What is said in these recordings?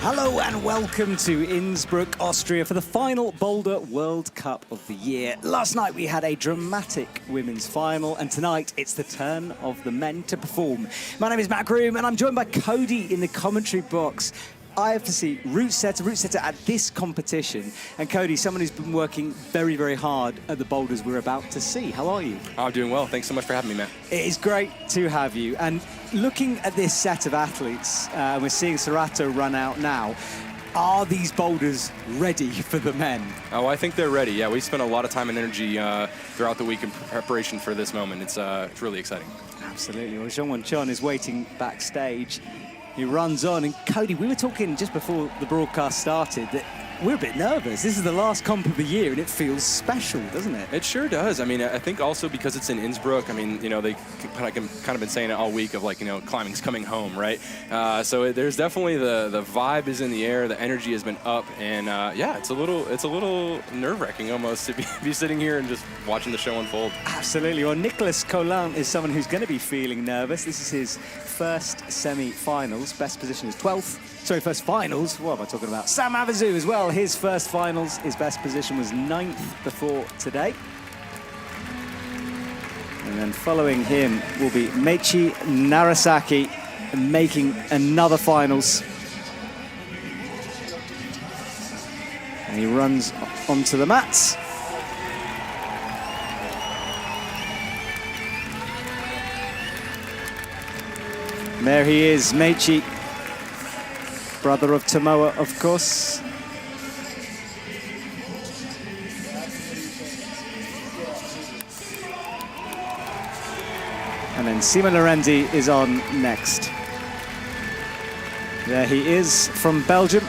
Hello and welcome to Innsbruck, Austria for the final Boulder World Cup of the year. Last night we had a dramatic women's final and tonight it's the turn of the men to perform. My name is Matt Groom and I'm joined by Cody in the commentary box. IFSC route setter at this competition. And Cody, someone who's been working very, very hard at the boulders we're about to see. How are you? I'm doing well. Thanks so much for having me, Matt. It is great to have you. And looking at this set of athletes, we're seeing Serato run out now. Are these boulders ready for the men? Oh, I think they're ready. Yeah, we spent a lot of time and energy throughout the week in preparation for this moment. It's really exciting. Absolutely. Well, Jean-Won Chon is waiting backstage. He runs on, and Cody, we were talking just before the broadcast started that we're a bit nervous. This is the last comp of the year, and it feels special, doesn't it? It sure does. I mean, I think also because it's in Innsbruck, I mean, you know, they kind of been saying it all week of like, you know, climbing's coming home, right? So there's definitely the vibe is in the air, the energy has been up, and yeah, it's a little nerve-wracking almost to be sitting here and just watching the show unfold. Absolutely. Well, Nicolas Collin is someone who's going to be feeling nervous. This is his first semi-finals. Best position is 12th. Sorry, first finals. What am I talking about? Sam Avizu as well. His first finals. His best position was 9th before today. And then following him will be Meiichi Narasaki making another finals. And he runs onto the mats. There he is, Meiichi, brother of Tomoa, of course. And then Simon Lorenzi is on next. There he is from Belgium.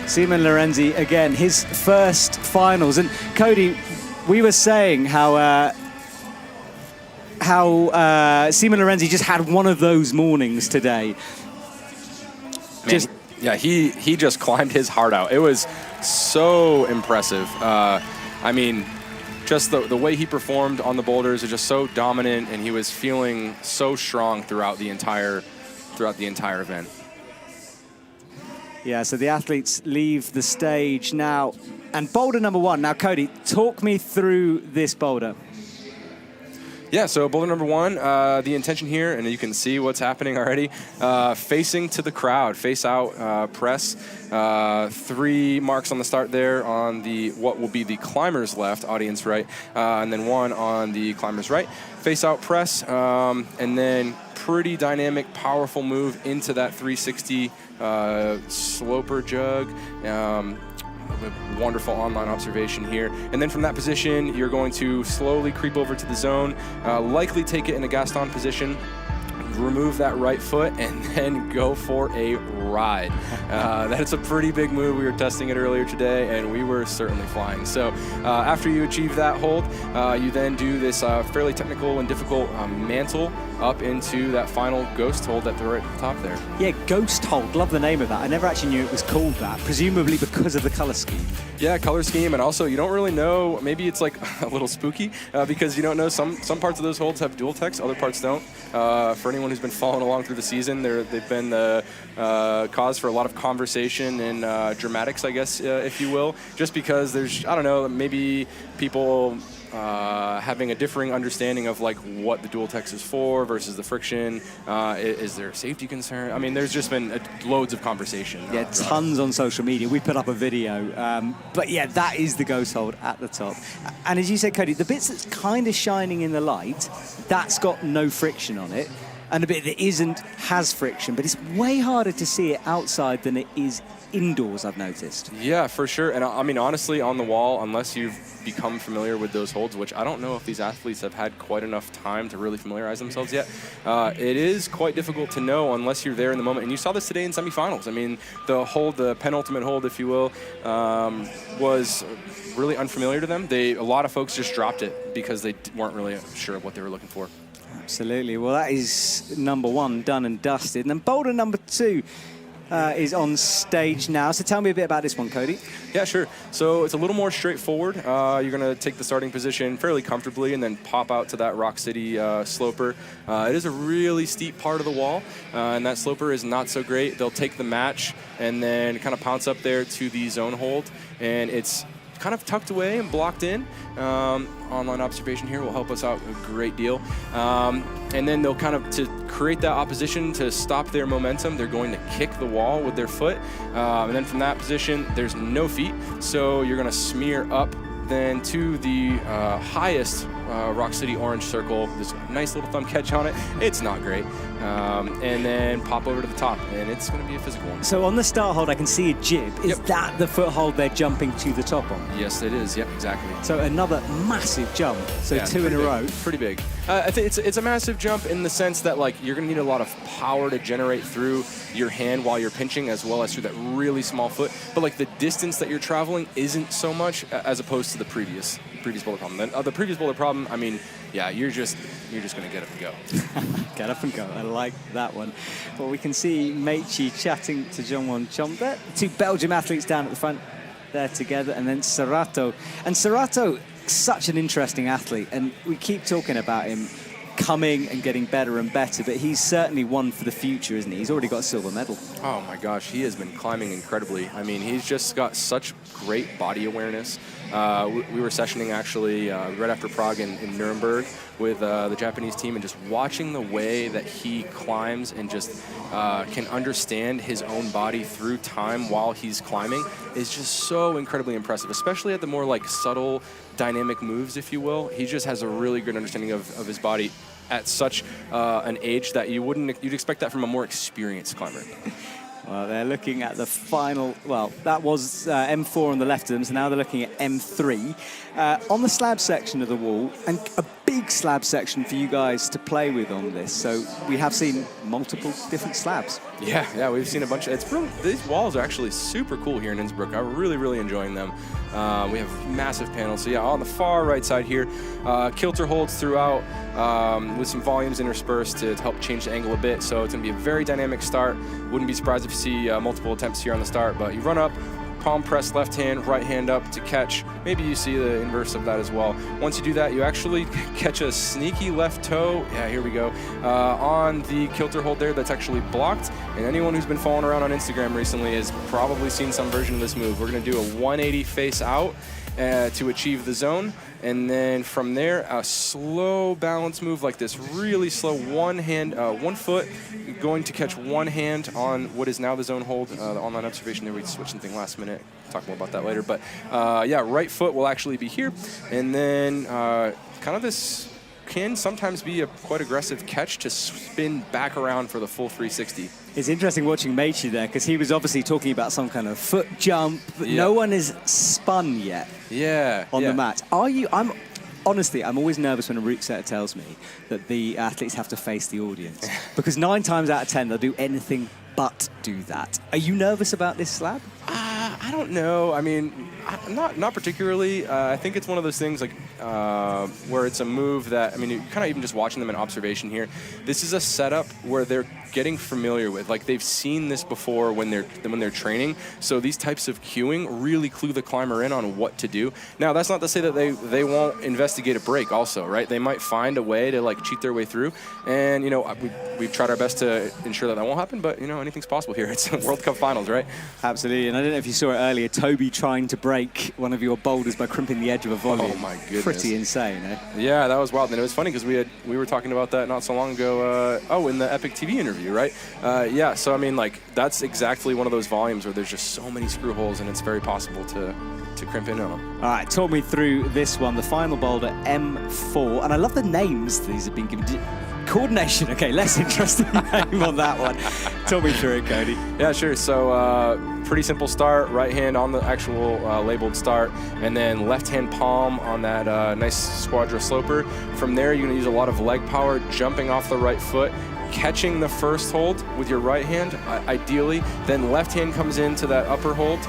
Simon Lorenzi, again, his first finals. And Cody, we were saying how Simon Lorenzi just had one of those mornings today. Man, yeah, he just climbed his heart out. It was so impressive. I mean, just the way he performed on the boulders is just so dominant, and he was feeling so strong throughout the entire event. Yeah, so the athletes leave the stage now. And boulder number one. Now, Cody, talk me through this boulder. Yeah, so boulder number one, the intention here, and you can see what's happening already, facing to the crowd, face out press. 3 marks on the start there on the what will be the climber's left, audience right, and then 1 on the climber's right. Face out press, and then pretty dynamic, powerful move into that 360 sloper jug. Wonderful online observation here. And then from that position, you're going to slowly creep over to the zone, likely take it in a Gaston position, remove that right foot, and then go for a ride. That's a pretty big move. We were testing it earlier today, and we were certainly flying. So after you achieve that hold, you then do this fairly technical and difficult mantle up into that final ghost hold at the right top there. Yeah, ghost hold. Love the name of that. I never actually knew it was called that, presumably because of the color scheme. Yeah, color scheme, and also you don't really know, maybe it's like a little spooky because you don't know, some parts of those holds have dual text, other parts don't. For anyone who's been following along through the season, they've been the cause for a lot of conversation and dramatics, I guess, if you will, just because there's, I don't know, maybe people having a differing understanding of like what the dual text is for versus the friction. Is there a safety concern? I mean, there's just been loads of conversation. Yeah, tons on social media. We put up a video. But yeah, that is the ghost hold at the top. And as you said, Cody, the bits that's kind of shining in the light, that's got no friction on it. And the bit that isn't has friction, but it's way harder to see it outside than it is indoors, I've noticed. Yeah, for sure. And I mean, honestly, on the wall, unless you've become familiar with those holds, which I don't know if these athletes have had quite enough time to really familiarize themselves yet, it is quite difficult to know unless you're there in the moment. And you saw this today in semifinals. I mean, the penultimate hold, if you will, was really unfamiliar to them. A lot of folks just dropped it because they weren't really sure of what they were looking for. Absolutely. Well, that is number one done and dusted. And then boulder number two, is on stage now. So tell me a bit about this one, Cody. Yeah, sure. So it's a little more straightforward. You're going to take the starting position fairly comfortably and then pop out to that Rock City sloper. It is a really steep part of the wall, and that sloper is not so great. They'll take the match and then kind of pounce up there to the zone hold, and it's kind of tucked away and blocked in. Online observation here will help us out a great deal. And then they'll kind of, to create that opposition, to stop their momentum, they're going to kick the wall with their foot. And then from that position, there's no feet. So you're going to smear up then to the highest Rock City orange circle. This nice little thumb catch on it. It's not great. And then pop over to the top, and it's going to be a physical one. So on the start hold, I can see a jib. Is that the foothold they're jumping to the top on? Yes, it is. Yep, exactly. So another massive jump. So yeah, 2 in a row. Pretty big. I think it's a massive jump in the sense that, like, you're going to need a lot of power to generate through your hand while you're pinching, as well as through that really small foot. But like the distance that you're traveling isn't so much as opposed to the previous boulder problem. The previous boulder problem, I mean, yeah, you're just going to get up and go. Get up and go. I like that one. Well, we can see Meichi chatting to Jean-Won Chom there. 2 Belgium athletes down at the front there together, and then Serato. And Serato, such an interesting athlete, and we keep talking about him coming and getting better and better, but he's certainly one for the future, isn't he? He's already got a silver medal. Oh my gosh, he has been climbing incredibly. I mean, he's just got such great body awareness. We were sessioning actually right after Prague in Nuremberg with the Japanese team, and just watching the way that he climbs and just can understand his own body through time while he's climbing is just so incredibly impressive, especially at the more like subtle dynamic moves, if you will. He just has a really good understanding of his body at such an age that you'd expect that from a more experienced climber. Well, they're looking at the final, well, that was M4 on the left of them, so now they're looking at M3. On the slab section of the wall, and a big slab section for you guys to play with on this. So we have seen multiple different slabs. Yeah, we've seen a bunch. These walls are actually super cool here in Innsbruck. I'm really enjoying them. We have massive panels. So yeah, on the far right side here, kilter holds throughout with some volumes interspersed to help change the angle a bit. So it's going to be a very dynamic start. Wouldn't be surprised if you see multiple attempts here on the start, but you run up, palm press left hand, right hand up to catch. Maybe you see the inverse of that as well. Once you do that, you actually catch a sneaky left toe. Yeah, here we go. On the kilter hold there, that's actually blocked. And anyone who's been following around on Instagram recently has probably seen some version of this move. We're going to do a 180 face out to achieve the zone. And then from there, a slow balance move like this, really slow, one foot, going to catch one hand on what is now the zone hold. The online observation there, we switched something last minute. Talk more about that later. But yeah, right foot will actually be here. And then kind of this can sometimes be a quite aggressive catch to spin back around for the full 360. It's interesting watching Meichi there, because he was obviously talking about some kind of foot jump, but no one has spun yet on the mat. Honestly, I'm always nervous when a route setter tells me that the athletes have to face the audience, because 9 times out of 10 they'll do anything but do that. Are you nervous about this slab? I don't know. I mean, not particularly. I think it's one of those things like where it's a move that, I mean, you're kind of even just watching them in observation here. This is a setup where they're getting familiar with. Like, they've seen this before when they're training. So these types of cueing really clue the climber in on what to do. Now, that's not to say that they won't investigate a break also, right? They might find a way to like cheat their way through. And, you know, we've tried our best to ensure that won't happen, but, you know, anything's possible here. It's World Cup finals, right? Absolutely. And I don't know if you saw it earlier, Toby trying to break one of your boulders by crimping the edge of a volley. Oh my goodness. Pretty insane, eh? Yeah, that was wild. And it was funny because we were talking about that not so long ago, in the Epic TV interview, right? Yeah, so I mean, like, that's exactly one of those volumes where there's just so many screw holes and it's very possible to crimp in on them. All right, talk me through this one, the final boulder, M4. And I love the names these have been given. Coordination, okay, less interesting name on that one. Talk me through it, Cody. Yeah, sure. So pretty simple start, right hand on the actual labeled start, and then left hand palm on that nice squadra sloper. From there, you're gonna use a lot of leg power, jumping off the right foot, catching the first hold with your right hand, ideally. Then left hand comes into that upper hold,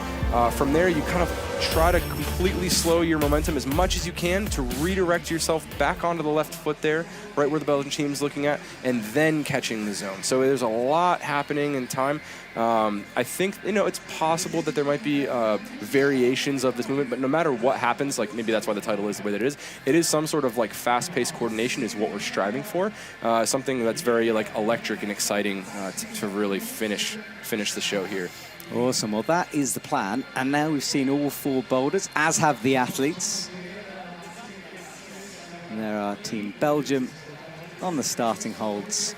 From there, you kind of try to completely slow your momentum as much as you can to redirect yourself back onto the left foot there, right where the Belgian team's looking at, and then catching the zone. So there's a lot happening in time. I think, it's possible that there might be variations of this movement, but no matter what happens, like maybe that's why the title is the way that it is some sort of like fast-paced coordination is what we're striving for. Something that's very like electric and exciting to really finish the show here. Awesome. Well, that is the plan. And now we've seen all 4 boulders, as have the athletes. And there are Team Belgium on the starting holds.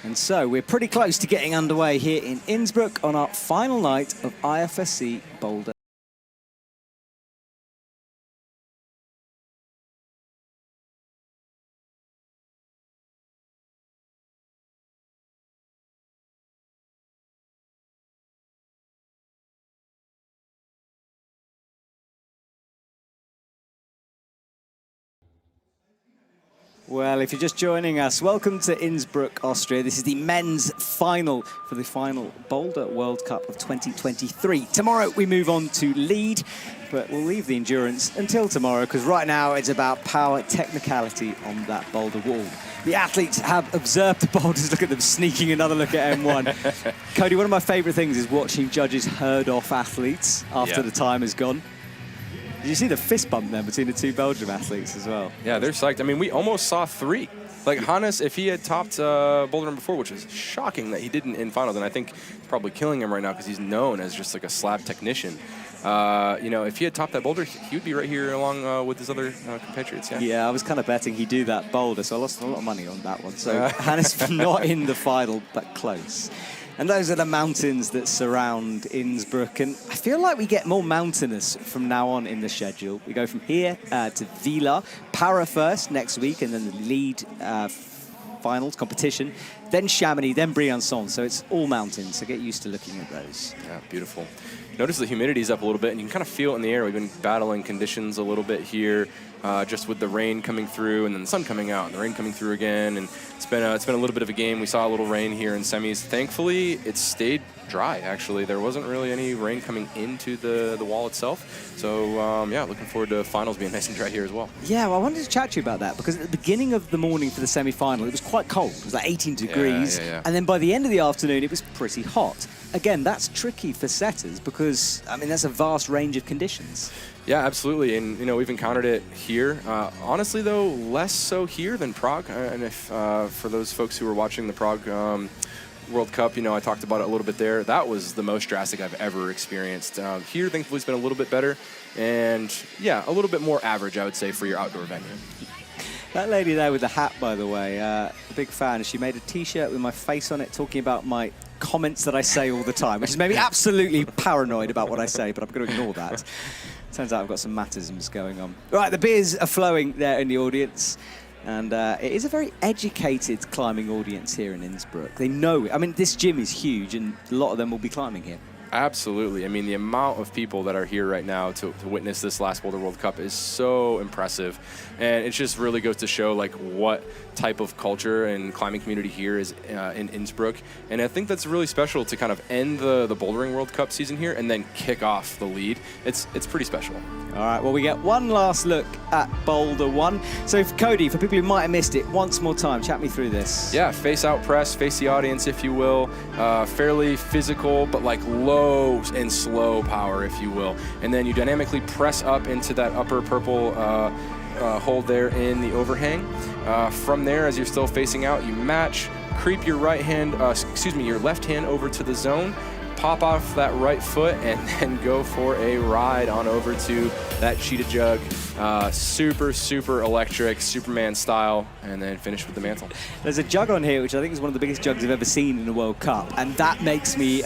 And so we're pretty close to getting underway here in Innsbruck on our final night of IFSC Boulder. Well, if you're just joining us, welcome to Innsbruck, Austria. This is the men's final for the final Boulder World Cup of 2023. Tomorrow we move on to lead, but we'll leave the endurance until tomorrow because right now it's about power, technicality on that boulder wall. The athletes have observed the boulders. Look at them sneaking another look at M1. Cody, one of my favorite things is watching judges herd off athletes after the time is gone. Did you see the fist bump there between the 2 Belgium athletes as well? Yeah, they're psyched. I mean, we almost saw 3. Like Hannes, if he had topped Boulder number 4, which is shocking that he didn't in finals, and I think it's probably killing him right now because he's known as just like a slab technician. If he had topped that boulder, he would be right here along with his other compatriots. Yeah, I was kind of betting he'd do that boulder, so I lost a lot of money on that one. So Hannes not in the final, but close. And those are the mountains that surround Innsbruck. And I feel like we get more mountainous from now on in the schedule. We go from here to Vila, Para first next week, and then the lead finals competition, then Chamonix, then Briançon. So it's all mountains, so get used to looking at those. Yeah, beautiful. Notice the humidity's up a little bit, and you can kind of feel it in the air. We've been battling conditions a little bit here, just with the rain coming through and then the sun coming out and the rain coming through again. And it's been a little bit of a game. We saw a little rain here in semis. Thankfully, it stayed dry, actually. There wasn't really any rain coming into the wall itself. So, looking forward to finals being nice and dry here as well. Yeah, well, I wanted to chat to you about that because at the beginning of the morning for the semi-final, it was quite cold. It was like 18 degrees. Yeah. And then by the end of the afternoon, it was pretty hot. Again, that's tricky for setters because, I mean, that's a vast range of conditions. Yeah, absolutely. And, we've encountered it here. Honestly, though, less so here than Prague. And if for those folks who were watching the Prague World Cup, I talked about it a little bit there. That was the most drastic I've ever experienced. Here, thankfully, it's been a little bit better. And, a little bit more average, I would say, for your outdoor venue. That lady there with the hat, by the way, a big fan. She made a T-shirt with my face on it talking about my comments that I say all the time, which has made me absolutely paranoid about what I say, but I'm going to ignore that. Turns out I've got some Mattisms going on. Right, the beers are flowing there in the audience. And it is a very educated climbing audience here in Innsbruck. They know it. I mean, this gym is huge, and a lot of them will be climbing here. Absolutely. I mean, the amount of people that are here right now to witness this last Boulder World Cup is so impressive. And it just really goes to show, like, what type of culture and climbing community here is in Innsbruck. And I think that's really special to kind of end the Bouldering World Cup season here and then kick off the lead. It's pretty special. All right, well, we get one last look at Boulder 1. So, Cody, for people who might have missed it, once more time, chat me through this. Yeah, face out press, face the audience, if you will. Fairly physical, but like low and slow power, if you will. And then you dynamically press up into that upper purple hold there in the overhang. From there, as you're still facing out, you match, creep your your left hand over to the zone, pop off that right foot, and then go for a ride on over to that cheetah jug. Super, super electric, Superman style, and then finish with the mantle. There's a jug on here, which I think is one of the biggest jugs I've ever seen in a World Cup, and that makes me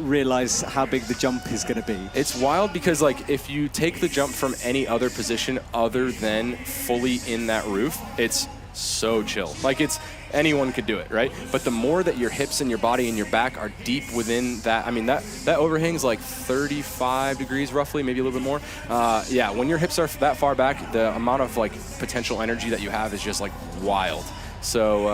realize how big the jump is going to be. It's wild because, like, if you take the jump from any other position other than fully in that roof, it's so chill. Like, anyone could do it, right? But the more that your hips and your body and your back are deep within that, I mean, that overhang's like 35 degrees roughly, maybe a little bit more. When your hips are that far back, the amount of like potential energy that you have is just like wild. So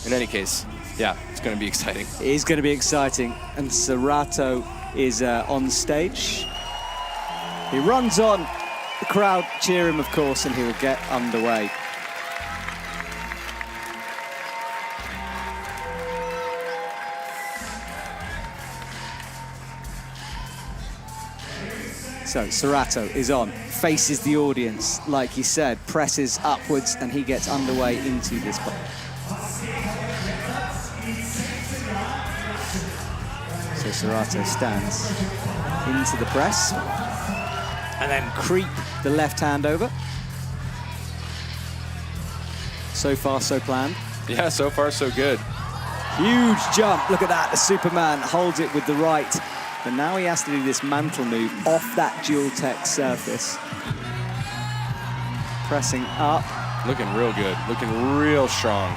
in any case, it's going to be exciting. It is going to be exciting. And Serato is on stage. He runs on, the crowd cheer him, of course, and he will get underway. So Serato is on, faces the audience, like he said, presses upwards, and he gets underway into this box. So Serato stands into the press, and then creep the left hand over. So far, so planned. Yeah, so far, so good. Huge jump, look at that, the Superman holds it with the right. But now he has to do this mantle move off that dual tech surface. Pressing up. Looking real good, looking real strong.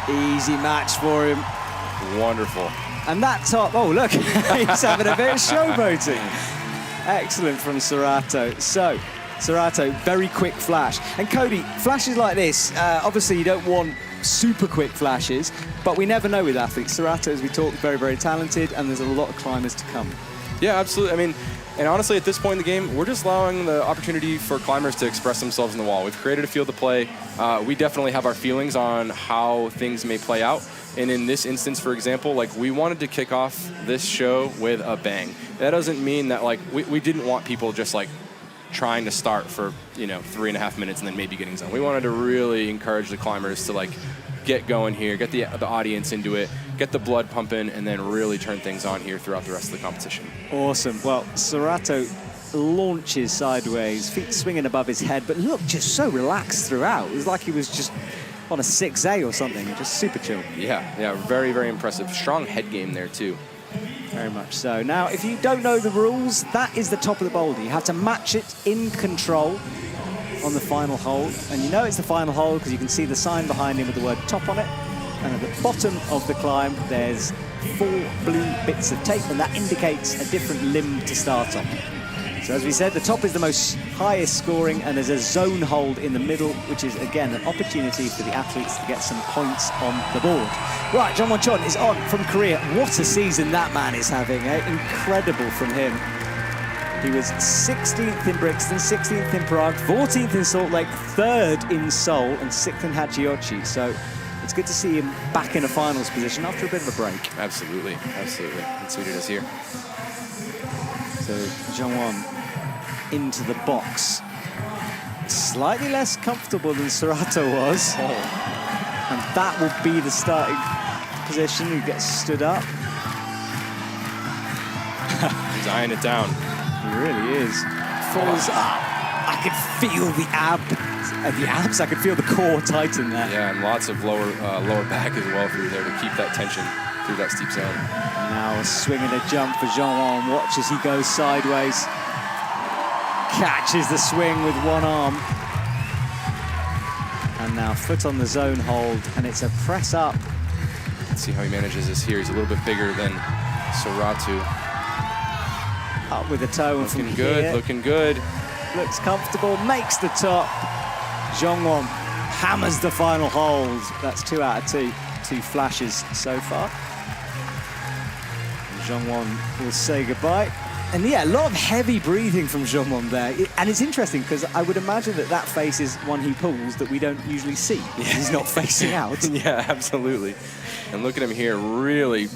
Easy match for him. Wonderful. And that top, oh look, he's having a bit of showboating. Excellent from Serato. So, Serato, very quick flash. And Cody, flashes like this, obviously you don't want super quick flashes, but we never know with athletes. Serato, as we talked, very, very talented, and there's a lot of climbers to come. Yeah, absolutely. I mean, and honestly, at this point in the game, we're just allowing the opportunity for climbers to express themselves in the wall. We've created a field to play. We definitely have our feelings on how things may play out. And in this instance, for example, like we wanted to kick off this show with a bang. That doesn't mean that like we didn't want people just like trying to start for 3.5 minutes and then maybe getting zone. We wanted to really encourage the climbers to like get going here, get the audience into it, get the blood pumping, and then really turn things on here throughout the rest of the competition. Awesome. Well, Serato launches sideways, feet swinging above his head, but look, just so relaxed throughout. It was like he was just on a 6A or something, just super chill. Yeah, very, very impressive. Strong head game there too. Very much so. Now, if you don't know the rules, that is the top of the boulder. You have to match it in control on the final hold. And you know it's the final hold because you can see the sign behind him with the word top on it. And at the bottom of the climb, there's 4 blue bits of tape, and that indicates a different limb to start on. So as we said, the top is the most highest scoring, and there's a zone hold in the middle, which is, again, an opportunity for the athletes to get some points on the board. Right, Jeongwon Chon is on from Korea. What a season that man is having, eh? Incredible from him. He was 16th in Brixton, 16th in Prague, 14th in Salt Lake, 3rd in Seoul, and 6th in Hachiochi. So it's good to see him back in a finals position after a bit of a break. Absolutely, absolutely. That's what he does here. So Jeongwon into the box. Slightly less comfortable than Serato was. Oh. And that will be the starting position. He gets stood up. He's eyeing it down. He really is. Falls up. I could feel the abs. I could feel the core tighten there. Yeah, and lots of lower back as well through there to keep that tension through that steep zone. Now a swing and a jump for Jeongwon. Watch as he goes sideways. Catches the swing with one arm. And now foot on the zone hold, and it's a press up. Let's see how he manages this here. He's a little bit bigger than Serato. Up with the toe. Looking good, here. Looking good. Looks comfortable, makes the top. Jeongwon hammers the final hold. That's 2 out of 2. 2 flashes so far. And Jeongwon will say goodbye. And yeah, a lot of heavy breathing from Jeongwon there. And it's interesting because I would imagine that face is one he pulls that we don't usually see. Yeah. He's not facing out. Yeah, absolutely. And look at him here, really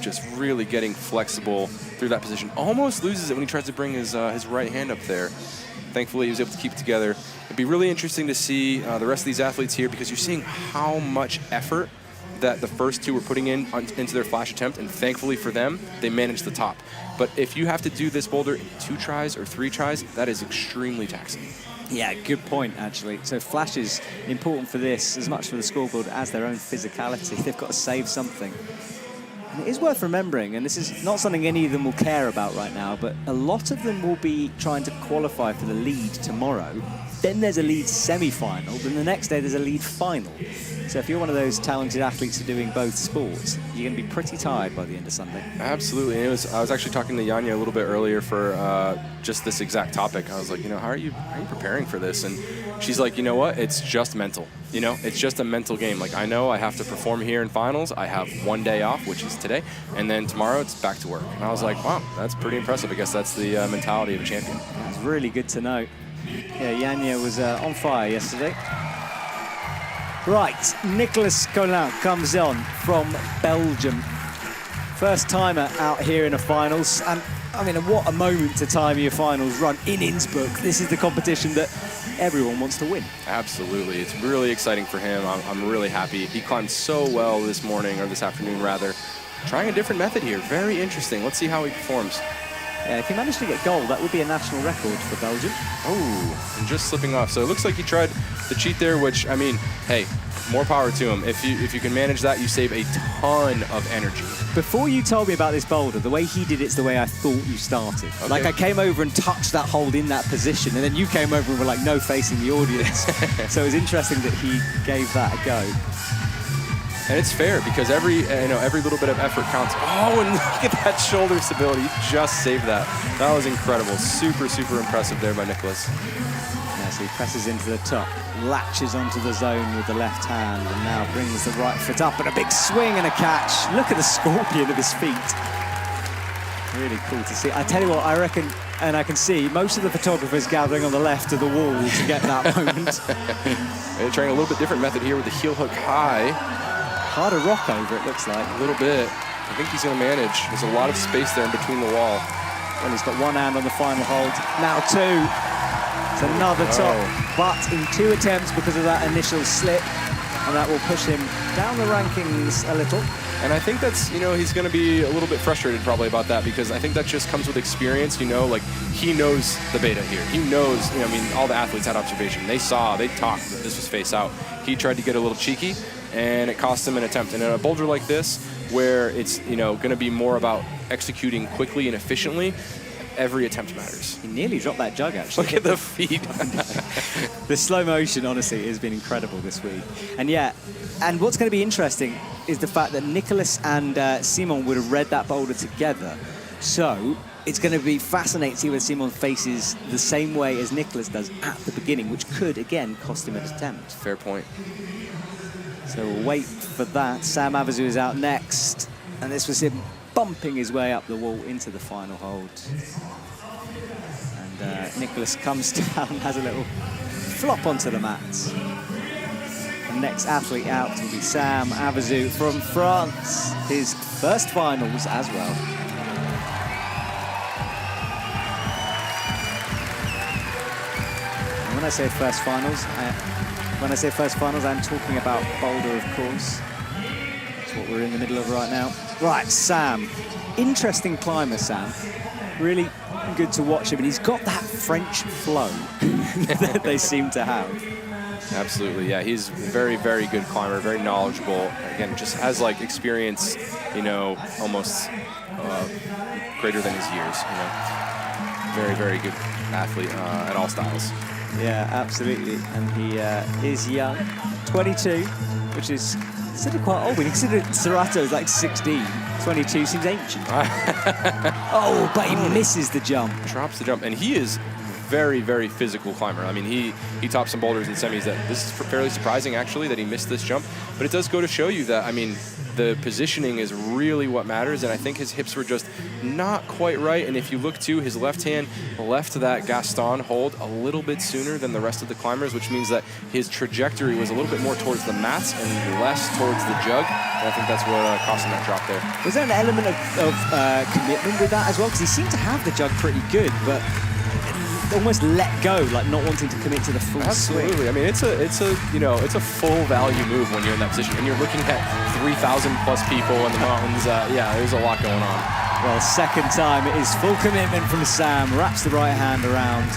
getting flexible through that position. Almost loses it when he tries to bring his right hand up there. Thankfully, he was able to keep it together. It'd be really interesting to see the rest of these athletes here because you're seeing how much effort that the first 2 were putting into their flash attempt, and thankfully for them, they managed the top. But if you have to do this boulder in 2 tries or 3 tries, that is extremely taxing. Yeah, good point, actually. So flash is important for this, as much for the scoreboard as their own physicality. They've got to save something. And it is worth remembering, and this is not something any of them will care about right now, but a lot of them will be trying to qualify for the lead tomorrow. Then there's a lead semi-final, then the next day there's a lead final. So if you're one of those talented athletes who are doing both sports, you're going to be pretty tired by the end of Sunday. Absolutely. And I was actually talking to Yanya a little bit earlier for just this exact topic. I was like, how are you preparing for this? And she's like, you know what? It's just mental. It's just a mental game. Like, I know I have to perform here in finals. I have 1 day off, which is today. And then tomorrow it's back to work. And I was like, wow, that's pretty impressive. I guess that's the mentality of a champion. That's really good to know. Yeah, Janja was on fire yesterday. Right, Nicolas Collin comes on from Belgium. First timer out here in a finals. And I mean, what a moment to time your finals run in Innsbruck. This is the competition that everyone wants to win. Absolutely. It's really exciting for him. I'm really happy. He climbed so well this morning, or this afternoon rather. Trying a different method here. Very interesting. Let's see how he performs. Yeah, if he managed to get gold, that would be a national record for Belgium. Oh, and just slipping off. So it looks like he tried the cheat there, which, I mean, hey, more power to him. If you can manage that, you save a ton of energy. Before you told me about this boulder, the way he did it's the way I thought you started. Okay. Like I came over and touched that hold in that position, and then you came over and were like, no, facing the audience. So it was interesting that he gave that a go. And it's fair because every little bit of effort counts. Oh, and look at that shoulder stability. He just saved that. That was incredible. Super, super impressive there by Nicolas. Yeah, so he presses into the top, latches onto the zone with the left hand, and now brings the right foot up, and a big swing and a catch. Look at the scorpion of his feet. Really cool to see. I tell you what, I reckon, and I can see most of the photographers gathering on the left of the wall to get that moment. They're trying a little bit different method here with the heel hook high. Harder rock over, it looks like. A little bit. I think he's going to manage. There's a lot of space there in between the wall. Well, he's got one hand on the final hold. Now two. It's another top, but in 2 attempts because of that initial slip, and that will push him down the rankings a little. And I think that's, he's going to be a little bit frustrated probably about that because I think that just comes with experience, like he knows the beta here. He knows, all the athletes had observation. They saw, they talked that this was face out. He tried to get a little cheeky, and it cost him an attempt. And in a boulder like this, where it's, going to be more about executing quickly and efficiently, every attempt matters. He nearly dropped that jug, actually. Look at the feet. The slow motion, honestly, has been incredible this week. And yeah, and what's going to be interesting is the fact that Nicolas and Simon would have read that boulder together. So it's going to be fascinating to see whether Simon faces the same way as Nicolas does at the beginning, which could, again, cost him an attempt. Fair point. So we'll wait for that. Sam Avizu is out next. And this was him bumping his way up the wall into the final hold. And Nicolas comes down, has a little flop onto the mats. The next athlete out will be Sam Avizu from France. His first finals as well. And when I say first finals, I'm talking about Boulder, of course. That's what we're in the middle of right now. Right, Sam. Interesting climber, Sam. Really good to watch him, and he's got that French flow that they seem to have. Absolutely, yeah. He's a very, very good climber, very knowledgeable. Again, just has like experience, almost greater than his years. Very, very good athlete at all styles. Yeah, absolutely. And he is young, 22, which is considered quite old. When you consider Serato is like 16, 22 seems ancient. Oh, but he misses the jump. Drops the jump, and he is very, very physical climber. I mean, he topped some boulders in semis that this is fairly surprising, actually, that he missed this jump. But it does go to show you that, I mean, the positioning is really what matters, and I think his hips were just not quite right. And if you look too, his left hand left that Gaston hold a little bit sooner than the rest of the climbers, which means that his trajectory was a little bit more towards the mats and less towards the jug. And I think that's what cost him that drop there. Was there an element of commitment with that as well? Because he seemed to have the jug pretty good, but almost let go, like not wanting to commit to the full Absolutely. swing. I mean, it's a full value move when you're in that position, and you're looking at 3,000 plus people in the mountains. Yeah, there's a lot going on. Well, second time it is full commitment from Sam. Wraps the right hand around,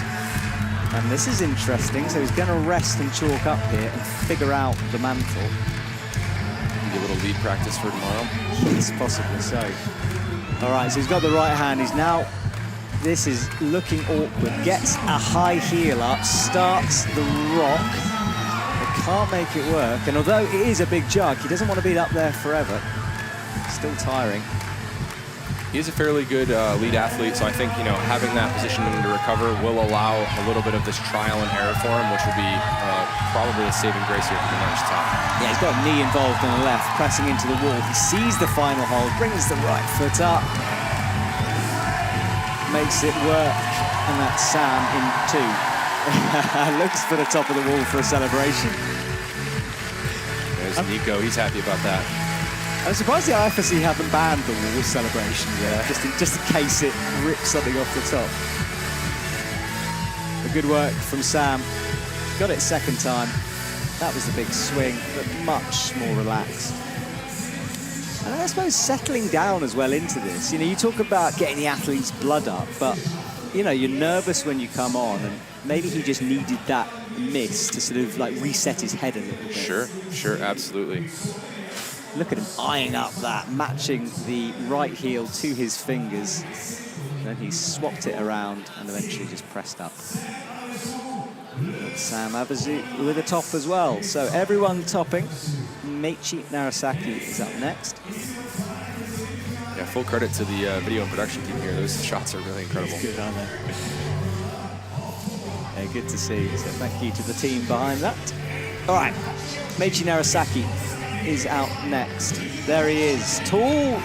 and this is interesting. So he's going to rest and chalk up here and figure out the mantle. Maybe a little lead practice for tomorrow. Yes, possibly so. All right, so he's got the right hand. He's now. This is looking awkward. Gets a high heel up, starts the rock, but can't make it work. And although it is a big jug, he doesn't want to be up there forever. Still tiring. He's a fairly good lead athlete, so I think having that positioning to recover will allow a little bit of this trial and error for him, which will be probably a saving grace here for the men's top. Yeah, he's got a knee involved on the left, pressing into the wall. He sees the final hold, brings the right foot up. Makes it work. And that's Sam in 2. Looks for the top of the wall for a celebration. There's Nico, he's happy about that. I'm surprised the IFSC haven't banned the wall celebration yet, just in case it rips something off the top. But good work from Sam. Got it second time. That was the big swing, but much more relaxed. And I suppose settling down as well into this. You know, you talk about getting the athlete's blood up, but, you know, you're nervous when you come on, and maybe he just needed that miss to sort of, like, reset his head a little bit. Sure, absolutely. Look at him eyeing up that, matching the right heel to his fingers. Then he swapped it around and eventually just pressed up. Sam Abazu with a top as well. So everyone topping. Meiichi Narasaki is up next. Yeah, full credit to the video and production team here. Those shots are really incredible. Good, aren't they? Yeah, good to see. So thank you to the team behind that. All right, Meiichi Narasaki is out next. There he is, tall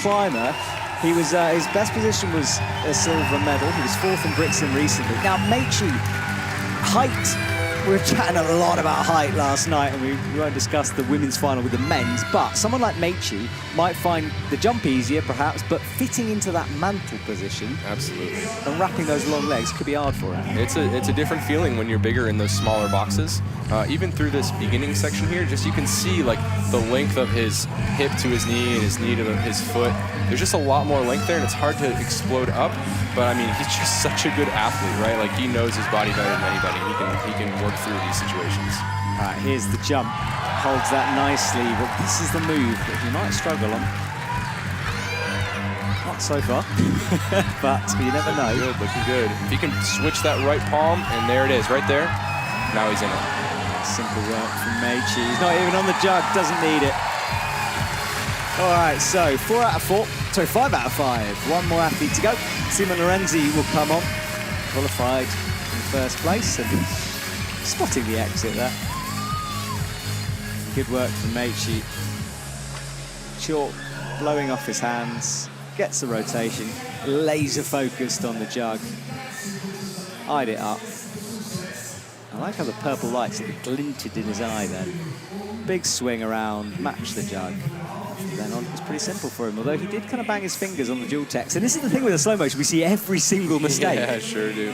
climber. He was his best position was a silver medal. He was 4th in Brixton recently. Now Meiichi, height. We were chatting a lot about height last night, and we won't discuss the women's final with the men's, but someone like Meiichi might find the jump easier, perhaps, but fitting into that mantle position, absolutely, and wrapping those long legs could be hard for him. It's a different feeling when you're bigger in those smaller boxes. Even through this beginning section here, just you can see like the length of his hip to his knee and his knee to his foot. There's just a lot more length there, and it's hard to explode up. But I mean, he's just such a good athlete, right? Like he knows his body better than anybody. He can work through these situations. All right, here's the jump. Holds that nicely, but this is the move that he might struggle on. Not so far, but you never know. Looking good. If he can switch that right palm, and there it is, right there. Now he's in it. Simple work from Meiichi. He's not even on the jug, doesn't need it. All right, so 5 out of 5. One more athlete to go. Simon Lorenzi will come on, qualified in first place, and spotting the exit there. Good work from Meiichi. Chalk blowing off his hands, gets the rotation, laser focused on the jug, eyed it up. I like how the purple lights glinted in his eye then. Big swing around, match the jug. And then on, it was pretty simple for him, although he did kind of bang his fingers on the dual text. And this is the thing with the slow motion, we see every single mistake. Yeah, sure do.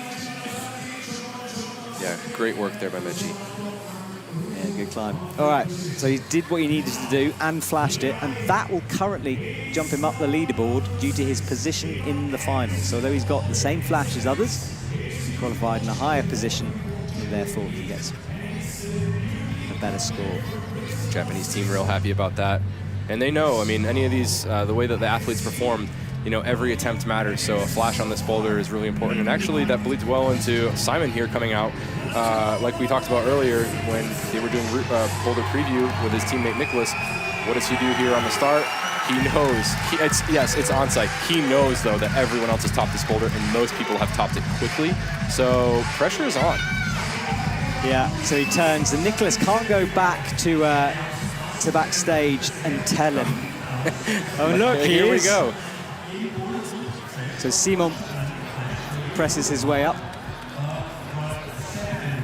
Yeah, great work there by Meiichi. Yeah, good climb. All right, so he did what he needed to do and flashed it, and that will currently jump him up the leaderboard due to his position in the final. So although he's got the same flash as others, he qualified in a higher position, and therefore he gets a better score. Japanese team real happy about that. And they know, I mean, any of these, the way that the athletes perform, you know, every attempt matters. So a flash on this boulder is really important. And actually that bleeds well into Simon here coming out. Like we talked about earlier when they were doing boulder preview with his teammate Nicholas. What does he do here on the start? He knows, it's onside. He knows though that everyone else has topped this boulder and most people have topped it quickly. So pressure is on. Yeah, so he turns and Nicholas can't go back to backstage and tell him. Oh look, here we go. So Simon presses his way up.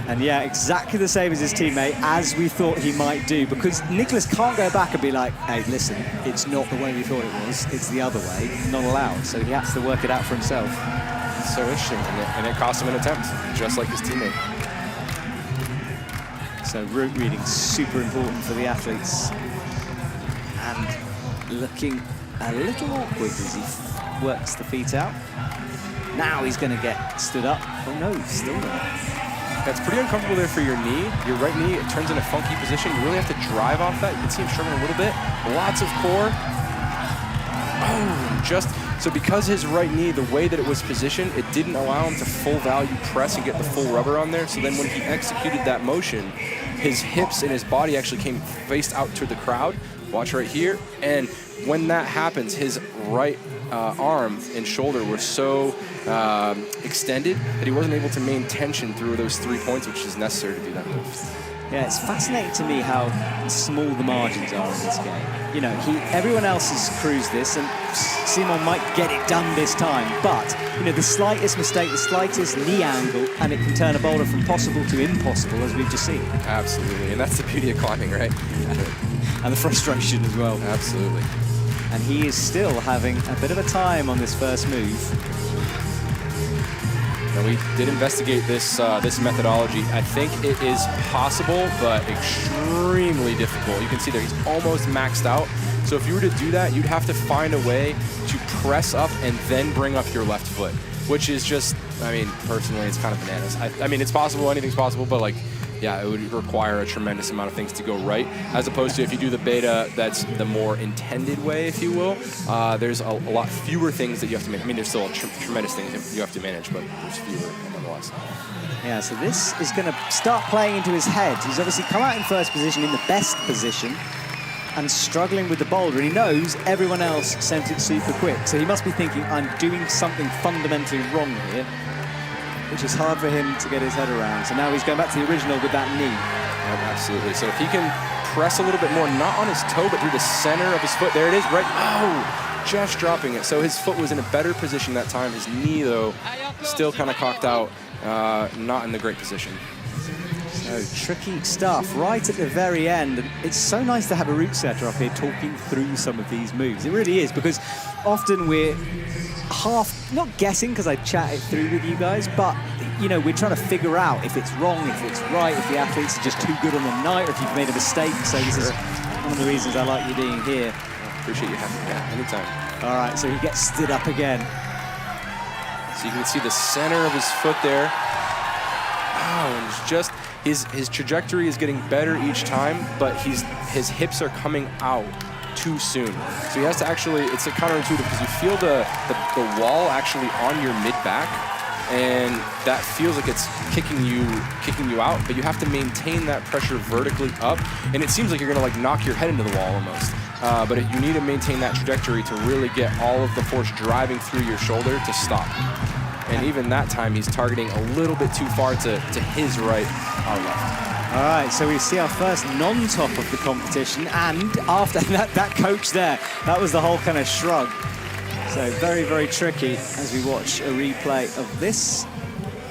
And yeah, exactly the same as his teammate, as we thought he might do, because Nicholas can't go back and be like, hey, listen, it's not the way we thought it was, it's the other way, not allowed. So he has to work it out for himself. It's so interesting, and it cost him an attempt, just like his teammate. So route reading super important for the athletes. And looking a little awkward as he works the feet out. Now he's going to get stood up. Oh no, he's still there. That's pretty uncomfortable there for your knee. Your right knee, it turns in a funky position. You really have to drive off that. You can see him struggling a little bit. Lots of core. Oh, so because his right knee, the way that it was positioned, it didn't allow him to full value press and get the full rubber on there. So then when he executed that motion, his hips and his body actually came faced out to the crowd. Watch right here. And when that happens, his right arm and shoulder were so extended that he wasn't able to maintain tension through those 3 points, which is necessary to do that move. Yeah, it's fascinating to me how small the margins are in this game. You know, everyone else has cruised this, and Simon might get it done this time, but you know, the slightest mistake, the slightest knee angle, and it can turn a boulder from possible to impossible, as we've just seen. Absolutely, and that's the beauty of climbing, right? And the frustration as well. Absolutely. And he is still having a bit of a time on this first move. Now, we did investigate this this methodology. I think it is possible, but extremely difficult. You can see there he's almost maxed out. So if you were to do that, you'd have to find a way to press up and then bring up your left foot, which is just, I mean, personally, it's kind of bananas. I mean, it's possible, anything's possible, but like, yeah, it would require a tremendous amount of things to go right, as opposed to if you do the beta, that's the more intended way, if you will. There's a lot fewer things that you have to manage. I mean, there's still tremendous things you have to manage, but there's fewer nonetheless. Yeah, so this is going to start playing into his head. He's obviously come out in first position, in the best position, and struggling with the boulder. And he knows everyone else sent it super quick. So he must be thinking, I'm doing something fundamentally wrong here, which is hard for him to get his head around. So now he's going back to the original with that knee. Yeah, absolutely. So if he can press a little bit more, not on his toe, but through the center of his foot. There it is, right? Oh, just dropping it. So his foot was in a better position that time. His knee, though, still kind of cocked out, not in the great position. So tricky stuff right at the very end. And it's so nice to have a route setter up here talking through some of these moves. It really is, because often we're half, not guessing because I chat it through with you guys, but you know, we're trying to figure out if it's wrong, if it's right, if the athletes are just too good on the night, or if you've made a mistake. So this is one of the reasons I like you being here. Appreciate you having me. Yeah, anytime. All right, so he gets stood up again. So you can see the center of his foot there. Oh, and it's just his trajectory is getting better each time, but his hips are coming out too soon. So he has to actually, it's a counterintuitive because you feel the wall actually on your mid-back, and that feels like it's kicking you out, but you have to maintain that pressure vertically up, and it seems like you're gonna like knock your head into the wall almost. But you need to maintain that trajectory to really get all of the force driving through your shoulder to stop. And even that time, he's targeting a little bit too far to his right, our left. All right, so we see our first non-top of the competition, and after that coach there, that was the whole kind of shrug. So very, very tricky as we watch a replay of this.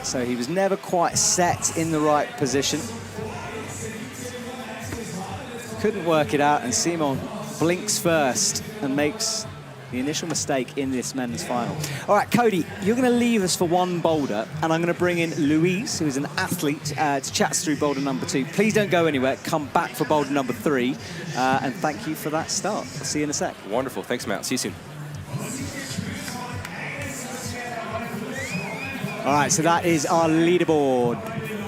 So he was never quite set in the right position. Couldn't work it out, and Simon blinks first and makes the initial mistake in this men's final. All right, Cody, you're going to leave us for one boulder, and I'm going to bring in Louise, who is an athlete, to chat us through boulder number 2. Please don't go anywhere. Come back for boulder number 3, and thank you for that start. I'll see you in a sec. Wonderful. Thanks, Matt. See you soon. All right, so that is our leaderboard.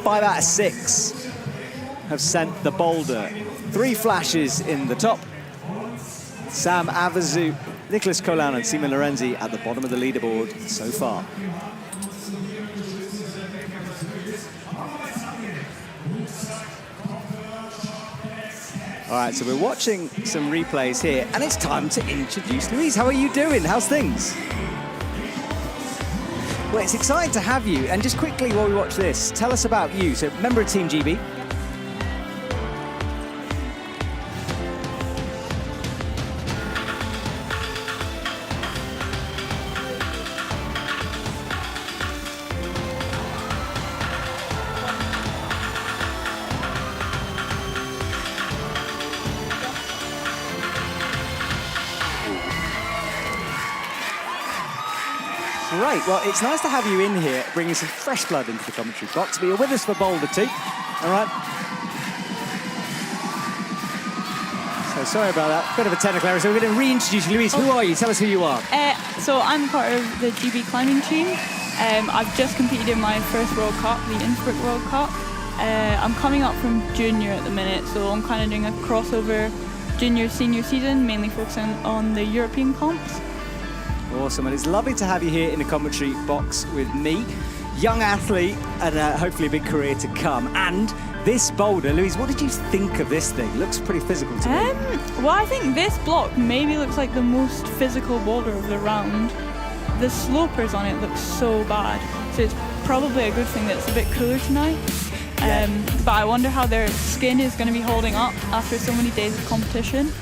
5 out of 6 have sent the boulder. 3 flashes in the top. Sam Avazu, Nicholas Colan and Simon Lorenzi at the bottom of the leaderboard so far. All right, so we're watching some replays here, and it's time to introduce Louise. How are you doing? How's things? Well, it's exciting to have you. And just quickly while we watch this, tell us about you. So, member of Team GB. Great. Well, it's nice to have you in here, bringing some fresh blood into the commentary box. But you're with us for Boulder 2. All right. So sorry about that. Bit of a technical error. So we're going to reintroduce you. Louise, who are you? Tell us who you are. So I'm part of the GB climbing team. I've just competed in my first World Cup, the Innsbruck World Cup. I'm coming up from junior at the minute, so I'm kind of doing a crossover junior-senior season, mainly focusing on the European comps. Awesome, and it's lovely to have you here in the commentary box with me. Young athlete, and hopefully a big career to come. And this boulder, Louise, what did you think of this thing? It looks pretty physical to me. Well, I think this block maybe looks like the most physical boulder of the round. The slopers on it look so bad, so it's probably a good thing that it's a bit cooler tonight. Yeah. But I wonder how their skin is going to be holding up after so many days of competition.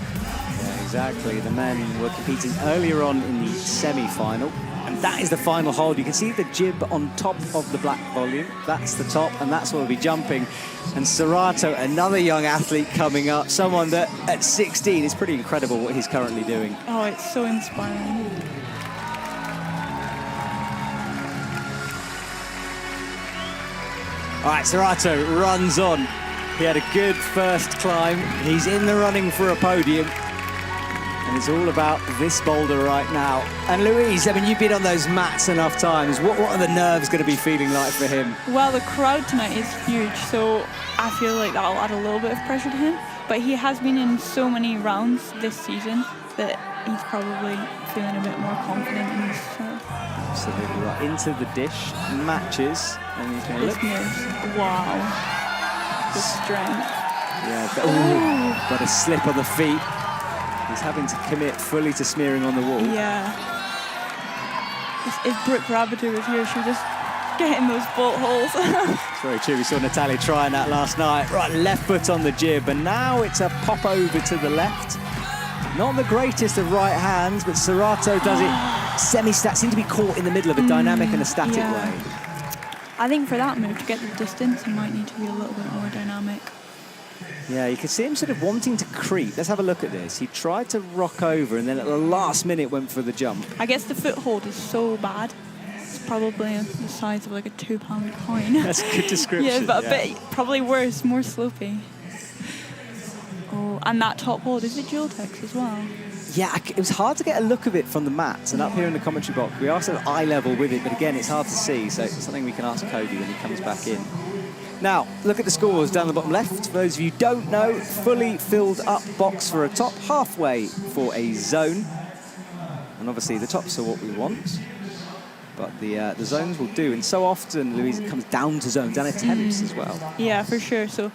Exactly. The men were competing earlier on in the semi-final. And that is the final hold. You can see the jib on top of the black volume. That's the top, and that's what will be jumping. And Serato, another young athlete coming up, someone that at 16 is pretty incredible what he's currently doing. Oh, it's so inspiring. All right, Serato runs on. He had a good first climb. He's in the running for a podium. And it's all about this boulder right now. And Louise, I mean, you've been on those mats enough times. What are the nerves going to be feeling like for him? Well, the crowd tonight is huge, so I feel like that'll add a little bit of pressure to him. But he has been in so many rounds this season that he's probably feeling a bit more confident in himself. Absolutely right. Into the dish, matches, and he's going to This look. moves, wow. The strength. Yeah, but a slip on the feet. He's having to commit fully to smearing on the wall. Yeah. If Brooke Rabbiter was here, she would just get in those bolt holes. It's very true. We saw Natalia trying that last night. Right, left foot on the jib, and now it's a pop over to the left. Not the greatest of right hands, but Serato does it semi-stat. Seems to be caught in the middle of a dynamic and a static way. I think for that move, to get the distance, he might need to be a little bit more dynamic. Yeah, you could see him sort of wanting to creep. Let's have a look at this. He tried to rock over and then at the last minute went for the jump. I guess the foothold is so bad. It's probably the size of like a £2 coin. That's a good description. Yeah, but a bit, probably worse, more slopey. Oh, and that top hold, is it dual text as well? Yeah, it was hard to get a look of it from the mats, and up here in the commentary box, we are sort of eye level with it, but again, it's hard to see, so it's something we can ask Cody when he comes back in. Now, look at the scores down the bottom left. For those of you who don't know, fully filled up box for a top, halfway for a zone. And obviously the tops are what we want, but the zones will do. And so often, Louise, it comes down to zones and attempts as well. Yeah, for sure. So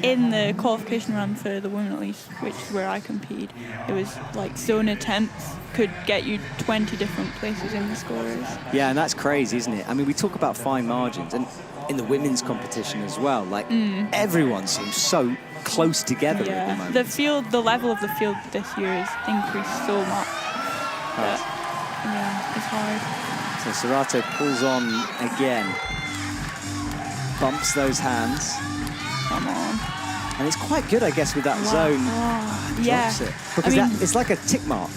in the qualification run for the women at least, which is where I compete, it was like zone attempts could get you 20 different places in the scores. Yeah, and that's crazy, isn't it? I mean, we talk about fine margins, and in the women's competition as well, like everyone seems so close together at the moment. The field, the level of the field this year has increased so much. But, yeah, it's hard. So Serato pulls on again, bumps those hands. Come on. And it's quite good, I guess, with that zone. Oh, Drops it. Because it's like a tick mark.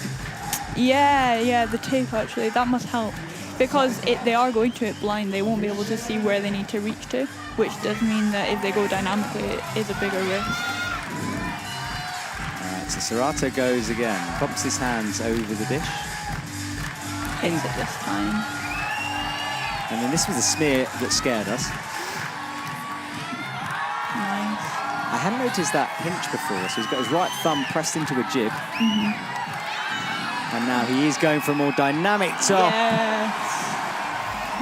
Yeah, the tape actually, that must help. Because they are going to it blind, they won't be able to see where they need to reach to, which does mean that if they go dynamically, it is a bigger risk. All right, so Serato goes again, bumps his hands over the dish. Hits it this time. And then this was a smear that scared us. Nice. I hadn't noticed that pinch before, so he's got his right thumb pressed into a jib. And now he is going for a more dynamic top. Yes.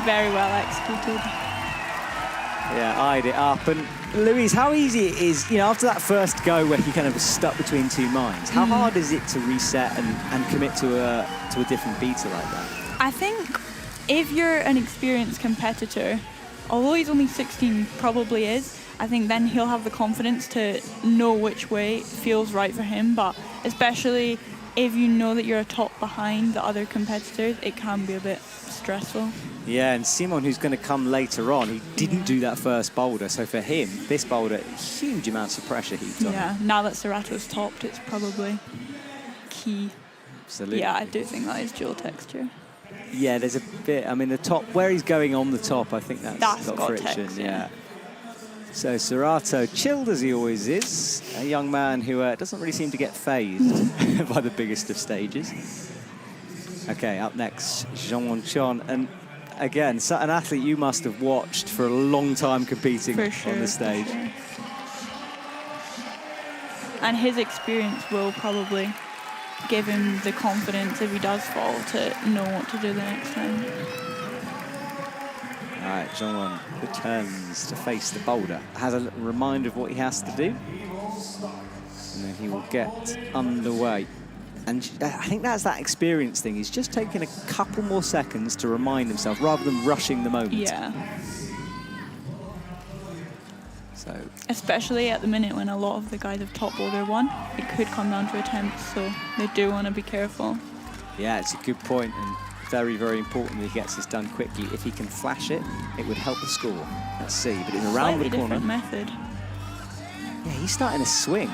Very well executed. Yeah, eyed it up. And Louise, how easy it is, after that first go where he kind of was stuck between two minds, how hard is it to reset and commit to a different beta like that? I think if you're an experienced competitor, although he's only 16, probably is, I think then he'll have the confidence to know which way feels right for him. But especially if you know that you're a top behind the other competitors, it can be a bit stressful. Yeah, and Simon, who's going to come later on, he didn't do that first boulder. So for him, this boulder, huge amounts of pressure heaped on. Yeah, now that Serato's topped, it's probably key. Absolutely. Yeah, I do think that is dual texture. Yeah, there's a bit, the top, where he's going on the top, I think that's got friction. text, yeah. So Serato, chilled as he always is, a young man who doesn't really seem to get phased by the biggest of stages. Okay, up next, Jean Chon, and again, an athlete you must have watched for a long time competing on the stage. Sure. And his experience will probably give him the confidence if he does fall to know what to do the next time. All right, Jean returns to face the boulder. Has a little reminder of what he has to do. And then he will get underway. And I think that's that experience thing. He's just taking a couple more seconds to remind himself rather than rushing the moment. Yeah. So, especially at the minute when a lot of the guys have top Boulder won, it could come down to attempts, so they do want to be careful. yeah, it's a good point, and very, very important that he gets this done quickly. If he can flash it, it would help the score. Let's see, but it's around Slightly the corner. different method. Yeah, he's starting to swing.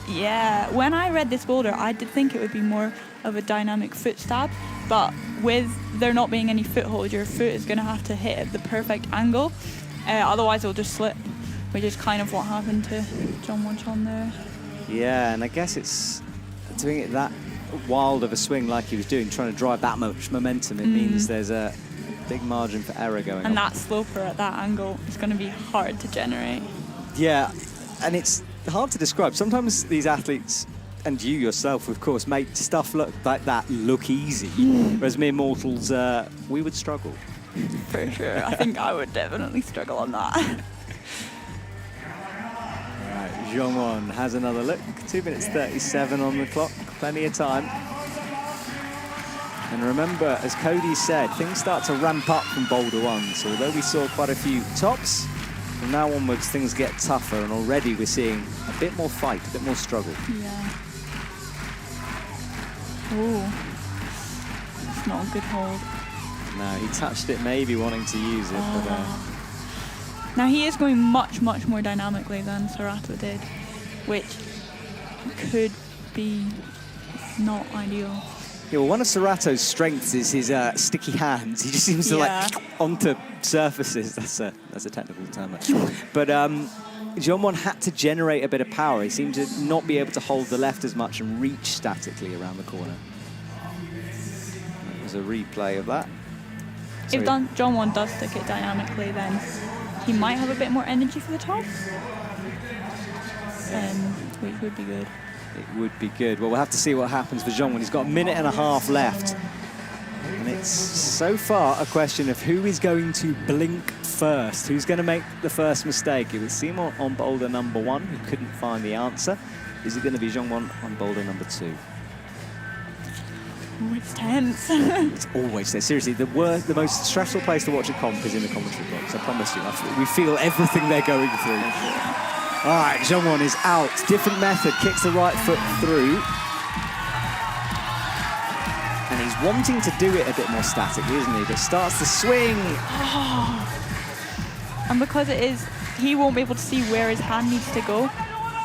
Yeah, when I read this boulder, I did think it would be more of a dynamic foot stab, but with there not being any foothold, your foot is going to have to hit at the perfect angle, otherwise it'll just slip, which is kind of what happened to John Won there. Yeah, and I guess it's doing it that wild of a swing like he was doing, trying to drive that much momentum. It means there's a big margin for error going on. And that sloper at that angle is going to be hard to generate. Yeah, and it's hard to describe. Sometimes these athletes, and you yourself, of course, make stuff look like that look easy, whereas mere mortals, we would struggle. For sure. I think I would definitely struggle on that. Right, Zhongwon has another look. 2 minutes 37 on the clock, plenty of time. And remember, as Cody said, things start to ramp up from Boulder 1. So although we saw quite a few tops, from now onwards things get tougher, and already we're seeing a bit more fight, a bit more struggle. Yeah. Oh, it's not a good hold. No, he touched it, maybe wanting to use it, but now he is going much, much more dynamically than Serato did, which could be not ideal. yeah, well, one of Serato's strengths is his sticky hands. He just seems to like onto surfaces. That's a technical term, actually. But Zhongwon had to generate a bit of power. He seemed to not be able to hold the left as much and reach statically around the corner. There's a replay of that. If John Won does stick it dynamically, then he might have a bit more energy for the top, which would be good. It would be good. Well, we'll have to see what happens for Zhongwon. He's got a minute and a half left. And it's so far a question of who is going to blink first, who's going to make the first mistake. It was Simon on boulder number 1 who couldn't find the answer. Is it going to be Zhongwon on boulder number 2? Oh, it's tense. It's always there. Seriously, the most stressful place to watch a comp is in the commentary box. I promise you. We feel everything they're going through. All right, Zhongwon is out. Different method. Kicks the right foot through. And he's wanting to do it a bit more statically, isn't he? But starts to swing. And because it is, he won't be able to see where his hand needs to go,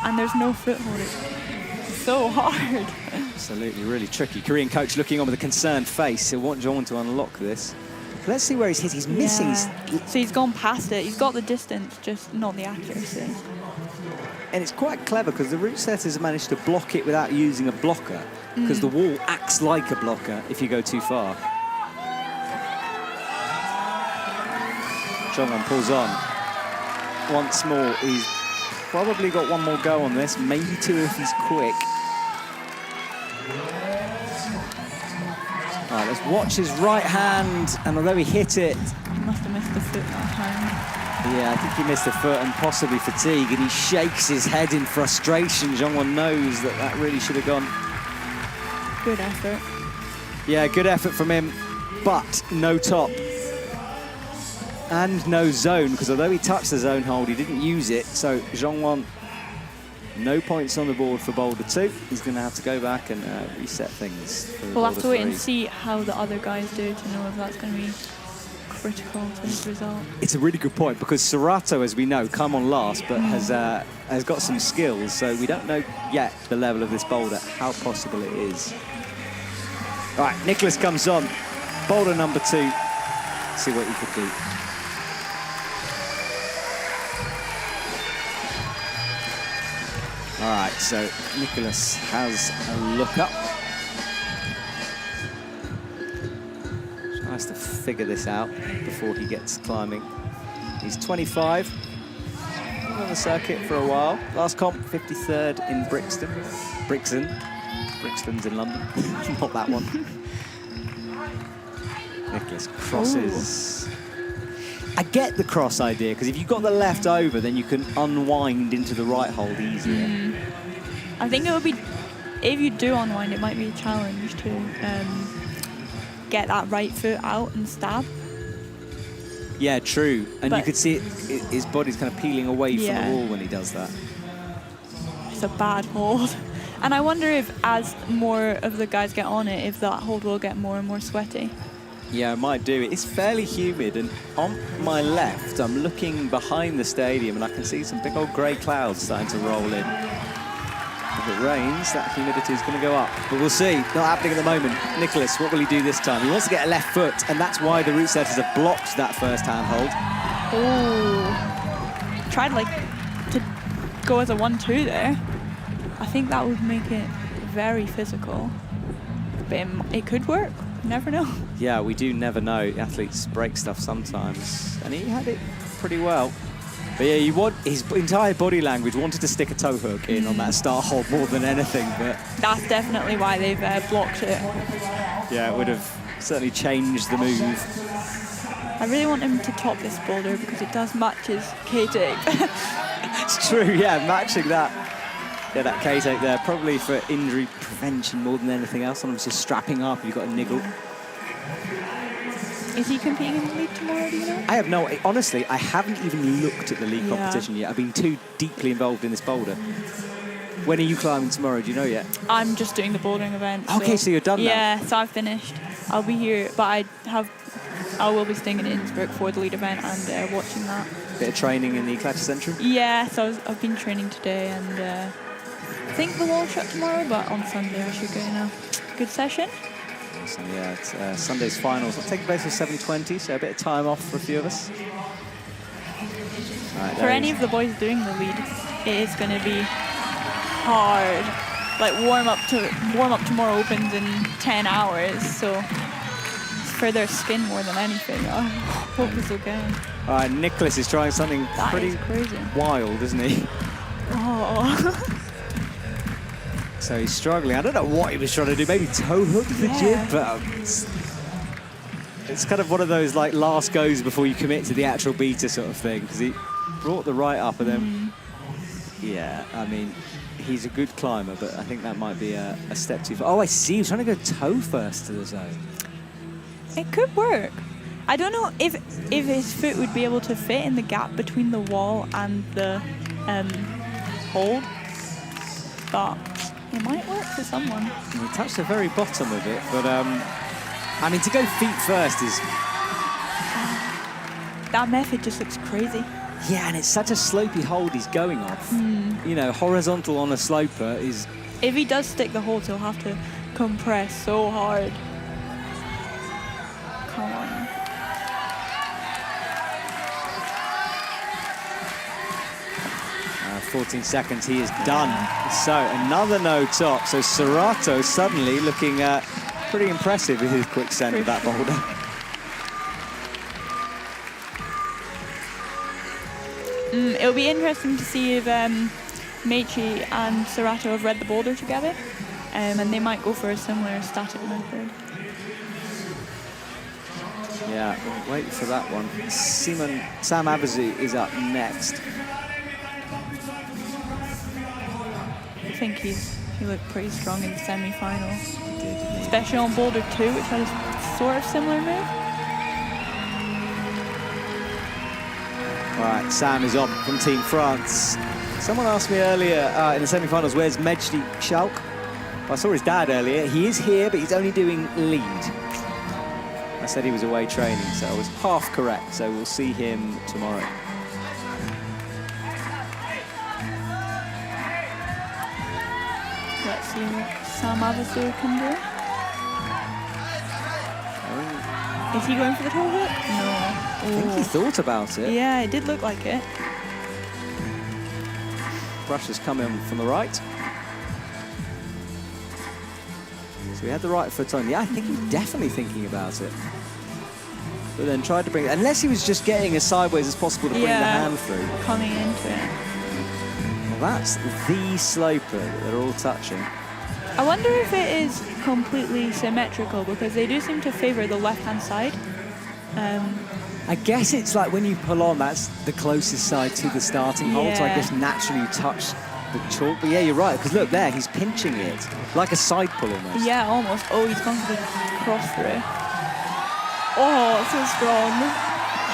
and there's no foothold. It's so hard. Absolutely, really tricky. Korean coach looking on with a concerned face. He'll want Zhongwon to unlock this. Let's see where he's hit. He's missing. Yeah. So he's gone past it. He's got the distance, just not the accuracy. And it's quite clever because the route setters have managed to block it without using a blocker, because the wall acts like a blocker if you go too far. Zhongwon pulls on. Once more, he's probably got one more go on this, maybe 2 if he's quick. All right, let's watch his right hand, and although he hit it... He must have missed the foot that time. Yeah, I think he missed a foot and possibly fatigue, and he shakes his head in frustration. Zhongwon knows that that really should have gone. Good effort. Yeah, good effort from him, but no top. And no zone, because although he touched the zone hold, he didn't use it. So Zhongwon, no points on the board for boulder 2. He's going to have to go back and reset things. We'll have to wait and see how the other guys do to know if that's going to be critical to his result. It's a really good point, because Serato, as we know, come on last, but has got some skills. So we don't know yet the level of this boulder, how possible it is. All right, Nicholas comes on. Boulder number 2. See what he could do. All right, so Nicholas has a look up. Tries to figure this out before he gets climbing. He's 25, been on the circuit for a while. Last comp, 53rd in Brixton. Brixton's in London, not that one. Nicholas crosses. Ooh. I get the cross idea, because if you've got the left over, then you can unwind into the right hold easier. I think it would be, if you do unwind, it might be a challenge to get that right foot out and stab. Yeah, true. And you But- could see his body's kind of peeling away from Yeah. the wall when he does that. It's a bad hold. And I wonder if, as more of the guys get on it, if that hold will get more and more sweaty. Yeah, it might do. It's fairly humid, and on my left, I'm looking behind the stadium, and I can see some big old grey clouds starting to roll in. If it rains, that humidity is going to go up. But we'll see. Not happening at the moment. Nicholas, what will he do this time? He wants to get a left foot, and that's why the route setters have blocked that first hand hold. Oh. Tried, like, to go as a 1-2 there. I think that would make it very physical. But it could work. You never know. Yeah, we do never know. Athletes break stuff sometimes, and he had it pretty well. But yeah, his entire body language wanted to stick a toe hook in on that start hold more than anything. But That's definitely why they've blocked it. yeah, it would have certainly changed the move. I really want him to top this boulder because it does match his K-tape. It's true, yeah, matching that. Yeah, that K-tape there, probably for injury prevention more than anything else. Someone's just strapping up, you've got a niggle. Is he competing in the league tomorrow, do you know? I have no, honestly, I haven't even looked at the league Yeah. competition yet. I've been too deeply involved in this boulder. When are you climbing tomorrow, do you know yet? I'm just doing the bouldering event. Okay, so you're done now. Yeah, so I've finished. I'll be here, but I will be staying in Innsbruck for the lead event and watching that. Bit of training in the Eclair Centre? Yeah, so I've been training today and I think the wall shut tomorrow, but on Sunday I should get in a good session. Awesome, yeah, it's Sunday's finals. It'll take place at 7:20, so a bit of time off for a few of us. Right, For any of the boys doing the lead, it is going to be hard. Like warm up tomorrow opens in 10 hours, so it's for their skin more than anything. I hope it's okay. All right, Nicholas is trying something That pretty is crazy. wild, isn't he? Oh. So he's struggling. I don't know what he was trying to do. Maybe toe hook the Yeah. jib, but it's kind of one of those like last goes before you commit to the actual beta sort of thing, because he brought the right up and then, yeah, I mean, he's a good climber, but I think that might be a step too far. Oh, I see. He's trying to go toe first to the zone. It could work. I don't know if his foot would be able to fit in the gap between the wall and the hold, but it might work for someone. He touched the very bottom of it, but I mean, to go feet first is... That method just looks crazy. Yeah, and it's such a slopey hold he's going off. You know, horizontal on a sloper is... If he does stick the hold, he'll have to compress so hard. Come on. 14 seconds, he is done. So another no top. So Serato suddenly looking pretty impressive with his quick send of that boulder. It'll be interesting to see if Meichi and Serato have read the boulder together, and they might go for a similar static method. Yeah, we'll wait for that one. Sam Abazu is up next. I think he looked pretty strong in the semi-final, He did, didn't he? especially on Boulder 2, which had a sort of similar move. All right, Sam is on from Team France. Someone asked me earlier in the semi-finals, where's Mejdi Schalk? I saw his dad earlier. He is here, but he's only doing lead. I said he was away training, so I was half correct. So we'll see him tomorrow. Let's see what Sam Abasu can do. Is he going for the toe hook? No. I think he thought about it. Yeah, it did look like it. Brush has come in from the right. So he had the right foot on. Yeah, I think he's definitely thinking about it. But then tried to bring it, unless he was just getting as sideways as possible to bring the hand through. Coming into it. Well, that's the sloper that they're all touching. I wonder if it is completely symmetrical, because they do seem to favour the left-hand side. I guess it's like when you pull on, that's the closest side to the starting hold, so I Yeah. guess naturally you touch the chalk. But yeah, you're right, because look there, he's pinching it, like a side pull almost. Yeah, almost. Oh, he's gone for the cross through. Oh, so strong.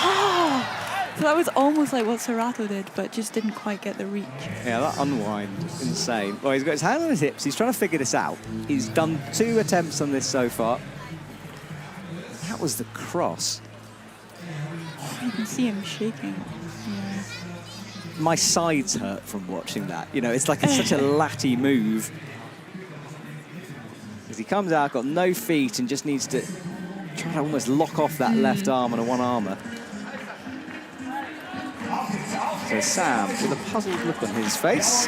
So that was almost like what Serato did, but just didn't quite get the reach. Yeah, that unwind, insane. Well, he's got his hand on his hips. He's trying to figure this out. He's done 2 attempts on this so far. That was the cross. You can see him shaking. Yeah. My sides hurt from watching that. You know, it's like such a latty move. As he comes out, got no feet, and just needs to try to almost lock off that left arm on a one-armer. So Sam, with a puzzled look on his face.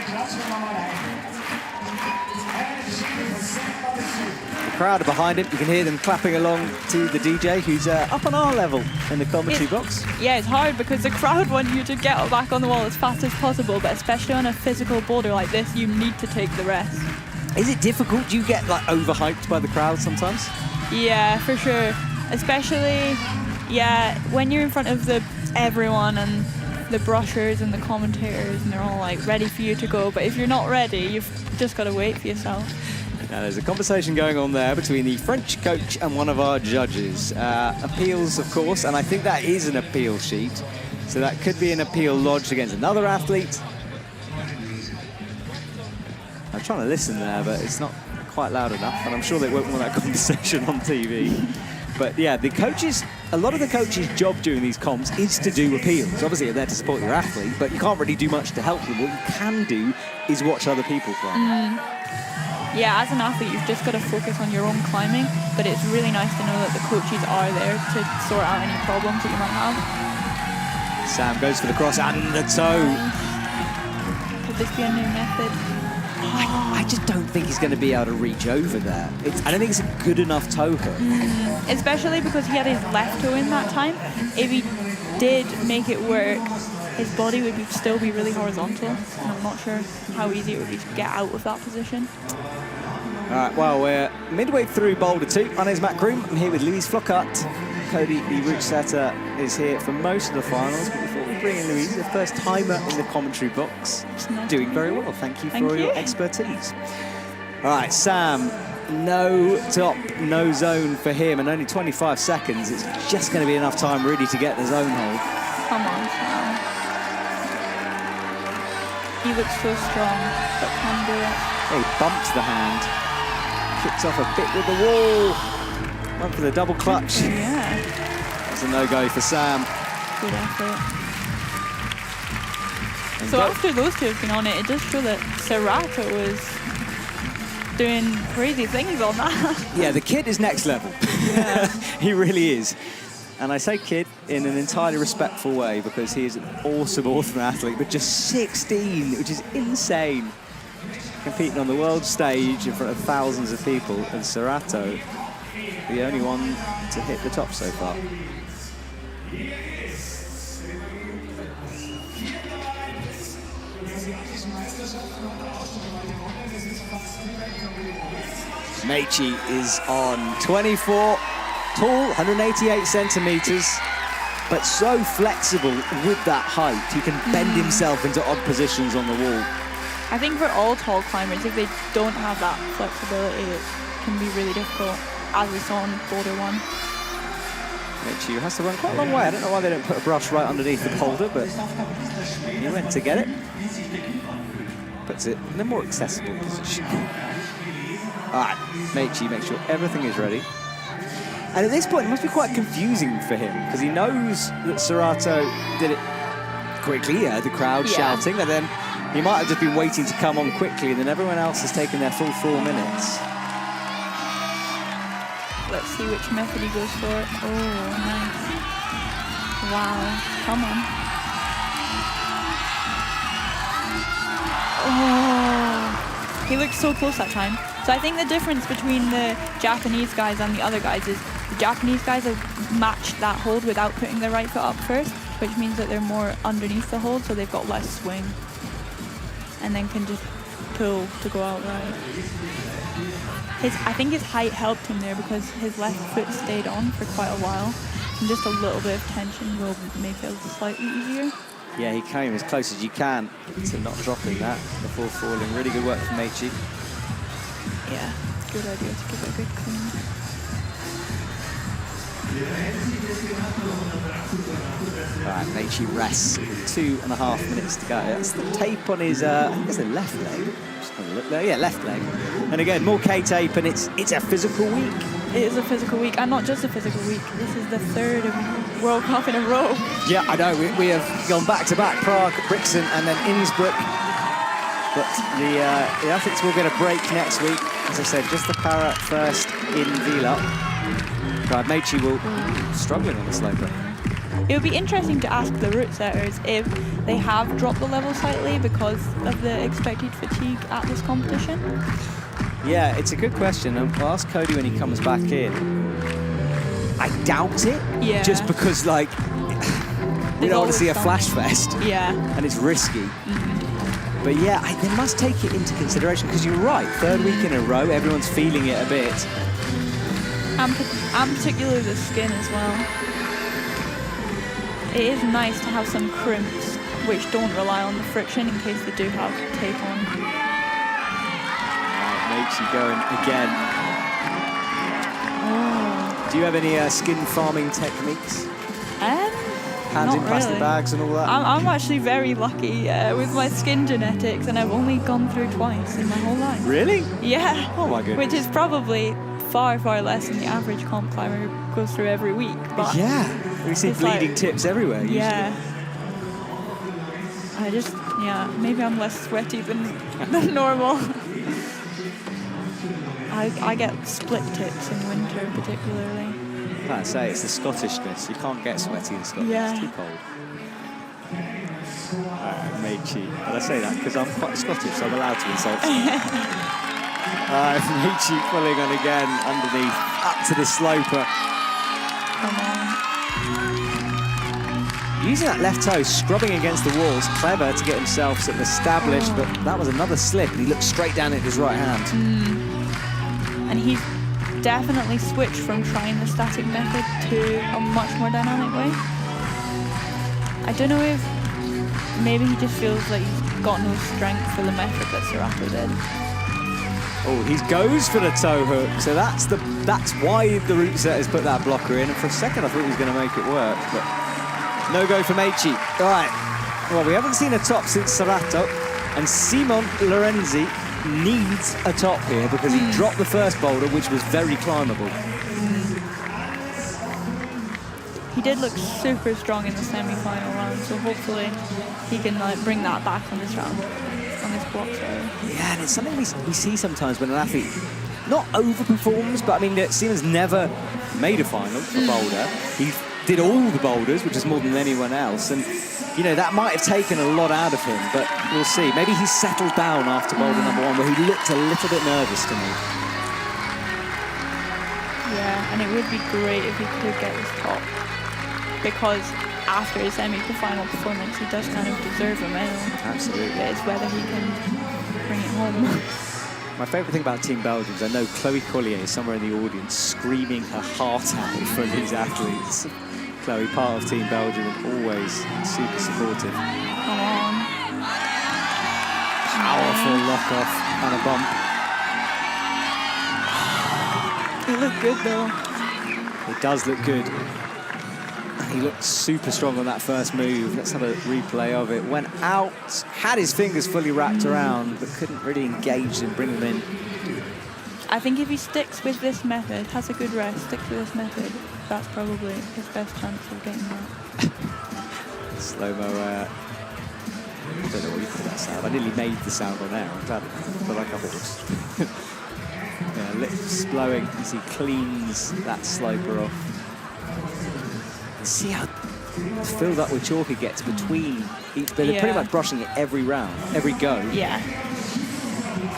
The crowd are behind him. You can hear them clapping along to the DJ, who's up on our level in the commentary box. Yeah, it's hard because the crowd want you to get back on the wall as fast as possible, but especially on a physical boulder like this, you need to take the rest. Is it difficult? Do you get like overhyped by the crowd sometimes? Yeah, for sure. Especially, yeah, when you're in front of everyone and the brushers and the commentators, and they're all like ready for you to go. But if you're not ready, you've just got to wait for yourself. Now, there's a conversation going on there between the French coach and one of our judges. Appeals, of course, and I think that is an appeal sheet. So that could be an appeal lodged against another athlete. I'm trying to listen there, but it's not quite loud enough, and I'm sure they won't want that conversation on TV. But yeah, the coaches, a lot of the coaches' job during these comps is to do appeals. Obviously, you're there to support your athlete, but you can't really do much to help them. What you can do is watch other people climb. Yeah, as an athlete, you've just got to focus on your own climbing, but it's really nice to know that the coaches are there to sort out any problems that you might have. Sam goes for the cross and the toe. Could this be a new method? I just don't think he's going to be able to reach over there. I don't think it's a good enough toe hook. Especially because he had his left toe in that time. If he did make it work, his body would still be really horizontal, and I'm not sure how easy it would be to get out of that position. All right, well, we're midway through Boulder 2. My name's Matt Groom. I'm here with Louise Flockhart. Cody, the route setter, is here for most of the finals. But before we bring in Louise, the first timer in the commentary box, doing very well. Thank you for your expertise. All right, Sam, no top, no zone for him, and only 25 seconds. It's just going to be enough time really to get the zone hold. Come on, Sam. He looks so strong, but can do it. He bumps the hand. Kicks off a bit with the wall. Went for the double clutch. Yeah. That's a no-go for Sam. Good effort. So after those two have been on it, it does show that Serato was doing crazy things on that. Yeah, the kid is next level. Yeah. He really is. And I say kid in an entirely respectful way because he is an awesome, awesome athlete, but just 16, which is insane. Competing on the world stage in front of thousands of people, and Serato, the only one to hit the top so far. Meichi is on 24, tall, 188 centimeters, but so flexible with that height. He can bend himself into odd positions on the wall. I think for all tall climbers, if they don't have that flexibility, it can be really difficult, as we saw on Boulder 1. Meichi has to run quite a long way. I don't know why they don't put a brush right underneath the boulder, but he went to get it. Puts it in a more accessible position. All right, Meichi makes sure everything is ready. And at this point, it must be quite confusing for him, because he knows that Serato did it quickly. He heard the crowd shouting, and then he might have just been waiting to come on quickly, and then everyone else has taken their full 4 minutes. Let's see which method he goes for. Oh, nice. Wow, come on. Oh, he looked so close that time. So I think the difference between the Japanese guys and the other guys is the Japanese guys have matched that hold without putting their right foot up first, which means that they're more underneath the hold, so they've got less swing. And then can just pull to go out right. I think his height helped him there because his left foot stayed on for quite a while, and just a little bit of tension will make it slightly easier. Yeah, he came as close as you can to not dropping that before falling. Really good work from Meichi. Yeah, good idea to give it a good clean. Right, Mechi rests with 2.5 minutes to go. That's the tape on his, I think it's the left leg. Just have a look there. Yeah, left leg. And again, more K-tape, and it's a physical week. It is a physical week, and not just a physical week. This is the third World Cup in a row. Yeah, I know. We have gone back-to-back, Prague, Brixen, and then Innsbruck. But the athletes will get a break next week. As I said, just the para first in Vila. Right, Mechi will struggling on the sloper. It would be interesting to ask the route setters if they have dropped the level slightly because of the expected fatigue at this competition. Yeah, it's a good question. I'll ask Cody when he comes back in. I doubt it. Yeah. Just because, like, we don't want to see a flash fest. Yeah. And it's risky. But yeah, they must take it into consideration because you're right. Third week in a row, everyone's feeling it a bit. And particularly the skin as well. It is nice to have some crimps which don't rely on the friction in case they do have tape on. Mechi going again. Oh. Do you have any skin farming techniques? Hands in plastic really. bags and all that? I'm actually very lucky with my skin genetics, and I've only gone through twice in my whole life. Really? Yeah. Oh my goodness. Which is probably far, far less than the average comp climber who goes through every week. But yeah. We see bleeding like, tips everywhere usually. Yeah. Maybe I'm less sweaty than normal. I get split tips in winter particularly. I say it's the Scottishness. You can't get sweaty in Scotland. Yeah. It's too cold. Mechi. And I say that because I'm quite Scottish, so I'm allowed to insult Scotland. Mechi pulling on again underneath, up to the sloper. Come on. Using that left toe, scrubbing against the walls, clever to get himself sort of established, but that was another slip, and he looked straight down at his right hand. And he's definitely switched from trying the static method to a much more dynamic way. I don't know if maybe he just feels like he's got no strength for the method that Serato did. Oh, he goes for the toe hook, so that's why the route setters put that blocker in, and for a second I thought he was going to make it work, but no go for Mechi. All right, well, we haven't seen a top since Serato, and Simon Lorenzi needs a top here because he dropped the first boulder, which was very climbable. He did look super strong in the semi-final round, so hopefully he can bring that back on this round, on this block. Sorry. Yeah, and it's something we see sometimes when an athlete not overperforms, but I mean, Simon's never made a final for Boulder. He did all the boulders, which is more than anyone else, and you know, that might have taken a lot out of him, but we'll see. Maybe he's settled down after boulder number one, where he looked a little bit nervous to me. Yeah, and it would be great if he could get his top, because after his semi-final performance, he does kind of deserve a medal. Absolutely. It's whether he can bring it home. My favourite thing about Team Belgium is I know Chloe Collier is somewhere in the audience screaming her heart out for these athletes. Chloe, part of Team Belgium, and always super supportive. Come on. Powerful lock-off and a bump. It looked good, though. It does look good. He looked super strong on that first move. Let's have a replay of it. Went out, had his fingers fully wrapped around, but couldn't really engage and bring them in. I think if he sticks with this method, has a good rest, sticks with this method, that's probably his best chance of getting that. Slow-mo, I don't know what you call that sound. I nearly made the sound on air. I'm glad, but I thought it was... yeah, lips blowing as he cleans that sloper off. See how filled up with chalk it gets between each bit. They're pretty much brushing it every round, every go. Yeah.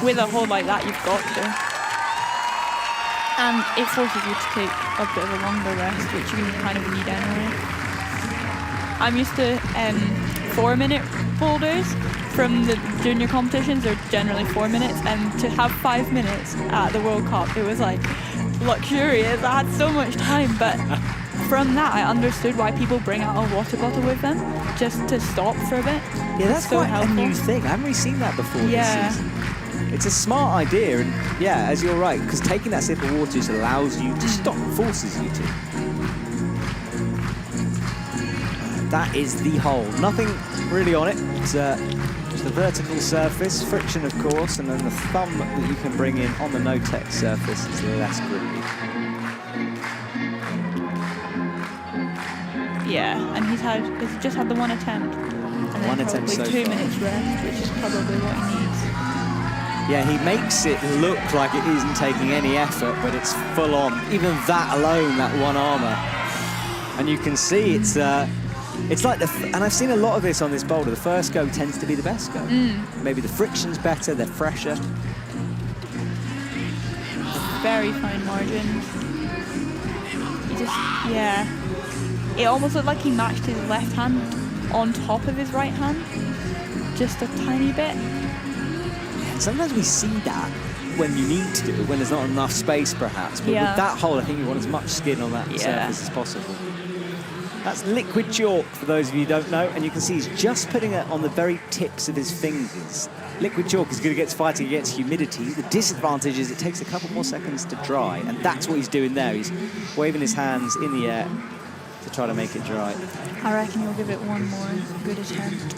With a hold like that, you've got to. And it forces you to take a bit of a longer rest, which you kind of need anyway. I'm used to 4-minute boulders from the junior competitions. They're generally 4 minutes, and to have 5 minutes at the World Cup, it was like luxurious. I had so much time, but from that I understood why people bring out a water bottle with them, just to stop for a bit. Yeah, that's so quite helpful. a new thing. I haven't really seen that before Yeah. this season. It's a smart idea, and yeah, as you're right, because taking that sip of water just allows you to stop, forces you to. That is the hole. Nothing really on it. It's just a vertical surface, friction of course, and then the thumb that you can bring in on the no-tech surface is less grippy. Yeah, and he's just had the one attempt. And then One attempt probably so 2 far. minutes rest, which is probably what he needs. Yeah, he makes it look like it isn't taking any effort, but it's full on. Even that alone, that one armor. And you can see it's like and I've seen a lot of this on this boulder. The first go tends to be the best go. Maybe the friction's better, they're fresher. Very fine margins. He just, yeah. It almost looked like he matched his left hand on top of his right hand. Just a tiny bit. And sometimes we see that when you need to do it, when there's not enough space perhaps. But with that hole, I think you want as much skin on that surface as possible. That's liquid chalk, for those of you who don't know, and you can see he's just putting it on the very tips of his fingers. Liquid chalk is good against fighting against humidity. The disadvantage is it takes a couple more seconds to dry, and that's what he's doing there. He's waving his hands in the air to try to make it dry. I reckon he'll give it one more good attempt.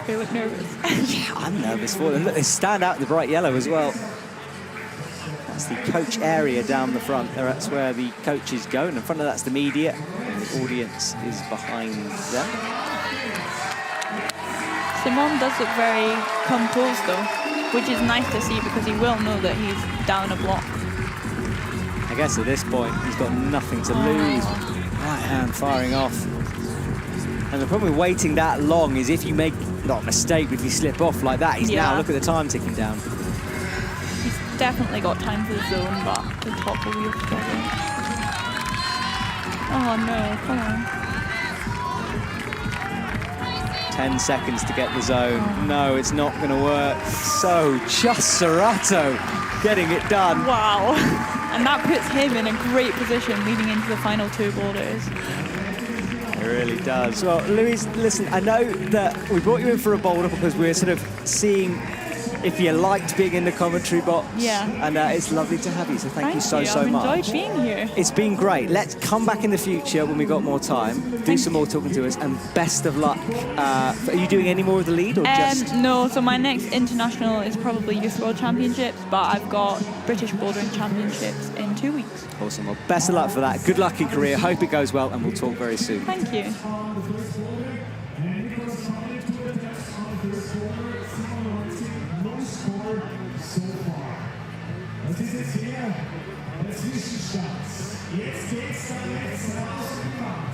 They look nervous. Yeah, I'm nervous for them. Look, they stand out in the bright yellow as well. That's the coach area down the front. That's where the coaches go, and in front of that's the media, and the audience is behind them. Simon does look very composed though, which is nice to see because he will know that he's down a block. I guess at this point, he's got nothing to lose. Right hand firing off. And the problem with waiting that long is if you make, not a mistake, but if you slip off like that, he's now, look at the time ticking down. He's definitely got time for the zone, but the top will be together. Oh no, come on. 10 seconds to get the zone. No, it's not going to work. So, just Serato getting it done. Wow. And that puts him in a great position leading into the final two boulders. It really does. Well, Louise, listen, I know that we brought you in for a boulder because we're sort of seeing if you liked being in the commentary box. Yeah. And it's lovely to have you, so thank you so much. I've enjoyed being here. It's been great. Let's come back in the future when we got more time, do some more talking to us, and best of luck. Are you doing any more of the lead or just? No, so my next international is probably Youth World Championships, but I've got British Bouldering Championships in 2 weeks. Awesome. Well, best of luck for that. Good luck in Korea. Hope it goes well, and we'll talk very soon. Thank you.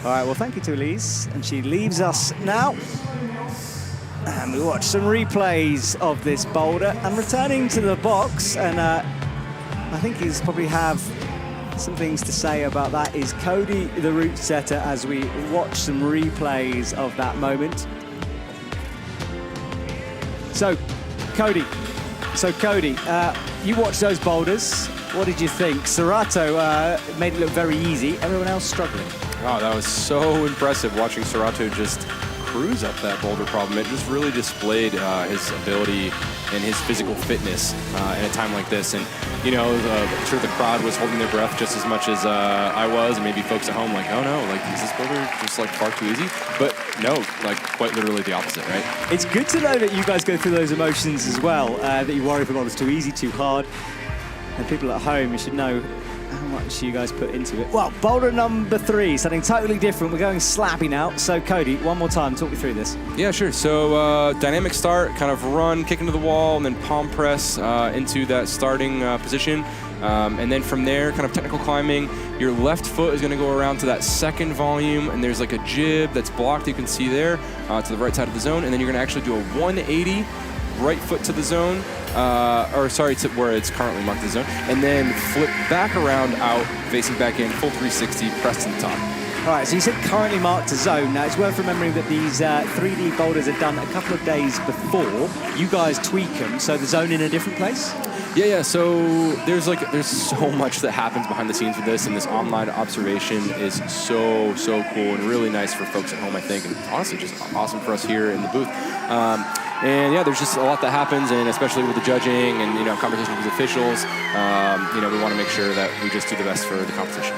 All right, well, thank you to Elise, and she leaves us now. And we watch some replays of this boulder, and returning to the box, and I think he's probably have some things to say about that is Cody, the route setter, as we watch some replays of that moment. So, Cody, you watched those boulders. What did you think? Serato made it look very easy. Everyone else struggling. Oh, that was so impressive watching Serato just cruise up that boulder problem. It just really displayed his ability and his physical fitness in a time like this. And, you know, I'm sure the crowd was holding their breath just as much as I was, and maybe folks at home like, oh no, like, is this boulder just like far too easy? But no, like quite literally the opposite, right? It's good to know that you guys go through those emotions as well, that you worry if the boulder's too easy, too hard. And people at home, you should know how much you guys put into it. Well, boulder number 3, something totally different. We're going slappy now. So, Cody, one more time, talk me through this. Yeah, sure. So, dynamic start, kind of run, kick into the wall, and then palm press into that starting position. And then from there, kind of technical climbing. Your left foot is going to go around to that second volume, and there's like a jib that's blocked, you can see there, to the right side of the zone. And then you're going to actually do a 180, right foot to the zone, to where it's currently marked the zone, and then flip back around out, facing back in, full 360, press to the top. All right, so you said currently marked to zone. Now, it's worth remembering that these 3D boulders are done a couple of days before. You guys tweak them, so the zone in a different place? Yeah, so there's so much that happens behind the scenes with this, and this online observation is so cool and really nice for folks at home, I think, and honestly just awesome for us here in the booth. And yeah, there's just a lot that happens, and especially with the judging and, you know, conversations with officials, you know, we want to make sure that we just do the best for the competition.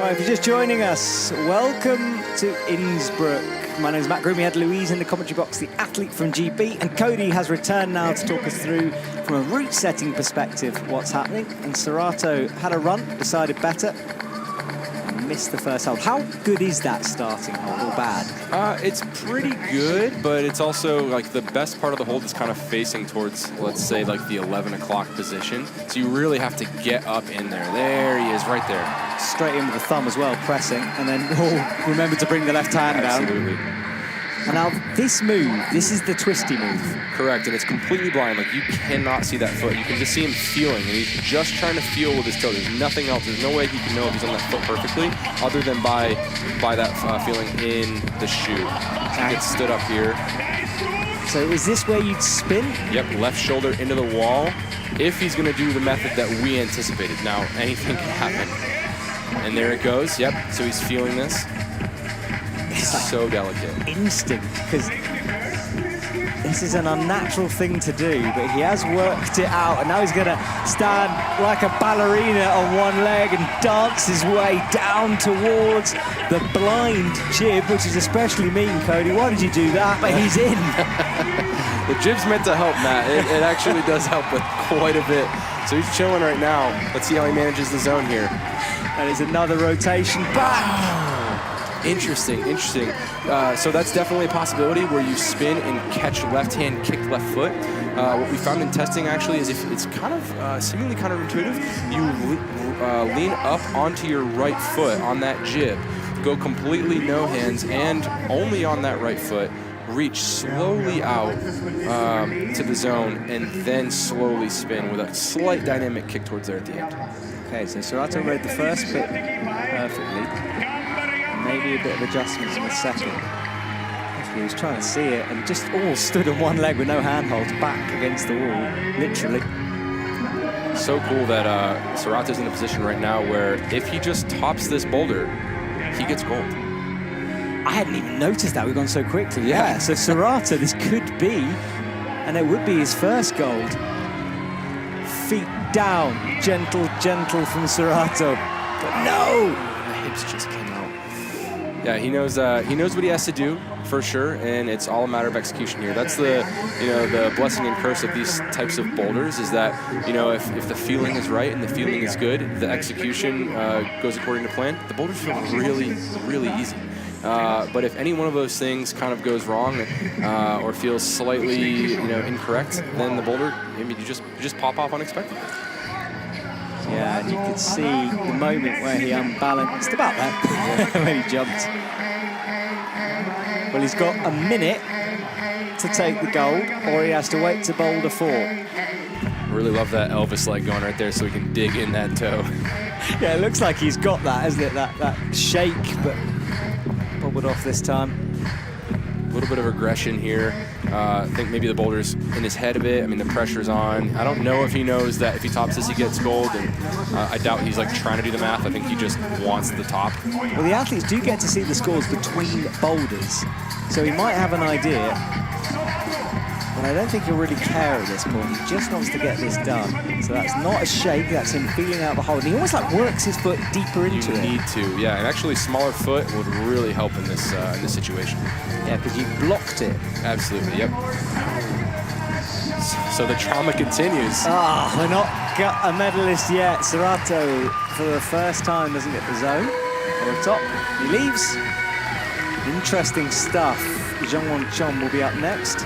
Right, if you're just joining us, welcome to Innsbruck. My name's Matt Groom. We had Louise in the commentary box, the athlete from GB, and Cody has returned now to talk us through, from a route-setting perspective, what's happening. And Serato had a run, decided better, and missed the first hold. How good is that starting hold, or bad? It's pretty good, but it's also like the best part of the hold is kind of facing towards, let's say, like the 11 o'clock position. So you really have to get up in there. There he is, right there. Straight in with the thumb as well, pressing, and then remember to bring the left hand down. Absolutely. And now this move, this is the twisty move. Correct, and it's completely blind. Like, you cannot see that foot. You can just see him feeling, and he's just trying to feel with his toe. There's nothing else. There's no way he can know if he's on that foot perfectly, other than by that feeling in the shoe. So he gets stood up here. So is this where you'd spin? Yep, left shoulder into the wall, if he's going to do the method that we anticipated. Now, anything can happen. And there it goes. Yep, so he's feeling this. It's like so delicate. Instinct, because this is an unnatural thing to do, but he has worked it out, and now he's going to stand like a ballerina on one leg and dance his way down towards the blind jib, which is especially mean, Cody. Why did you do that? But he's in. The jib's meant to help, Matt. It actually does help with quite a bit. So he's chilling right now. Let's see how he manages the zone here. And it's another rotation back. Interesting. So that's definitely a possibility where you spin and catch left hand, kick left foot. What we found in testing actually is if it's kind of seemingly counterintuitive, you lean up onto your right foot on that jib, go completely no hands and only on that right foot, reach slowly out to the zone, and then slowly spin with a slight dynamic kick towards there at the end. Okay, so Serato read the first bit perfectly. Maybe a bit of adjustments in the second. He was trying to see it and just all stood on one leg with no handholds, back against the wall, literally. So cool that Serato's in a position right now where if he just tops this boulder, he gets gold. I hadn't even noticed that. We've gone so quickly. Yeah, so Serato, this could be, and it would be his first gold. Feet down, gentle from Serato. But no! The hips just came out. Yeah, he knows what he has to do for sure, and it's all a matter of execution here. That's the blessing and curse of these types of boulders is that if the feeling is right and the feeling is good, the execution goes according to plan. The boulders feel really easy. But if any one of those things kind of goes wrong or feels slightly incorrect, then the boulder, you just pop off unexpectedly. Yeah, and you could see the moment where he unbalanced, about that, when he jumped. Well, he's got a minute to take the gold, or he has to wait to Boulder 4. I really love that Elvis leg going right there so he can dig in that toe. Yeah, it looks like he's got that, hasn't it? That shake, but bobbled off this time. A little bit of aggression here. I think maybe the boulder's in his head a bit. I mean, the pressure's on. I don't know if he knows that if he tops this, he gets gold, and I doubt he's like trying to do the math. I think he just wants the top. Well, the athletes do get to see the scores between boulders, so he might have an idea, but I don't think he'll really care at this point. He just wants to get this done. So that's not a shake, that's him feeling out the hole. And he almost like works his foot deeper into it. You need to, yeah. And actually, smaller foot would really help in this situation. Yeah, because you blocked it. Absolutely, yep. So the trauma continues. We're not got a medalist yet. Serato, for the first time, doesn't get the zone or the top. He leaves. Interesting stuff. Zhongwon Chon will be up next.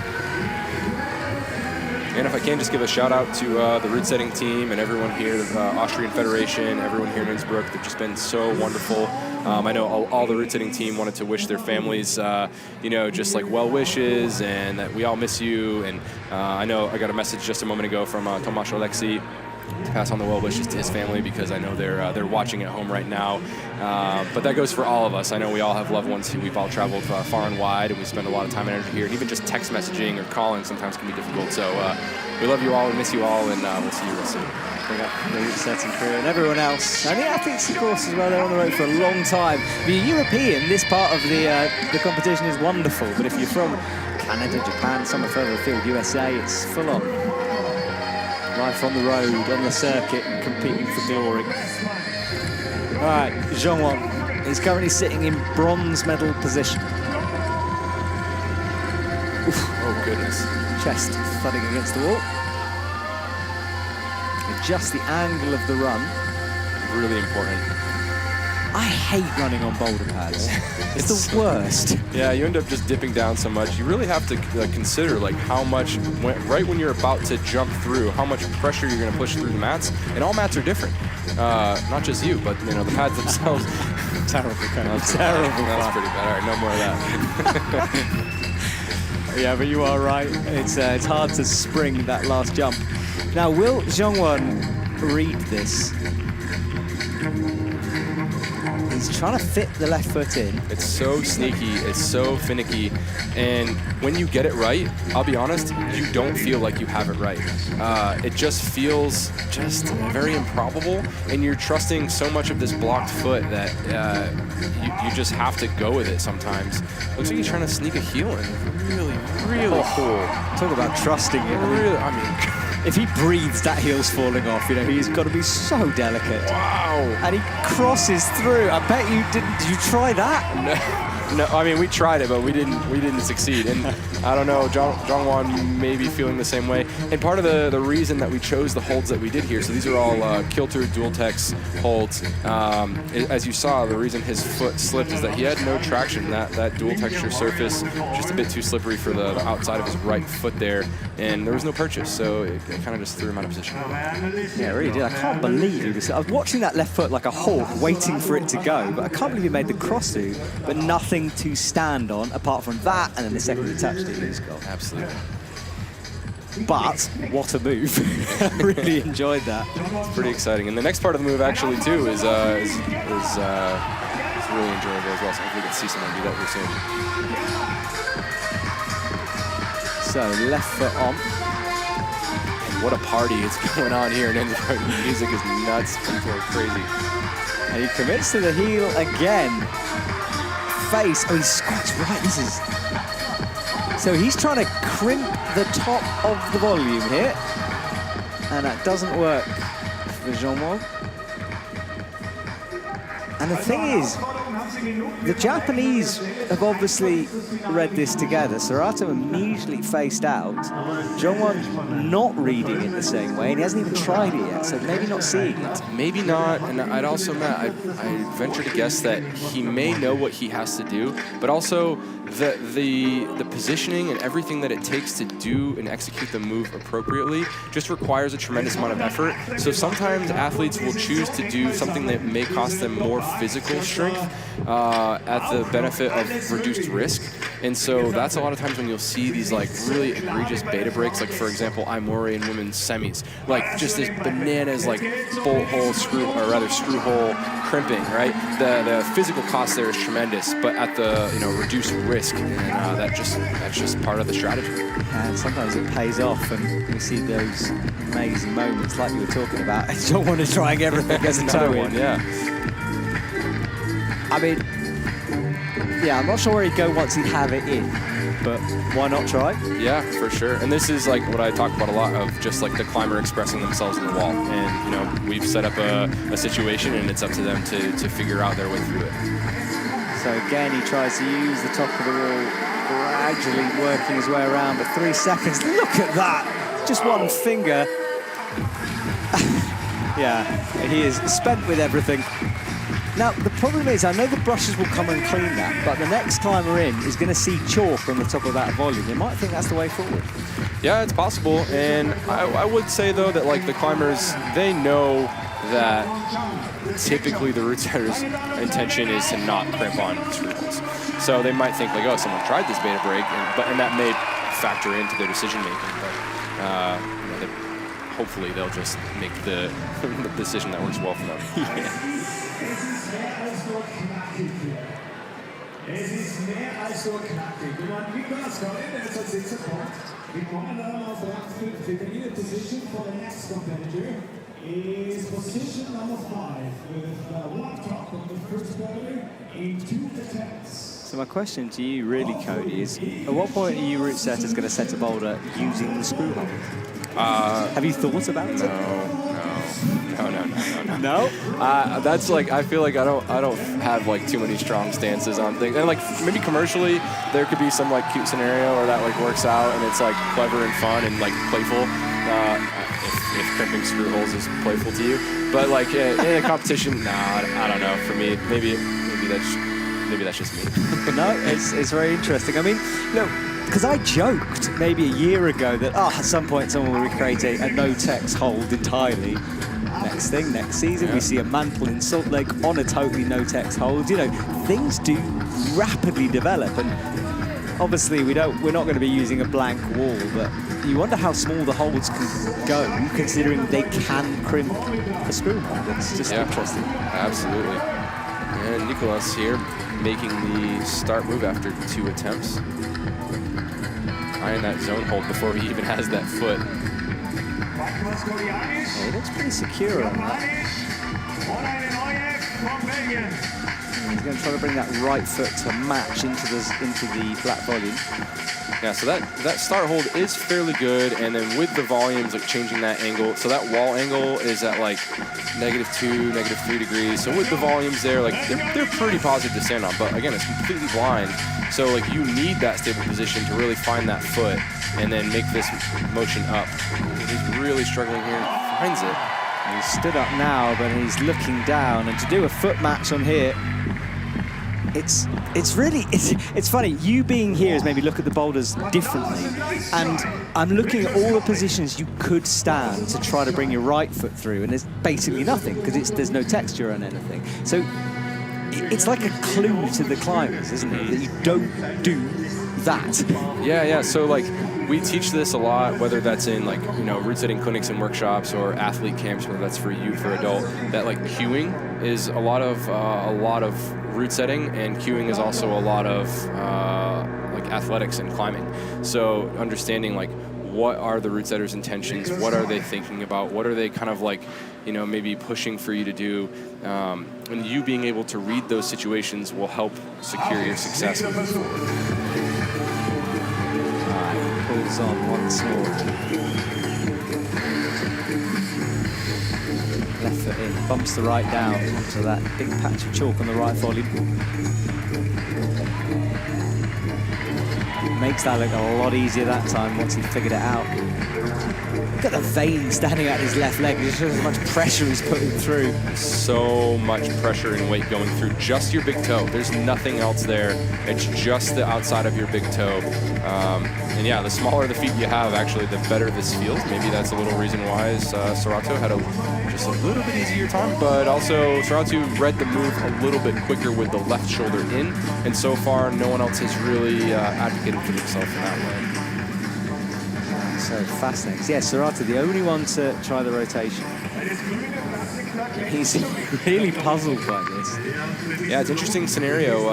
And if I can just give a shout out to the route setting team and everyone here, the Austrian Federation, everyone here in Innsbruck. They've just been so wonderful. I know all the route setting team wanted to wish their families, just like well wishes and that we all miss you. And I know I got a message just a moment ago from Tomasz Alexi to pass on the well wishes to his family because I know they're watching at home right now. But that goes for all of us. I know we all have loved ones who we've all traveled far and wide, and we spend a lot of time and energy here. And even just text messaging or calling sometimes can be difficult. So we love you all, we miss you all, and we'll see you real soon. Bring up the route setting crew and everyone else. And the athletes, of course, as well. They're on the road for a long time. Being European, this part of the competition is wonderful. But if you're from Canada, Japan, somewhere further afield, USA, it's full on. Life on the road, on the circuit, and competing for glory. All right, Zhongwon. He's currently sitting in bronze medal position. Oof. Oh, goodness. Chest thudding against the wall. Adjust the angle of the run. Really important. I hate running on boulder pads. It's the worst. Yeah, you end up just dipping down so much. You really have to consider like how much, right when you're about to jump through, how much pressure you're going to push through the mats. And all mats are different. Not just you, but the pads themselves. Terrible, Terrible. That's pretty bad. All right, no more of that. Yeah, but you are right. It's hard to spring that last jump. Now, will Zhongwon read this? He's trying to fit the left foot in. It's so sneaky, it's so finicky, and when you get it right, I'll be honest, you don't feel like you have it right. It just feels just very improbable, and you're trusting so much of this blocked foot that you just have to go with it sometimes. Looks like he's trying to sneak a heel in. Really, really cool. Talk about trusting it. Really, I mean, if he breathes, that heel's falling off. He's got to be so delicate. wow. And he crosses through. I bet you didn't. Did you try that? No, I mean, we tried it, but we didn't succeed. And I don't know, Zhongwon may be feeling the same way. And part of the reason that we chose the holds that we did here, so these are all kilter dual tex holds. As you saw, the reason his foot slipped is that he had no traction. That dual texture surface, just a bit too slippery for the outside of his right foot there. And there was no purchase, so it kind of just threw him out of position. Yeah, it really did. I can't believe he was. I was watching that left foot like a hawk, waiting for it to go. But I can't believe he made the cross through, but nothing to stand on apart from that, and then the second touch that he's got. Absolutely. But what a move! I really enjoyed that. It's pretty exciting. And the next part of the move actually too is really enjoyable as well. So hopefully we can see someone do that here soon. So left foot on. What a party is going on here in Innsbruck. The music is nuts. People are crazy. And he commits to the heel again. Face. Oh, he squats right. This is. So he's trying to crimp the top of the volume here. And that doesn't work for Zhongwon. And the thing is, the Japanese have obviously read this together. Serato immediately faced out. Zhongwon not reading it the same way, and he hasn't even tried it yet, so maybe not seeing it. Maybe not, and I'd also, Matt, I venture to guess that he may know what he has to do, but also the positioning and everything that it takes to do and execute the move appropriately just requires a tremendous amount of effort. So sometimes athletes will choose to do something that may cost them more physical strength at the benefit of reduced risk. And so that's a lot of times when you'll see these like really egregious beta breaks, like for example, Aimori in women's semis, like just this bananas like bolt hole screw hole crimping, right? The physical cost there is tremendous, but at the reduced risk, and that's just part of the strategy. And sometimes it pays off, and we see those amazing moments like you were talking about. Zhongwon is trying everything as a toe in. Yeah. I mean, yeah, I'm not sure where he'd go once he'd have it in, but why not try? Yeah, for sure. And this is like what I talk about a lot of, just like the climber expressing themselves in the wall. And we've set up a situation, and it's up to them to figure out their way through it. So again, he tries to use the top of the wall, gradually working his way around, but 3 seconds. Look at that! Just one finger. Yeah, he is spent with everything. Now, the problem is, I know the brushes will come and clean that, but the next climber in is going to see chalk on the top of that volume. They might think that's the way forward. Yeah, it's possible. And I would say, though, that like the climbers, they know that typically the route setter's intention is to not crimp on screw holes. So they might think like, oh, someone tried this beta break, and that may factor into their decision making. But hopefully they'll just make the decision that works well for them. Es ist mehr als nur knackig. Nicolas Collins als sixth point. We come down of round 5. The lead position for the next competitor is position number 5 with one top on the first quarter in 2 attempts. So my question to you really, Cody, is at what point are you route setters going to set a boulder using the screw hole? Have you thought about it? No. No? That's like, I feel like I don't have like too many strong stances on things. And like maybe commercially there could be some like cute scenario where that like works out and it's like clever and fun and like playful. If crimping screw holes is playful to you, but like in a competition, I don't know. For me, maybe that's just me. No, it's very interesting. I mean, look, because I joked maybe a year ago that at some point someone will recreate a no-text hold entirely. Next season, we see a mantle in Salt Lake on a totally no-text hold. You know, things do rapidly develop, and obviously we're not going to be using a blank wall, but you wonder how small the holds can go, considering they can crimp a screw hold. It's just interesting. Absolutely. And Nicolas here making the start move after 2 attempts. Eyeing that zone hold before he even has that foot. He looks pretty secure on that. He's going to try to bring that right foot to match into the flat volume. Yeah, so that start hold is fairly good, and then with the volumes, like changing that angle, so that wall angle is at like -2, -3 degrees. So with the volumes there, like they're pretty positive to stand on, but again, it's completely blind. So like you need that stable position to really find that foot and then make this motion up. He's really struggling here. He finds it. He's stood up now, but he's looking down, and to do a foot match on here, it's funny. You being here has made me look at the boulders differently, and I'm looking at all the positions you could stand to try to bring your right foot through, and there's basically nothing because there's no texture on anything. So it's like a clue to the climbers, isn't it, that you don't do that. Yeah. So like we teach this a lot, whether that's in like root setting clinics and workshops or athlete camps, whether that's for youth or adult. That like cueing is a lot of root setting, and cueing is also a lot of like athletics and climbing. So understanding like what are the root setters' intentions, what are they thinking about, what are they kind of like maybe pushing for you to do, and you being able to read those situations will help secure your success moving forward. Pulls on once more. Left foot in, bumps the right down onto that big patch of chalk on the right volume. Makes that look a lot easier that time once he figured it out. Look at the vein standing out his left leg. It shows how much pressure he's putting through. So much pressure and weight going through just your big toe. There's nothing else there. It's just the outside of your big toe. And yeah, the smaller the feet you have, actually, the better this feels. Maybe that's a little reason why Sorato had just a little bit easier time, but also Sorato read the move a little bit quicker with the left shoulder in, and so far no one else has really advocated for himself in that way. So fascinating. Yeah, Sorato, the only one to try the rotation. He's really puzzled by this. Yeah, it's an interesting scenario.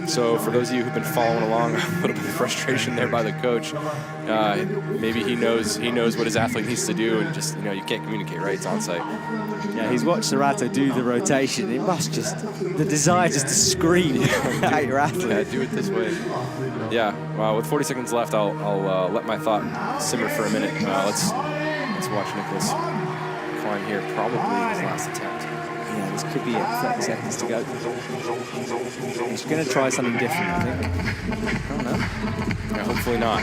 So for those of you who've been following along, a little bit of frustration there by the coach. Maybe he knows what his athlete needs to do, and just you can't communicate, right? It's on site. Yeah, he's watched Sorato do the rotation. It must just the desire just to scream at your athlete. Yeah, do it this way. Yeah. Well, with 40 seconds left, I'll let my thought simmer for a minute. Let's watch Nicolas climb here, probably his last attempt. Yeah, this could be it. 30 seconds to go. He's going to try something different, I think. I don't know. Yeah, hopefully not.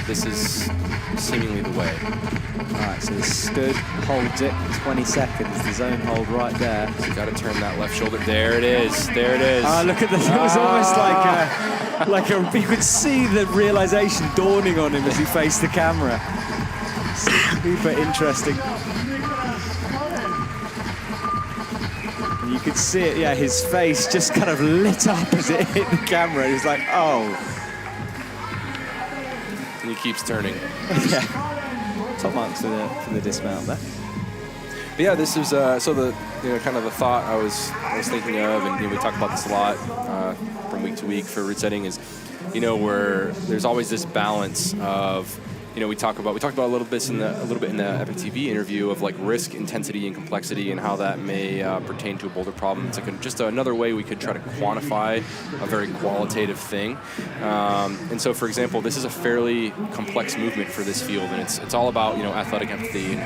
This is seemingly the way. All right, so he's stood, holds it, 20 seconds, the zone hold right there. So you got to turn that left shoulder. There it is. There it is. Look at this. It was almost you could see the realization dawning on him as he faced the camera. Super interesting. And you could see it, his face just kind of lit up as it hit the camera. He was like, oh. And he keeps turning. Yeah. Top marks for the dismount there. But yeah, this is so the kind of the thought I was thinking of, and we talk about this a lot from week to week for root setting is, where there's always this balance of you know, we talked about a little bit in the Epic TV interview of like risk, intensity, and complexity, and how that may pertain to a boulder problem. It's like just another way we could try to quantify a very qualitative thing. And so, for example, this is a fairly complex movement for this field, and it's all about, you know, athletic empathy and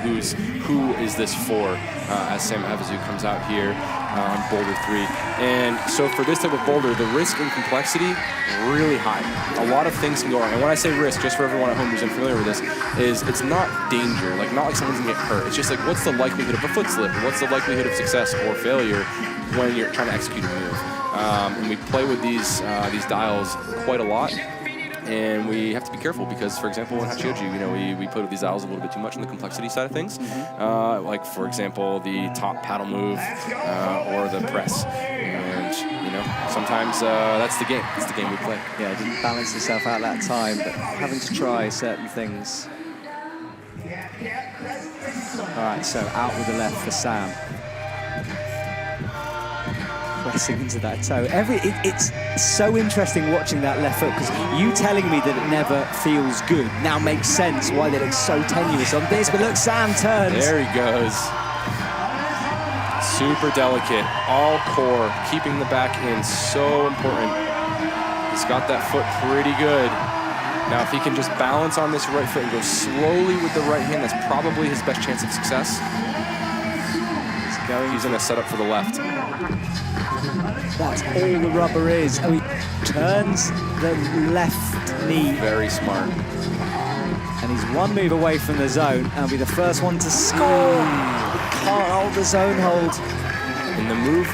who is this for, as Sam Avizu comes out here on Boulder 3. And so for this type of boulder, the risk and complexity really high. A lot of things can go wrong. And when I say risk, just for everyone at home who's unfamiliar with this, is it's not danger, like not like someone's gonna get hurt. It's just like, what's the likelihood of a foot slip? What's the likelihood of success or failure when you're trying to execute a move? And we play with these dials quite a lot. And we have to be careful because, for example, in Hachioji, you know, we play with these dials a little bit too much on the complexity side of things. Like, for example, the top paddle move or the press. And, you know, sometimes that's the game. It's the game we play. Yeah, didn't balance himself out that time, but having to try certain things. All right, so out with the left for Sam. Pressing into that toe. It's so interesting watching that left foot, because you telling me that it never feels good now makes sense why they look so tenuous on this. But look, Sam turns. There he goes. Super delicate, all core, keeping the back in, so important. He's got that foot pretty good. Now, if he can just balance on this right foot and go slowly with the right hand, that's probably his best chance of success. He's going to set up for the left. That's all the rubber is. Oh, he turns the left knee. Very smart. And he's one move away from the zone and will be the first one to score. He can't hold the zone hold. And the move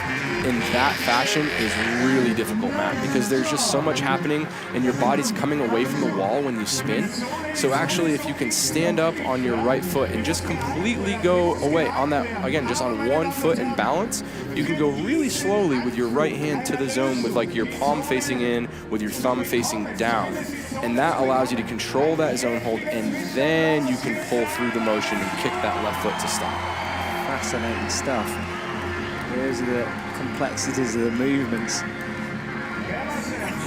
in that fashion is really difficult, Matt, because there's just so much happening and your body's coming away from the wall when you spin. So actually, if you can stand up on your right foot and just completely go away on that, again, just on one foot and balance, you can go really slowly with your right hand to the zone with like your palm facing in, with your thumb facing down. And that allows you to control that zone hold, and then you can pull through the motion and kick that left foot to stop. Fascinating stuff. Those are the complexities of the movements. You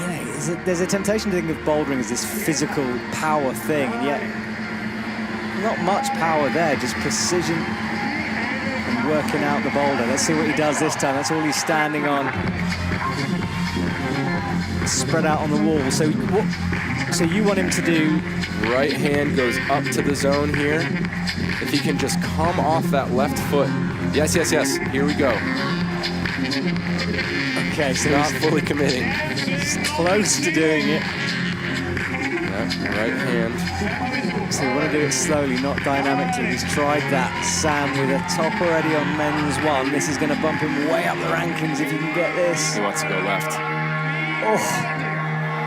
know, there's a temptation to think of bouldering as this physical power thing, and yet not much power there, just precision and working out the boulder. Let's see what he does this time. That's all he's standing on. Spread out on the wall. So you want him to do? Right hand goes up to the zone here. If he can just come off that left foot. Yes, yes, yes. Here we go. Okay, so not fully committing. He's close to doing it. Yep, right hand. So we want to do it slowly, not dynamically. He's tried that. Sam with a top already on men's one. This is going to bump him way up the rankings if he can get this. He wants to go left. Oh.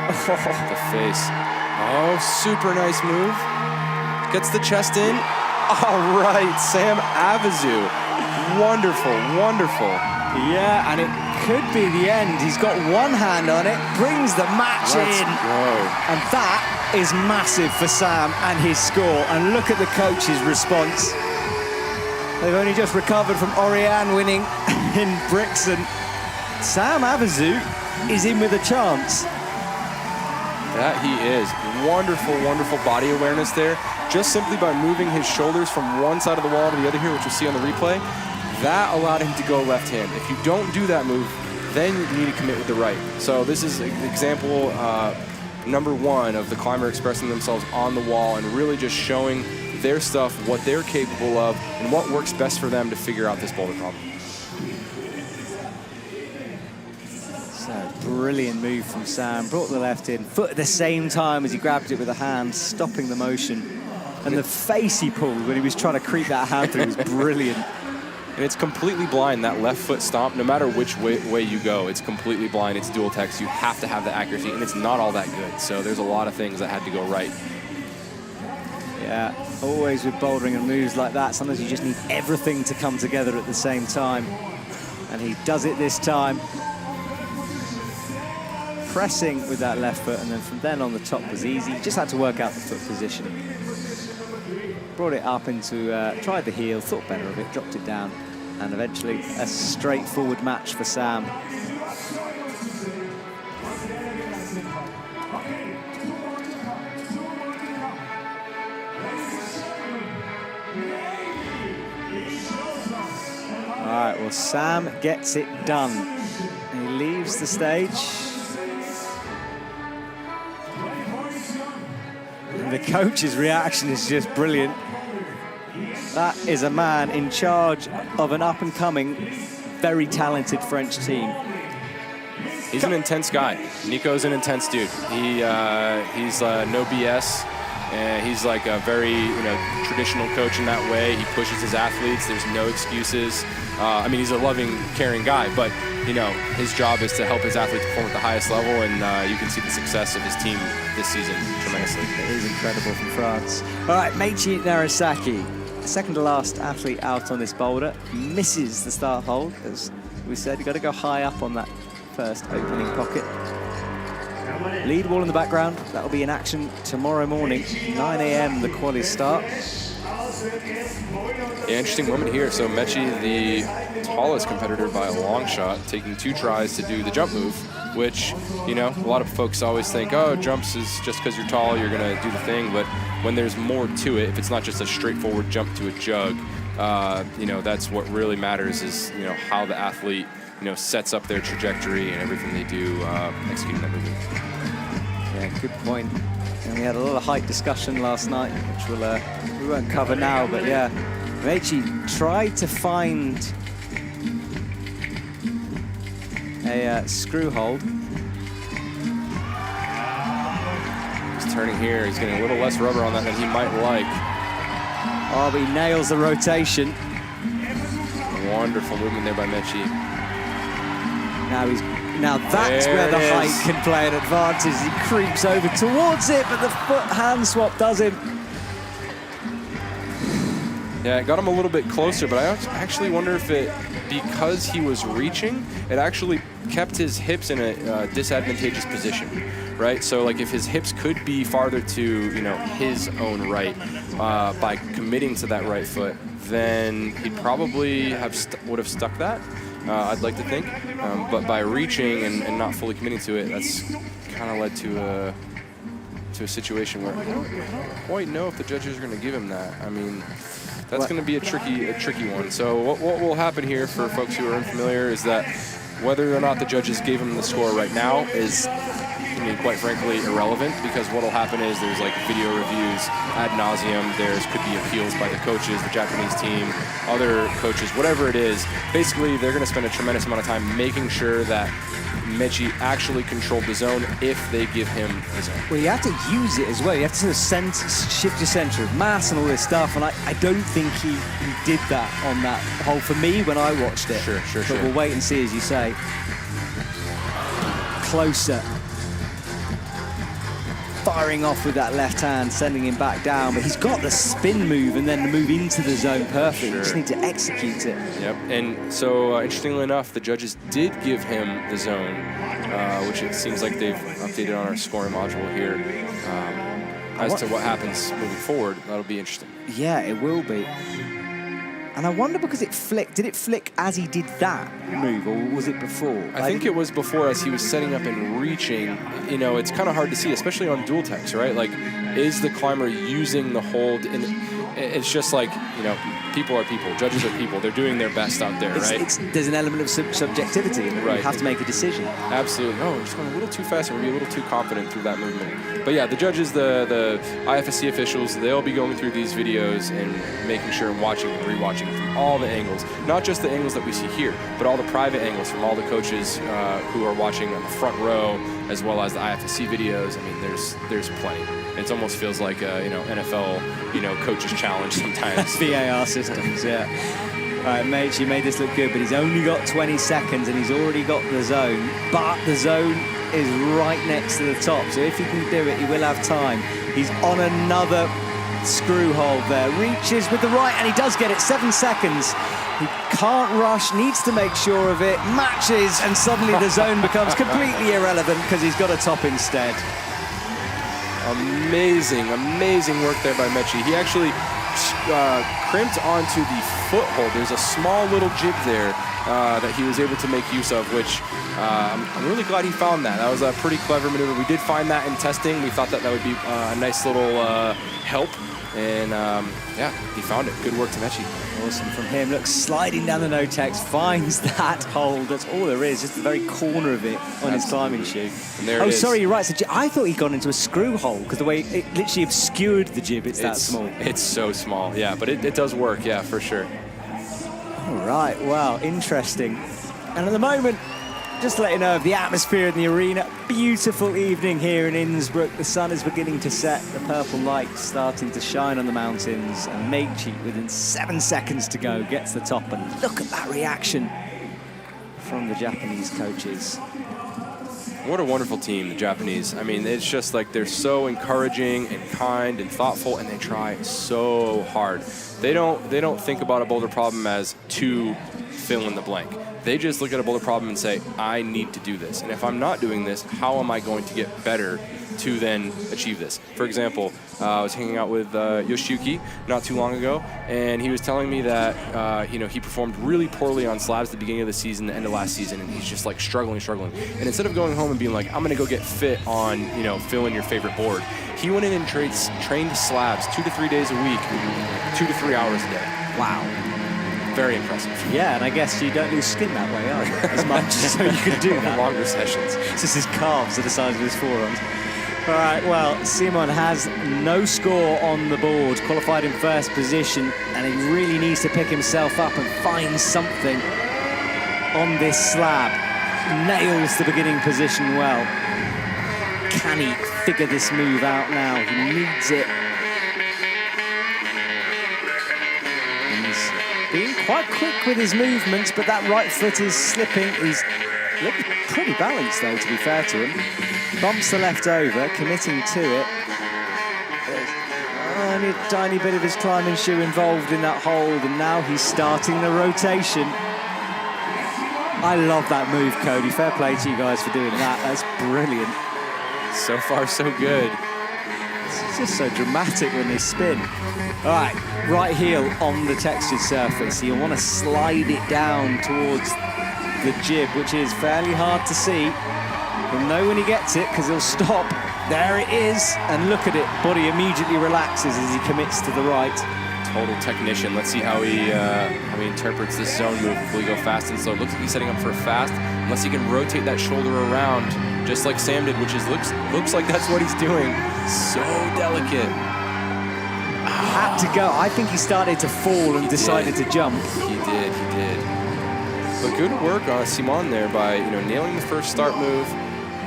The face. Oh, super nice move. Gets the chest in. All right, Sam Avizu. Wonderful, wonderful. Yeah, and it could be the end. He's got one hand on it, brings the match Let's in. Go. And that is massive for Sam and his score. And look at the coach's response. They've only just recovered from Oriane winning in Brixton. Sam Avizu is in with a chance. That he is. Wonderful, wonderful body awareness there. Just simply by moving his shoulders from one side of the wall to the other here, which you'll see on the replay, that allowed him to go left hand. If you don't do that move, then you need to commit with the right. So this is example number one of the climber expressing themselves on the wall and really just showing their stuff, what they're capable of, and what works best for them to figure out this boulder problem. So, brilliant move from Sam. Brought the left in, foot at the same time as he grabbed it with a hand, stopping the motion. And the face he pulled when he was trying to creep that hand through was brilliant. And it's completely blind, that left foot stomp, no matter which way you go. It's completely blind, it's dual text. You have to have the accuracy, and it's not all that good. So there's a lot of things that had to go right. Yeah, always with bouldering and moves like that, sometimes you just need everything to come together at the same time. And he does it this time. Pressing with that left foot, and then from then on the top was easy. Just had to work out the foot position. Brought it up into, tried the heel, thought better of it, dropped it down, and eventually a straightforward match for Sam. right, well, Sam gets it done. He leaves the stage. The coach's reaction is just brilliant. That is a man in charge of an up-and-coming, very talented French team. He's an intense guy. Nico's an intense dude. He's no BS. And he's like a very, traditional coach in that way. He pushes his athletes. There's no excuses. I mean, he's a loving, caring guy, but, his job is to help his athletes perform at the highest level, and you can see the success of his team this season tremendously. It is incredible from France. All right, Meiichi Narasaki, second to last athlete out on this boulder, misses the start hold. As we said, you've got to go high up on that first opening pocket. Lead wall in the background. That'll be in action tomorrow morning, 9 a.m. the qualies start. Yeah, interesting moment here. So Meiichi, the tallest competitor by a long shot, taking 2 tries to do the jump move, which, a lot of folks always think, oh, jumps is just because you're tall, you're going to do the thing. But when there's more to it, if it's not just a straightforward jump to a jug, that's what really matters is, how the athlete, sets up their trajectory and everything they do executing that movement. Yeah, good point. And we had a lot of height discussion last night, which we won't cover now, but yeah, Meiichi tried to find a screw hold. He's turning here. He's getting a little less rubber on that than he might like. Oh, but he nails the rotation. Wonderful movement there by Meiichi. Now that's where the height can play an advantage. He creeps over towards it, but the foot-hand swap does him. Yeah, it got him a little bit closer, but I actually wonder if because he was reaching, it actually kept his hips in a disadvantageous position, right? So like if his hips could be farther to, his own right by committing to that right foot, then he probably would have stuck that. I'd like to think, but by reaching and not fully committing to it, that's kind of led to a situation where I don't quite know if the judges are going to give him that. I mean, that's going to be a tricky one. So what will happen here for folks who are unfamiliar is that whether or not the judges gave him the score right now is, quite frankly, irrelevant, because what will happen is there's like video reviews ad nauseum. Could be appeals by the coaches, the Japanese team, other coaches, whatever it is. Basically, they're going to spend a tremendous amount of time making sure that Meiichi actually controlled the zone if they give him the zone. Well, you have to use it as well. You have to sort of shift your center of mass and all this stuff, and I don't think he did that on that hole for me when I watched it. Sure. But we'll wait and see, as you say. Closer. Firing off with that left hand, sending him back down, but he's got the spin move and then the move into the zone perfect. You just need to execute it. Yep, and so interestingly enough, the judges did give him the zone, which it seems like they've updated on our scoring module here. As to what happens moving forward, that'll be interesting. Yeah, it will be. And I wonder, because it flicked, did it flick as he did that move, or was it before? I think it was before, as he was setting up and reaching. It's kind of hard to see, especially on dual techs, right? Like, is the climber using the hold? And it's just like, people are people, judges are people. They're doing their best out there, right? There's an element of subjectivity, and right. You have to make a decision. Absolutely. No, we're just going a little too fast, and we're a little too confident through that movement. But yeah, the judges, the IFSC officials, they'll be going through these videos and making sure and watching and rewatching from all the angles. Not just the angles that we see here, but all the private angles from all the coaches who are watching on the front row, as well as the IFSC videos. I mean, there's plenty. It almost feels like NFL, coaches challenge sometimes. VAR systems, yeah. All right, Meiichi made this look good, but he's only got 20 seconds and he's already got the zone. But the zone is right next to the top, so if he can do it, he will have time. He's on another screw hold there. Reaches with the right, and he does get it. 7 seconds. He can't rush, needs to make sure of it. Matches, and suddenly the zone becomes completely irrelevant because he's got a top instead. Amazing work there by Meiichi. He actually crimped onto the foothold. There's a small little jig there that he was able to make use of, which I'm really glad he found that. That was a pretty clever maneuver. We did find that in testing. We thought that that would be a nice little help. And yeah, he found it. Good work, Tamechi. Awesome from him. Look, sliding down the no-tex, finds that hold. That's all there is, just the very corner of it on his climbing shoe. And there it is. Sorry, you're right. So I thought he'd gone into a screw hole because the way it literally obscured the jib, it's that small. It's so small, yeah, but it does work, yeah, for sure. All right, wow, interesting. And at the moment, just to let you know of the atmosphere in the arena, beautiful evening here in Innsbruck. The sun is beginning to set, the purple light starting to shine on the mountains, and Meichi, within 7 seconds to go, gets the top. And look at that reaction from the Japanese coaches. What a wonderful team, the Japanese. I mean, it's just like they're so encouraging and kind and thoughtful, and they try so hard. They don't think about a boulder problem as to fill in the blank. They just look at a boulder problem and say, I need to do this. And if I'm not doing this, how am I going to get better to then achieve this? For example, I was hanging out with Yoshiyuki not too long ago, and he was telling me that he performed really poorly on slabs at the beginning of the season, the end of last season, and he's just like struggling. And instead of going home and being like, I'm gonna go get fit on, fill in your favorite board, he went in and trained slabs 2 to 3 days a week, 2 to 3 hours a day. Wow. Very impressive. Yeah, and I guess you don't lose skin that way, either, as much, so you can do that. Longer sessions. It's just his calves are the size of his forearms. All right, well, Simon has no score on the board, qualified in first position, and he really needs to pick himself up and find something on this slab. Nails the beginning position well. Can he figure this move out now? He needs it. He's being quite quick with his movements, but that right foot is slipping. He's looking pretty balanced, though, to be fair to him. Bumps the left over, committing to it. There's only a tiny bit of his climbing shoe involved in that hold, and now he's starting the rotation. I love that move, Cody. Fair play to you guys for doing that. That's brilliant. So far, so good. It's just so dramatic when they spin. All right, right heel on the textured surface. You'll want to slide it down towards the jib, which is fairly hard to see. He'll know when he gets it because he'll stop. There it is, and look at it. Body immediately relaxes as he commits to the right. Total technician. Let's see how he interprets this zone move. Will he go fast and slow? Looks like he's setting up for a fast, unless he can rotate that shoulder around, just like Sam did, which looks like that's what he's doing. So delicate. Had to go. I think he started to fall and decided to jump. He did. But good work on Simon there by nailing the first start move,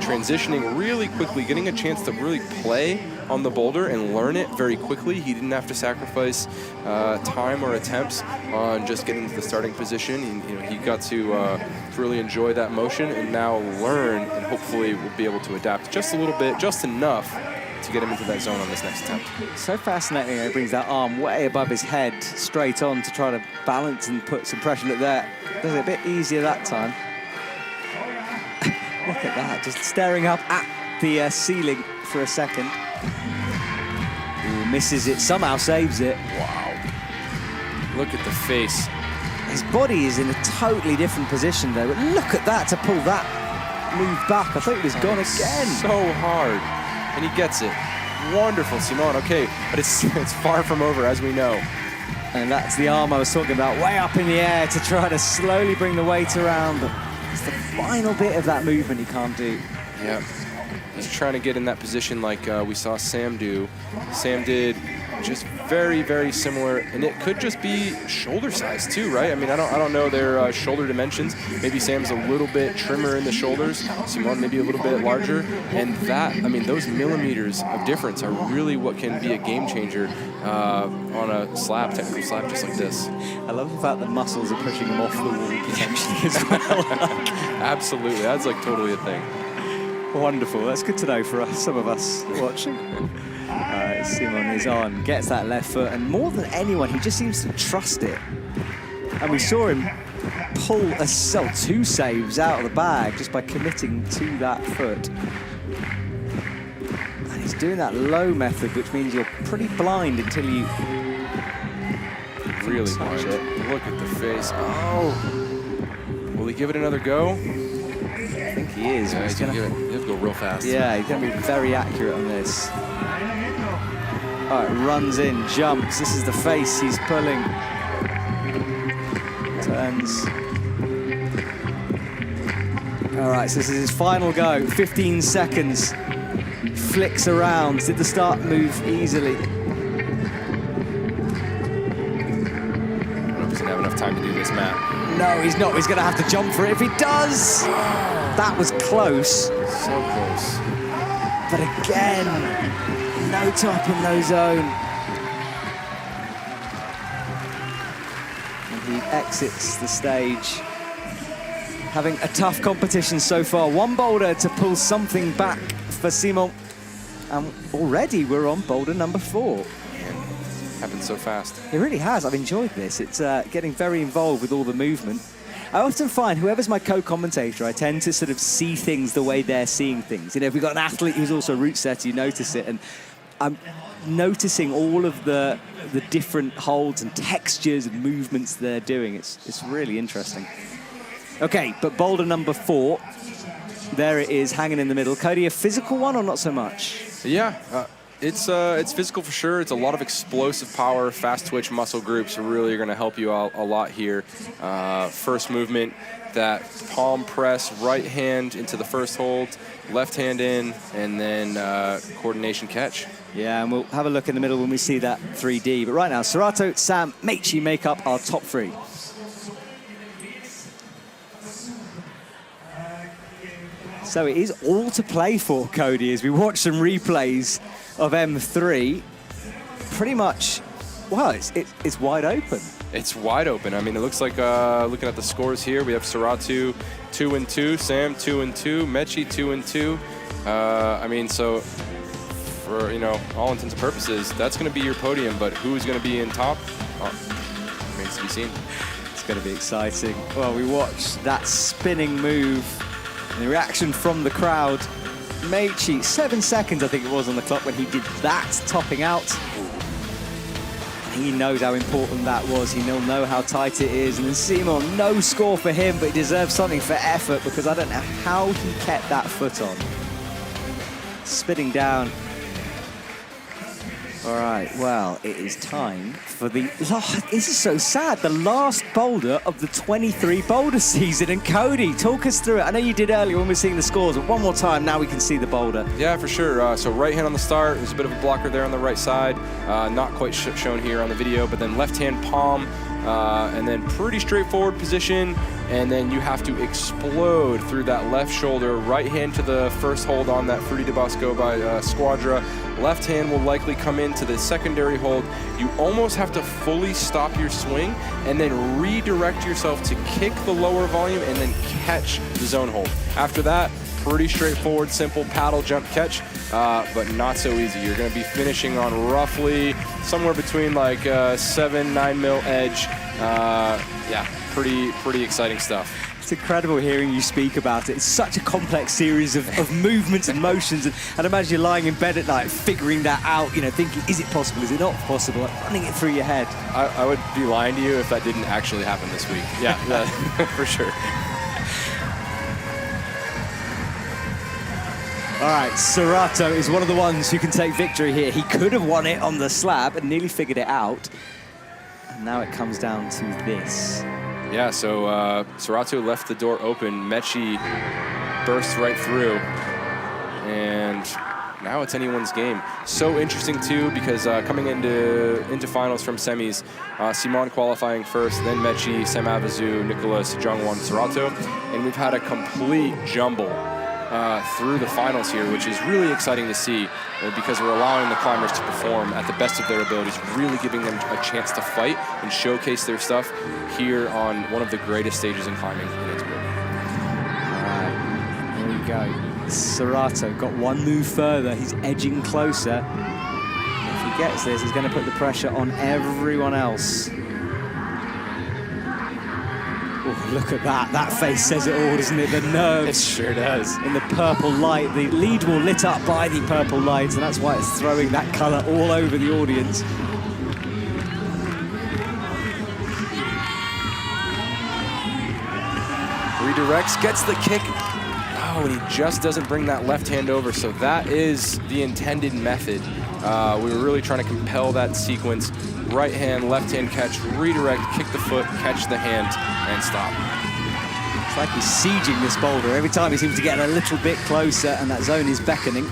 transitioning really quickly, getting a chance to really play on the boulder and learn it very quickly. He didn't have to sacrifice time or attempts on just getting to the starting position. He got to really enjoy that motion and now learn, and hopefully will be able to adapt just a little bit, just enough to get him into that zone on this next attempt. So fascinating. He brings that arm way above his head, straight on to try to balance and put some pressure. Look there. Does it a bit easier that time. Look at that, just staring up at the ceiling for a second. Ooh, misses it, somehow saves it. Wow. Look at the face. His body is in a totally different position though, but look at that to pull that move back. I thought he was gone again. So hard, and he gets it. Wonderful, Simon. Okay, but it's far from over, as we know. And that's the arm I was talking about, way up in the air to try to slowly bring the weight around, but it's the final bit of that movement he can't do. Yeah, he's trying to get in that position like we saw Sam do. Sam did just very, very similar, and it could just be shoulder size too, right? I mean, I don't know their shoulder dimensions. Maybe Sam's a little bit trimmer in the shoulders, Simon maybe a little bit larger, and those millimeters of difference are really what can be a game changer on a technical slab just like this. I love the fact that muscles are pushing him off the wall potentially as well. Absolutely, that's like totally a thing. Wonderful, that's good to know for some of us watching. Simon is on, gets that left foot, and more than anyone, he just seems to trust it. And we saw him pull two saves out of the bag just by committing to that foot. And he's doing that low method, which means you're pretty blind until you really blind. Look at the face. Oh, Will he give it another go? I think he is. Yeah, he's gonna go real fast. Yeah, he's going to be very accurate on this. All right, runs in, jumps. This is the face he's pulling. Turns. All right, so this is his final go. 15 seconds. Flicks around. Did the start move easily? I don't know if he's going to have enough time to do this, Matt. No, he's not. He's going to have to jump for it if he does. That was close. So close. But again, no top in no zone. And he exits the stage. Having a tough competition so far. One boulder to pull something back for Simon. And already we're on boulder number 4. Man, happened so fast. It really has. I've enjoyed this. It's getting very involved with all the movement. I often find whoever's my co-commentator, I tend to sort of see things the way they're seeing things. You know, if we've got an athlete who's also a route setter, you notice it. And I'm noticing all of the different holds and textures and movements they're doing. It's really interesting. Okay, but boulder number 4. There it is, hanging in the middle. Cody, a physical one or not so much? Yeah, it's physical for sure. It's a lot of explosive power, fast twitch muscle groups really are going to help you out a lot here. First movement, that palm press, right hand into the first hold, left hand in, and then coordination catch. Yeah, and we'll have a look in the middle when we see that 3D. But right now, Serato, Sam, Meichi make up our top 3. So it is all to play for, Cody, as we watch some replays of M3. Pretty much, well, it's wide open. It's wide open. I mean, it looks like, looking at the scores here, we have Serato 2-2, Sam 2-2, Meichi 2-2. I mean, so for, you know, all intents and purposes, that's going to be your podium, but who's going to be in top? Remains to be seen. It's going to be exciting. Well, we watched that spinning move. And the reaction from the crowd. Meichi, 7 seconds I think it was on the clock when he did that, topping out. He knows how important that was. He'll know how tight it is. And then Simon, no score for him, but he deserves something for effort because I don't know how he kept that foot on. Spitting down. All right, well, it is time for the... Oh, this is so sad. The last boulder of the 23 boulder season. And Cody, talk us through it. I know you did earlier when we were seeing the scores, but one more time, now we can see the boulder. Yeah, for sure. So right hand on the start. There's a bit of a blocker there on the right side. Not quite shown here on the video, but then left hand palm. And then pretty straightforward position. And then you have to explode through that left shoulder. Right hand to the first hold on that Fruity de Bosco by Squadra. Left hand will likely come into the secondary hold. You almost have to fully stop your swing and then redirect yourself to kick the lower volume and then catch the zone hold. After that, pretty straightforward, simple paddle jump catch, but not so easy. You're going to be finishing on roughly somewhere between like 7-9 mil edge. Yeah, pretty exciting stuff. It's incredible hearing you speak about it. It's such a complex series of movements and motions. And I'd imagine you're lying in bed at night figuring that out, you know, thinking, is it possible, is it not possible? Like running it through your head. I would be lying to you if that didn't actually happen this week. Yeah, for sure. All right, Serato is one of the ones who can take victory here. He could have won it on the slab and nearly figured it out. And now it comes down to this. Yeah, so Serato left the door open. Meichi bursts right through. And now it's anyone's game. So interesting, too, because coming into finals from semis, Simon qualifying first, then Meichi, Sam Avazu, Nicholas, Jongwon, Serato. And we've had a complete jumble through the finals here, which is really exciting to see because we're allowing the climbers to perform at the best of their abilities, really giving them a chance to fight and showcase their stuff here on one of the greatest stages in climbing in Innsbruck. All right, here we go. Serato got one move further. He's edging closer. If he gets this, he's going to put the pressure on everyone else. Oh, look at that. That face says it all, doesn't it? The nerves. It sure does. In the purple light. The lead wall lit up by the purple light, and that's why it's throwing that color all over the audience. redirects, gets the kick. Oh, and he just doesn't bring that left hand over. So that is the intended method. We were really trying to compel that sequence. Right hand, left hand catch, redirect, kick the foot, catch the hand, and stop. It's like he's sieging this boulder. Every time he seems to get a little bit closer, and that zone is beckoning.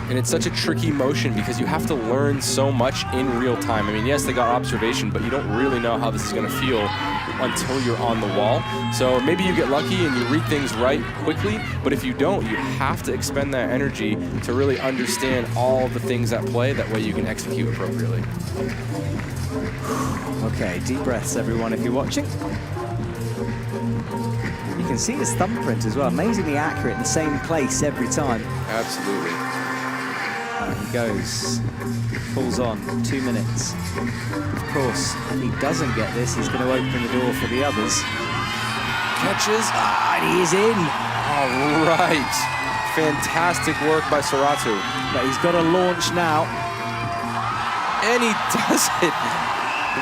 And it's such a tricky motion because you have to learn so much in real time. I mean, yes, they got observation, but you don't really know how this is going to feel until you're on the wall. So maybe you get lucky and you read things right quickly, but if you don't, you have to expend that energy to really understand all the things at play. That way you can execute appropriately. Okay, deep breaths, everyone, if you're watching. You can see his thumbprint as well, amazingly accurate in the same place every time. Absolutely. And he goes, pulls on, 2 minutes. Of course, if he doesn't get this, he's going to open the door for the others. Catches. And he is in. All right. Fantastic work by Saratu. But he's got to launch now. And he does it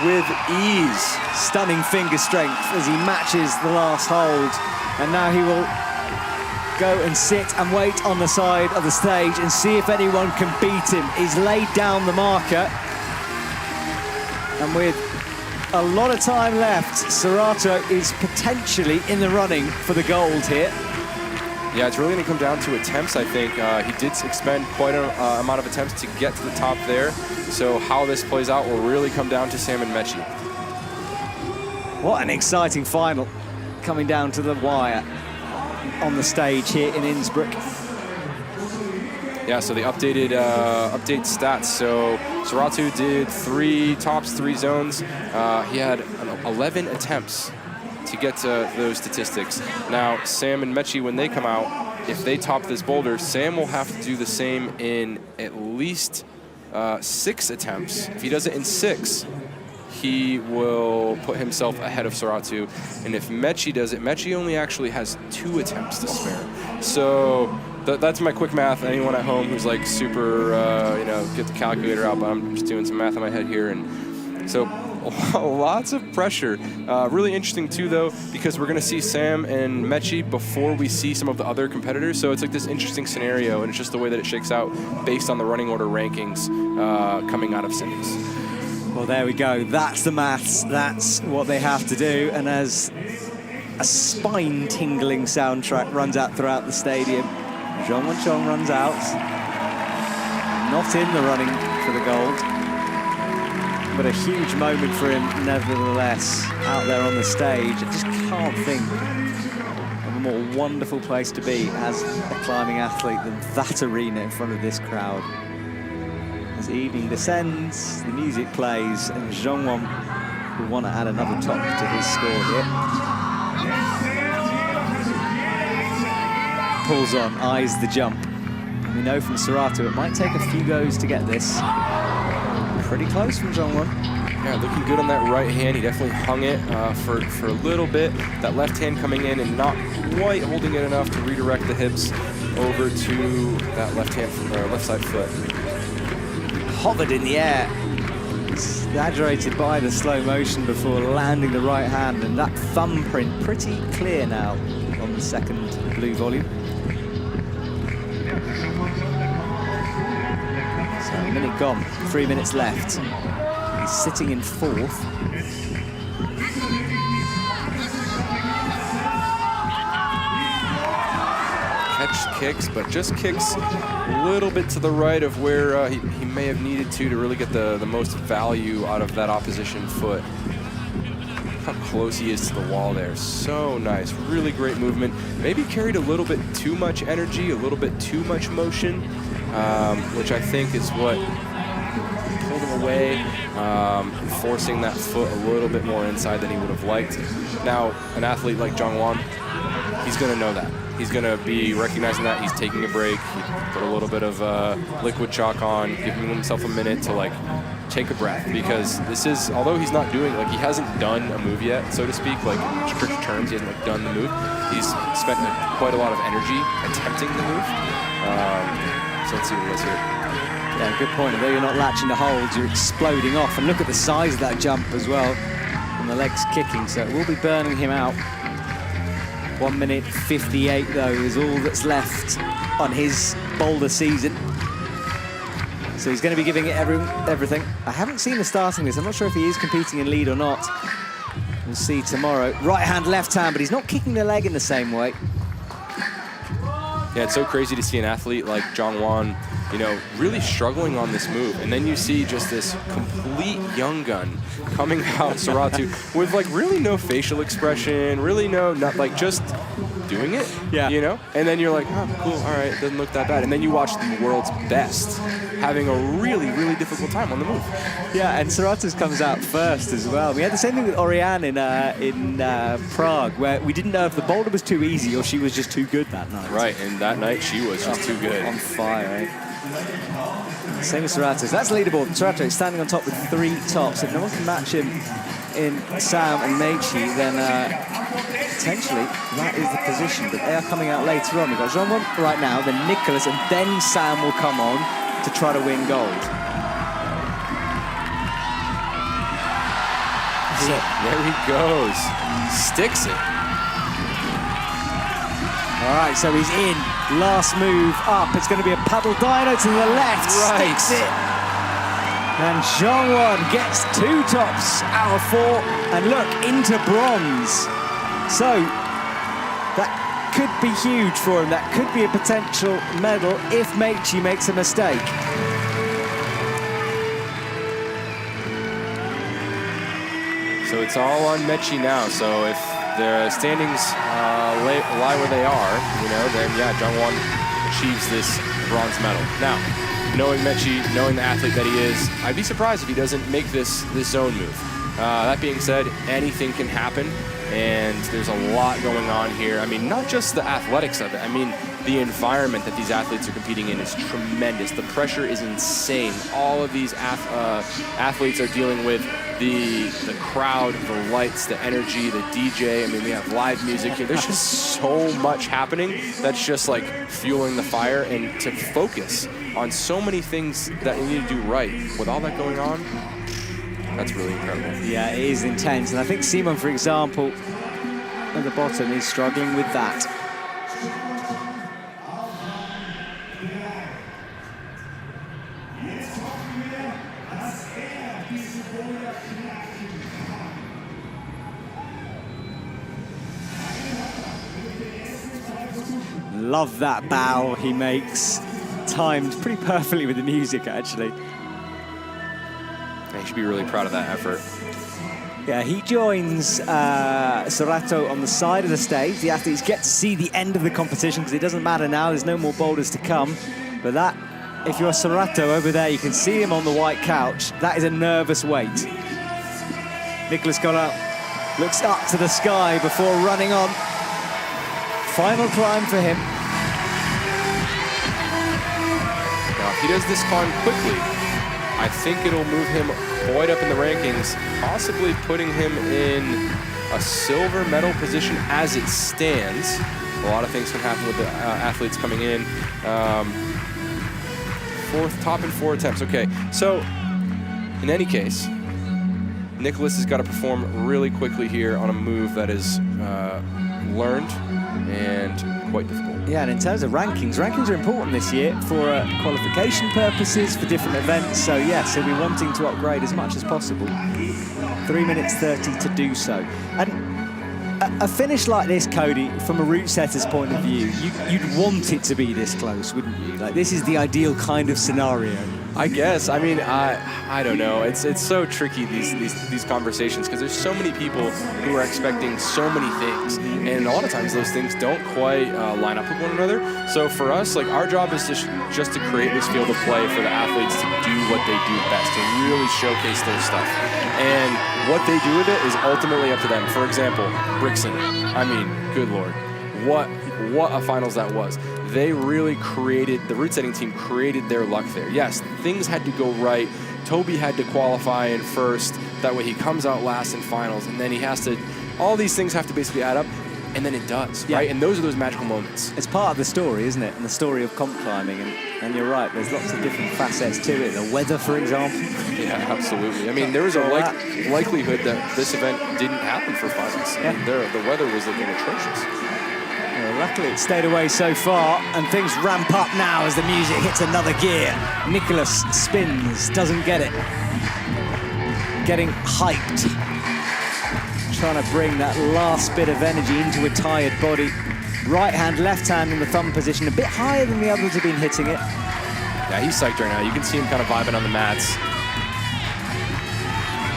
with ease. Stunning finger strength as he matches the last hold. And now he will go and sit and wait on the side of the stage and see if anyone can beat him. He's laid down the marker. And with a lot of time left, Saratu is potentially in the running for the gold here. Yeah, it's really going to come down to attempts, I think. He did expend quite an amount of attempts to get to the top there. So how this plays out will really come down to Sam and Mechie. What an exciting final coming down to the wire on the stage here in Innsbruck. Yeah, so the update stats. So Saratu did 3 tops, 3 zones. He had 11 attempts to get to those statistics. Now, Sam and Mechie, when they come out, if they top this boulder, Sam will have to do the same in at least 6 attempts. If he does it in 6, he will put himself ahead of Saratu. And if Mechie does it, Mechie only actually has 2 attempts to spare. So that's my quick math. Anyone at home who's like super, get the calculator out, but I'm just doing some math in my head here. And so lots of pressure. Really interesting too, though, because we're going to see Sam and Mechie before we see some of the other competitors. So it's like this interesting scenario, and it's just the way that it shakes out based on the running order rankings coming out of semis. Well, there we go. That's the maths. That's what they have to do. And as a spine-tingling soundtrack runs out throughout the stadium, Zhong Wenchong runs out. Not in the running for the gold, but a huge moment for him nevertheless out there on the stage. I just can't think of a more wonderful place to be as a climbing athlete than that arena in front of this crowd. As evening descends, the music plays, and Zhongwon will want to add another top to his score here. Pulls on, eyes the jump. We know from Saratu it might take a few goes to get this. Pretty close from Zhongwon. Yeah, looking good on that right hand. He definitely hung it for a little bit. That left hand coming in and not quite holding it enough to redirect the hips over to that left side foot. Hovered in the air, exaggerated by the slow motion before landing the right hand, and that thumbprint pretty clear now on the second blue volume. So a minute gone, 3 minutes left. He's sitting in 4th. Catch kicks, but just kicks a little bit to the right of where he may have needed to really get the most value out of that opposition foot. How close he is to the wall there. So nice. Really great movement. Maybe carried a little bit too much energy, a little bit too much motion, which I think is what pulled him away, forcing that foot a little bit more inside than he would have liked. Now, an athlete like Zhongwon, he's going to know that. He's going to be recognizing that. He's taking a break. He put a little bit of liquid chalk on, giving himself a minute to like take a breath, because this is, although he's not doing, like he hasn't done a move yet, so to speak, like in strict terms, he hasn't like done the move. He's spent quite a lot of energy attempting the move. So let's see what it is here. Yeah, good point. Although you're not latching the holds, you're exploding off. And look at the size of that jump as well. And the legs kicking, so it will be burning him out. 1 minute 58, though, is all that's left on his Boulder season. So he's going to be giving it everything. I haven't seen the starting list. I'm not sure if he is competing in lead or not. We'll see tomorrow. Right hand, left hand, but he's not kicking the leg in the same way. Yeah, it's so crazy to see an athlete like Zhang, you know, really struggling on this move. And then you see just this complete young gun coming out, Saratu, with like really no facial expression, really not like just doing it, you know? And then you're like, oh, cool, all right, doesn't look that bad. And then you watch the world's best having a really, really difficult time on the move. Yeah, and Saratu's comes out first as well. We had the same thing with Oriane in Prague, where we didn't know if the boulder was too easy or she was just too good that night. Right, and that night she was just too good. On fire, eh? Same as Saratu. So that's the leaderboard. Saratu is standing on top with 3 tops. If no one can match him in Sam and Meichi, then potentially that is the position. But they are coming out later on. We've got Jean right now, then Nicholas, and then Sam will come on to try to win gold. So, there he goes. Sticks it. All right, so he's in. Last move up. It's going to be a paddle dyno to the left. Right. Sticks it. And Zhongwan gets 2 tops out of 4. And look, into bronze. So that could be huge for him. That could be a potential medal if Meichi makes a mistake. So it's all on Meichi now. So if the standings lie where they are, you know, then yeah, Zhongwan achieves this bronze medal. Now, knowing Meichi, knowing the athlete that he is, I'd be surprised if he doesn't make this zone move. That being said, anything can happen, and there's a lot going on here. I mean, not just the athletics of it. I mean, the environment that these athletes are competing in is tremendous. The pressure is insane. All of these athletes are dealing with the crowd, the lights, the energy, the DJ. I mean, we have live music here. There's just so much happening that's just like fueling the fire, and to focus on so many things that you need to do right with all that going on, that's really incredible. Yeah, it is intense. And I think Simon, for example, at the bottom is struggling with that. Love that bow he makes. Timed pretty perfectly with the music, actually. He should be really proud of that effort. Yeah, he joins Sorato on the side of the stage. The athletes get to see the end of the competition because it doesn't matter now. There's no more boulders to come. But that, if you're Sorato over there, you can see him on the white couch. That is a nervous wait. Nicholas got up, looks up to the sky before running on. Final climb for him. Now, if he does this climb quickly, I think it'll move him quite up in the rankings, possibly putting him in a silver medal position as it stands. A lot of things can happen with the athletes coming in. Top in 4 attempts. Okay, so in any case, Nicholas has got to perform really quickly here on a move that is learned and quite difficult. Yeah, and in terms of rankings are important this year for qualification purposes, for different events. So yes, he'll be wanting to upgrade as much as possible. 3 minutes 30 to do so. And a finish like this, Cody, from a route setter's point of view, you'd want it to be this close, wouldn't you? Like, this is the ideal kind of scenario. I guess. I mean, I don't know. It's so tricky, these conversations, because there's so many people who are expecting so many things, and a lot of times those things don't quite line up with one another. So for us, like, our job is just to create this field of play for the athletes to do what they do best, to really showcase their stuff. And what they do with it is ultimately up to them. For example, Brixton. I mean, good Lord. What a finals that was. They really created, the route setting team created their luck there. Yes, things had to go right. Toby had to qualify in first. That way he comes out last in finals, and then he has to, all these things have to basically add up, and then it does, right? And those are those magical moments. It's part of the story, isn't it? And the story of comp climbing. And you're right, there's lots of different facets to it. The weather, for example. Yeah, absolutely. I mean, there was a likelihood that this event didn't happen for finals. I mean, the weather was looking atrocious. Well, luckily it stayed away so far, and things ramp up now as the music hits another gear. Nicholas spins, doesn't get it. Getting hyped. Trying to bring that last bit of energy into a tired body. Right hand, left hand in the thumb position, a bit higher than the others have been hitting it. Yeah, he's psyched right now. You can see him kind of vibing on the mats.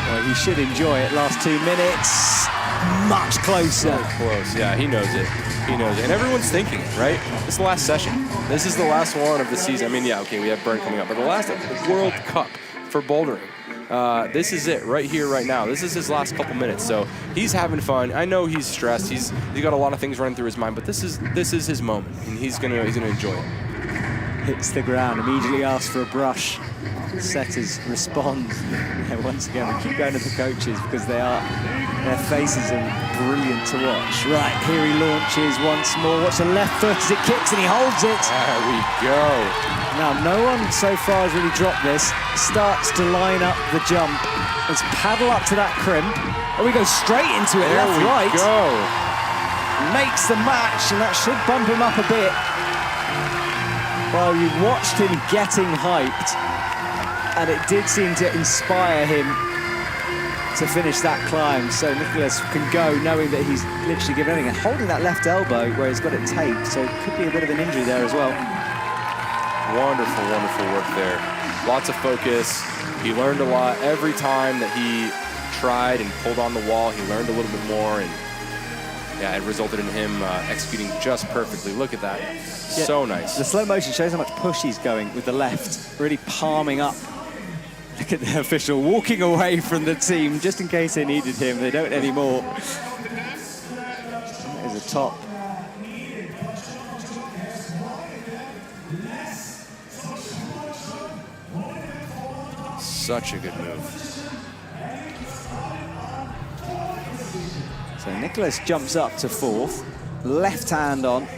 Well, he should enjoy it. Last 2 minutes, much closer. So close, yeah, he knows it. He knows it. And everyone's thinking it, right? This is the last session. This is the last one of the season. I mean, yeah, okay, we have Bern coming up, but the last World Cup for bouldering. This is it, right here, right now. This is his last couple minutes, so he's having fun. I know he's stressed. He's got a lot of things running through his mind, but this is his moment, and he's gonna enjoy it. Hits the ground, immediately asks for a brush. Setters respond. Yeah, once again, we keep going to the coaches because their faces are brilliant to watch. Right, here he launches once more. Watch the left foot as it kicks and he holds it. There we go. Now, no one so far has really dropped this. Starts to line up the jump. Let's paddle up to that crimp. Oh, we go straight into it, There left, we right. go. Makes the match, and that should bump him up a bit. Well, you watched him getting hyped, and it did seem to inspire him to finish that climb. So Nicholas can go knowing that he's literally given everything and holding that left elbow where he's got it taped, so it could be a bit of an injury there as well. Wonderful, wonderful work there. Lots of focus. He learned a lot. Every time that he tried and pulled on the wall, he learned a little bit more, and yeah, it resulted in him executing just perfectly. Look at that. Yeah, so nice. The slow motion shows how much push he's going with the left, really palming up. Look at the official walking away from the team just in case they needed him. They don't anymore. There's a top. Such a good move. So Nicholas jumps up to fourth, left hand on.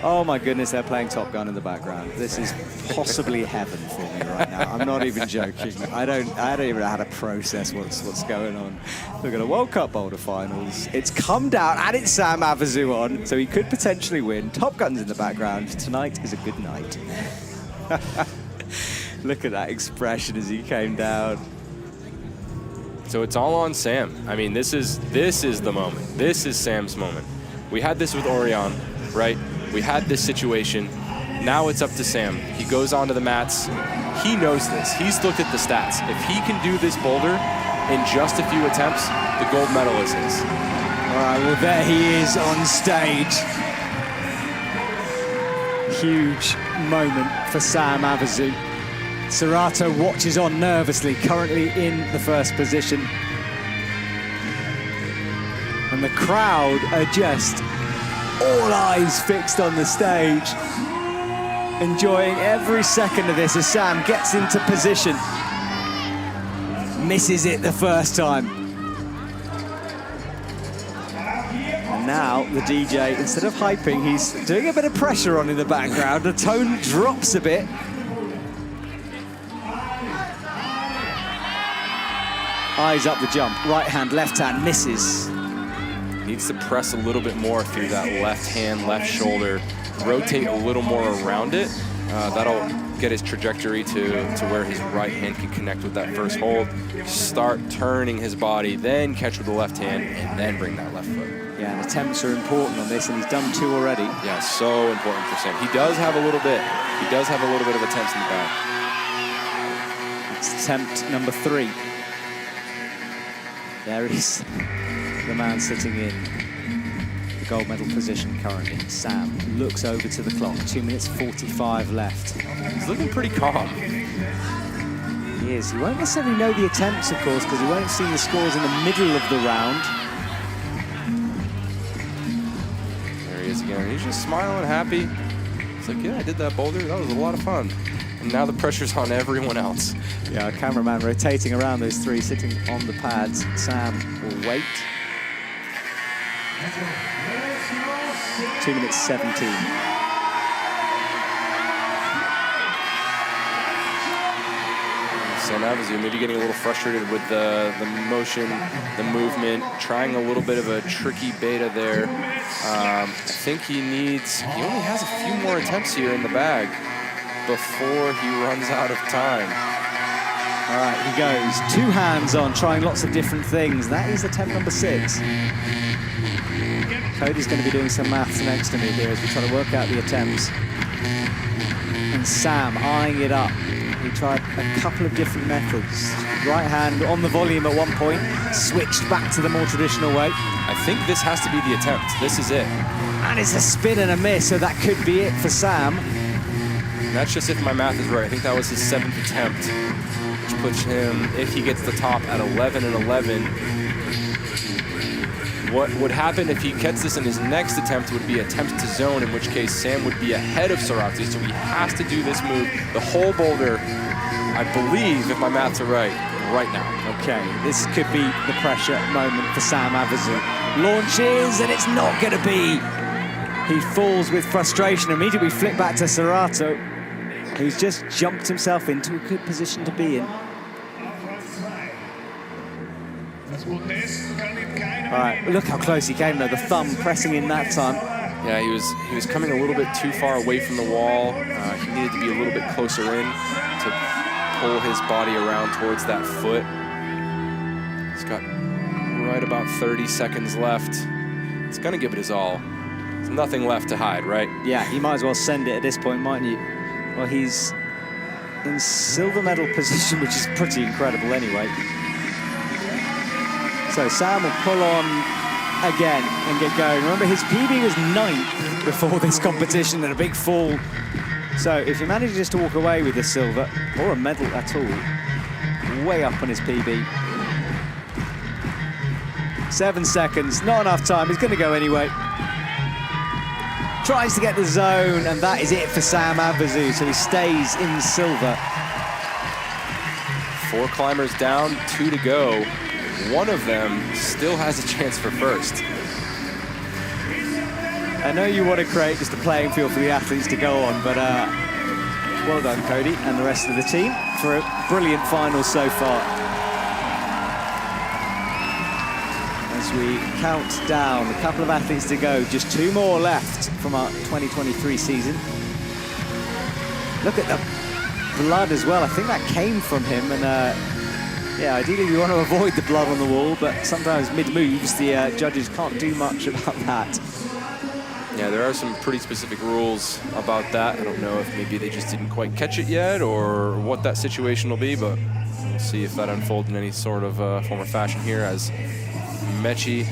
Oh my goodness, they're playing Top Gun in the background. This is possibly heaven for me right now. I'm not even joking. I don't even know how to process what's going on. Look at the World Cup Boulder finals. It's come down, and it's Sam Avizu on, so he could potentially win. Top Gun's in the background. Tonight is a good night. Look at that expression as he came down. So it's all on Sam. I mean, this is the moment. This is Sam's moment. We had this with Orion, right? We had this situation. Now it's up to Sam. He goes onto the mats. He knows this. He's looked at the stats. If he can do this boulder in just a few attempts, the gold medal is his. All right, well, there he is on stage. Huge moment for Sam Avizu. Serato watches on nervously, currently in the first position. And the crowd are just all eyes fixed on the stage, enjoying every second of this as Sam gets into position. Misses it the first time. And now the DJ, instead of hyping, he's doing a bit of pressure on in the background. The tone drops a bit. Eyes up the jump, right hand, left hand, misses. Needs to press a little bit more through that left hand, left shoulder, rotate a little more around it. That'll get his trajectory to where his right hand can connect with that first hold. Start turning his body, then catch with the left hand, and then bring that left foot. Yeah, and attempts are important on this, and he's done 2 already. Yeah, so important for Sam. He does have a little bit. He does have a little bit of attempts in the back. It's attempt number 3. There is the man sitting in the gold medal position currently. Sam looks over to the clock. 2 minutes 45 left. He's looking pretty calm. He is. He won't necessarily know the attempts, of course, because he won't see the scores in the middle of the round. There he is again. He's just smiling, happy. He's like, yeah, I did that boulder. That was a lot of fun. And now the pressure's on everyone else. Yeah, cameraman rotating around those 3 sitting on the pads. Sam will wait. 2 minutes 17. Sam Avizu maybe getting a little frustrated with the motion, the movement, trying a little bit of a tricky beta there. I think he only has a few more attempts here in the bag before he runs out of time. All right, he goes. 2 hands on, trying lots of different things. That is attempt number 6. Cody's going to be doing some maths next to me here as we try to work out the attempts. And Sam eyeing it up. He tried a couple of different methods. Right hand on the volume at one point, switched back to the more traditional way. I think this has to be the attempt. This is it. And it's a spin and a miss, so that could be it for Sam. And that's just if my math is right. I think that was his 7th attempt, which puts him, if he gets the top, at 11 and 11. What would happen if he gets this in his next attempt would be attempt to zone, in which case Sam would be ahead of Sorato. So he has to do this move the whole boulder, I believe, if my maths are right now. Okay, this could be the pressure moment for Sam Avizu. Launches, and it's not going to be. He falls with frustration. Immediately flip back to Sorato, who's just jumped himself into a good position to be in. All right, look how close he came though, the thumb pressing in that time. Yeah, he was coming a little bit too far away from the wall. He needed to be a little bit closer in to pull his body around towards that foot. He's got right about 30 seconds left. He's gonna give it his all. There's nothing left to hide, right? Yeah, he might as well send it at this point, mightn't you? Well, he's in silver medal position, which is pretty incredible anyway. So Sam will pull on again and get going. Remember, his PB was 9th before this competition and a big fall. So if he manages just to walk away with a silver or a medal at all, way up on his PB. 7 seconds, not enough time. He's going to go anyway. Tries to get the zone, and that is it for Sam Avizu. So he stays in silver. 4 climbers down, 2 to go. One of them still has a chance for first. I know you want to create just a playing field for the athletes to go on, but well done, Cody, and the rest of the team for a brilliant final so far. As we count down, a couple of athletes to go, just 2 more left from our 2023 season. Look at the blood as well. I think that came from him, and yeah, ideally we want to avoid the blood on the wall, but sometimes mid-moves the judges can't do much about that. Yeah, there are some pretty specific rules about that. I don't know if maybe they just didn't quite catch it yet or what that situation will be, but we'll see if that unfolds in any sort of form or fashion here as Mechie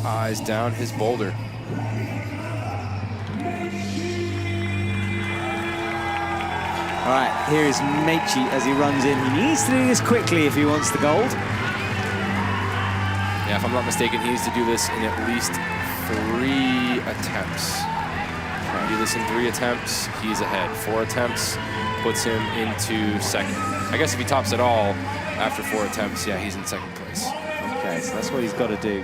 eyes down his boulder. All right, here is Mechie as he runs in. He needs to do this quickly if he wants the gold. Yeah, if I'm not mistaken, he needs to do this in at least 3 attempts. Try to do this in 3 attempts, he's ahead. 4 attempts puts him into second. I guess if he tops it all after 4 attempts, yeah, he's in second place. Okay, so that's what he's got to do.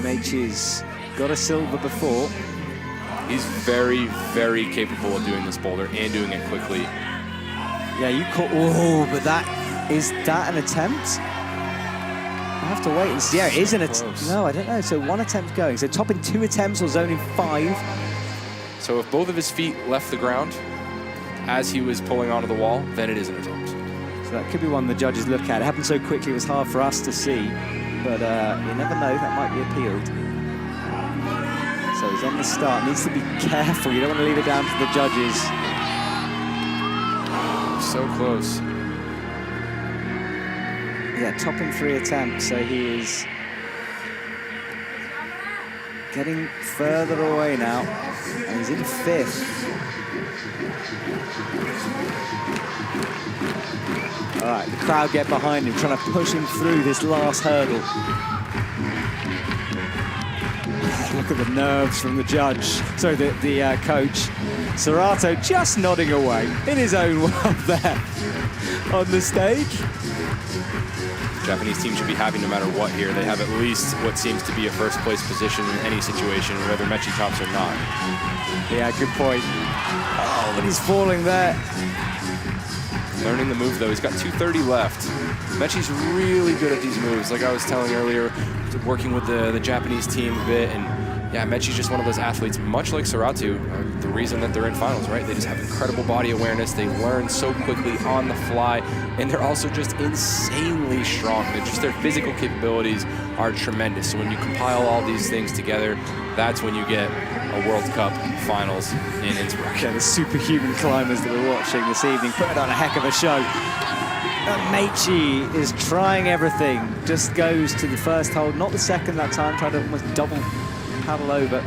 Mechie's got a silver before. He's very, very capable of doing this boulder and doing it quickly. Yeah, you caught. Oh, but is that an attempt? I have to wait and see. Yeah, it is an attempt. No, I don't know. So 1 attempt going. So topping 2 attempts or zoning 5. So if both of his feet left the ground as he was pulling onto the wall, then it is an attempt. So that could be one the judges look at. It happened so quickly it was hard for us to see, but you never know, that might be appealed. So he's on the start, needs to be careful. You don't want to leave it down to the judges. So close. Yeah, topping 3 attempts, so he is getting further away now, and he's in 5th. All right, the crowd get behind him, trying to push him through this last hurdle. Look at the nerves from the judge, sorry, the coach. Sorato just nodding away in his own world there on the stage. The Japanese team should be happy no matter what here. They have at least what seems to be a first place position in any situation, whether Mechie tops or not. Yeah, good point. Oh, but he's falling there. Learning the move, though. He's got 230 left. Mechie's really good at these moves. Like I was telling earlier, working with the Japanese team a bit, and yeah, Mechie's just one of those athletes, much like Saratu, the reason that they're in finals, right? They just have incredible body awareness. They learn so quickly on the fly, and they're also just insanely strong. Their physical capabilities are tremendous. So when you compile all these things together, that's when you get a World Cup finals in Innsbruck. Yeah, the superhuman climbers that we're watching this evening put on a heck of a show. Mechie is trying everything, just goes to the first hold, not the second that time, tried to almost double paddle over.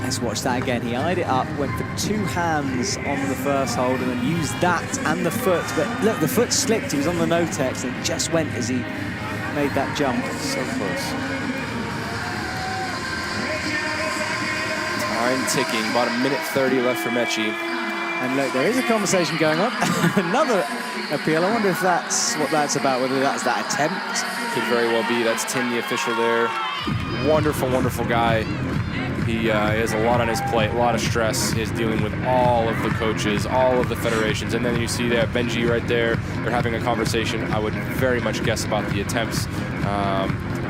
Let's watch that again. He eyed it up, went for 2 hands on the first hold and then used that and the foot. But look, the foot slipped, he was on the no-tex and it just went as he made that jump. So close. Time ticking, about 1:30 left for Mechie. And look, there is a conversation going on. Another appeal. I wonder if that's what that's about, whether that's that attempt. Could very well be. That's Tim, the official there. Wonderful, wonderful guy. He has a lot on his plate, a lot of stress. He is dealing with all of the coaches, all of the federations. And then you see that Benji right there. They're having a conversation. I would very much guess about the attempts.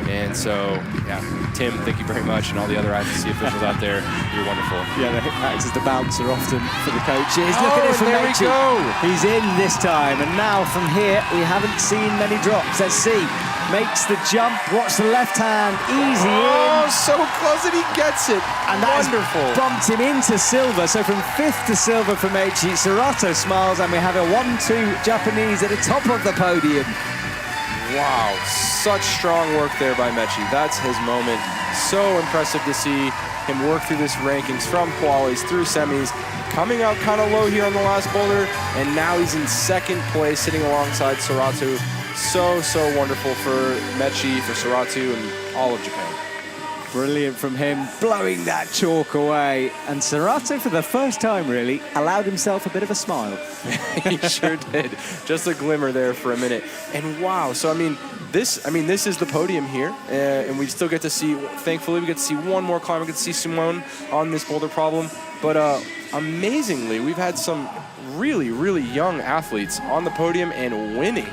And so, yeah, Tim, thank you very much, and all the other IFSC officials out there, you're wonderful. Yeah, acts as the bouncer often for the coaches. Look at Oh, it from there we Mechie. go. He's in this time, and now from here, we haven't seen many drops. Let's see. Makes the jump, watch the left hand, easy Oh, in. so close, and he gets it. And that wonderful. has bumped him into silver. So from 5th to silver for Mechie, Serato smiles, and we have a 1-2 Japanese at the top of the podium. Wow, such strong work there by Mechie. That's his moment. So impressive to see him work through this rankings from qualies through semis, coming out kind of low here on the last boulder, and now he's in 2nd place, sitting alongside Saratu. So wonderful for Mechie, for Saratu, and all of Japan. Brilliant from him, blowing that chalk away. And Serato, for the first time, really, allowed himself a bit of a smile. He sure did. Just a glimmer there for a minute. And wow, so this is the podium here, and we still get to see, thankfully, we get to see one more climb. We get to see Simone on this boulder problem. But amazingly, we've had some really, really young athletes on the podium and winning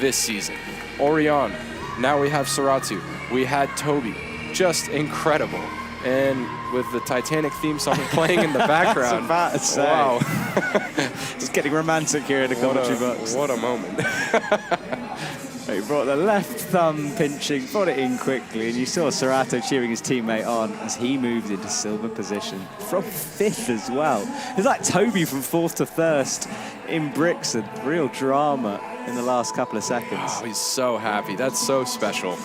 this season. Orion, now we have Saratu, we had Toby. Just incredible. And with the Titanic theme song playing in the background. About to say. Wow. Just getting romantic here in the commentary box. What a moment. He brought the left thumb pinching, brought it in quickly, and you saw Serato cheering his teammate on as he moved into silver position from 5th as well. It's like Toby from 4th to 1st in bricks, and real drama in the last couple of seconds. Oh, he's so happy. That's so special.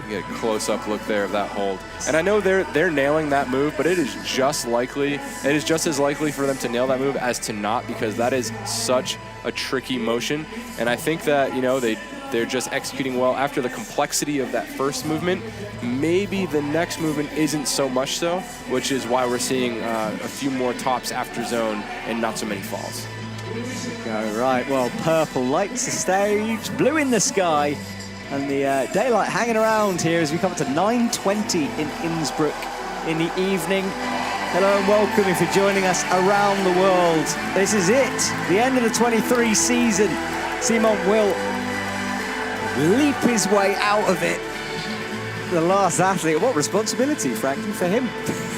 You get a close-up look there of that hold. And I know they're nailing that move, but it is just as likely for them to nail that move as to not, because that is such a tricky motion. And I think that, you know, they're just executing well after the complexity of that first movement. Maybe the next movement isn't so much so, which is why we're seeing a few more tops after zone and not so many falls. Go right, well, purple lights the stage, blue in the sky, and the daylight hanging around here as we come up to 9:20 in Innsbruck in the evening. Hello and welcome if you're joining us around the world. This is it, the end of the 23 season. Simon will leap his way out of it. The last athlete, what responsibility, frankly, for him.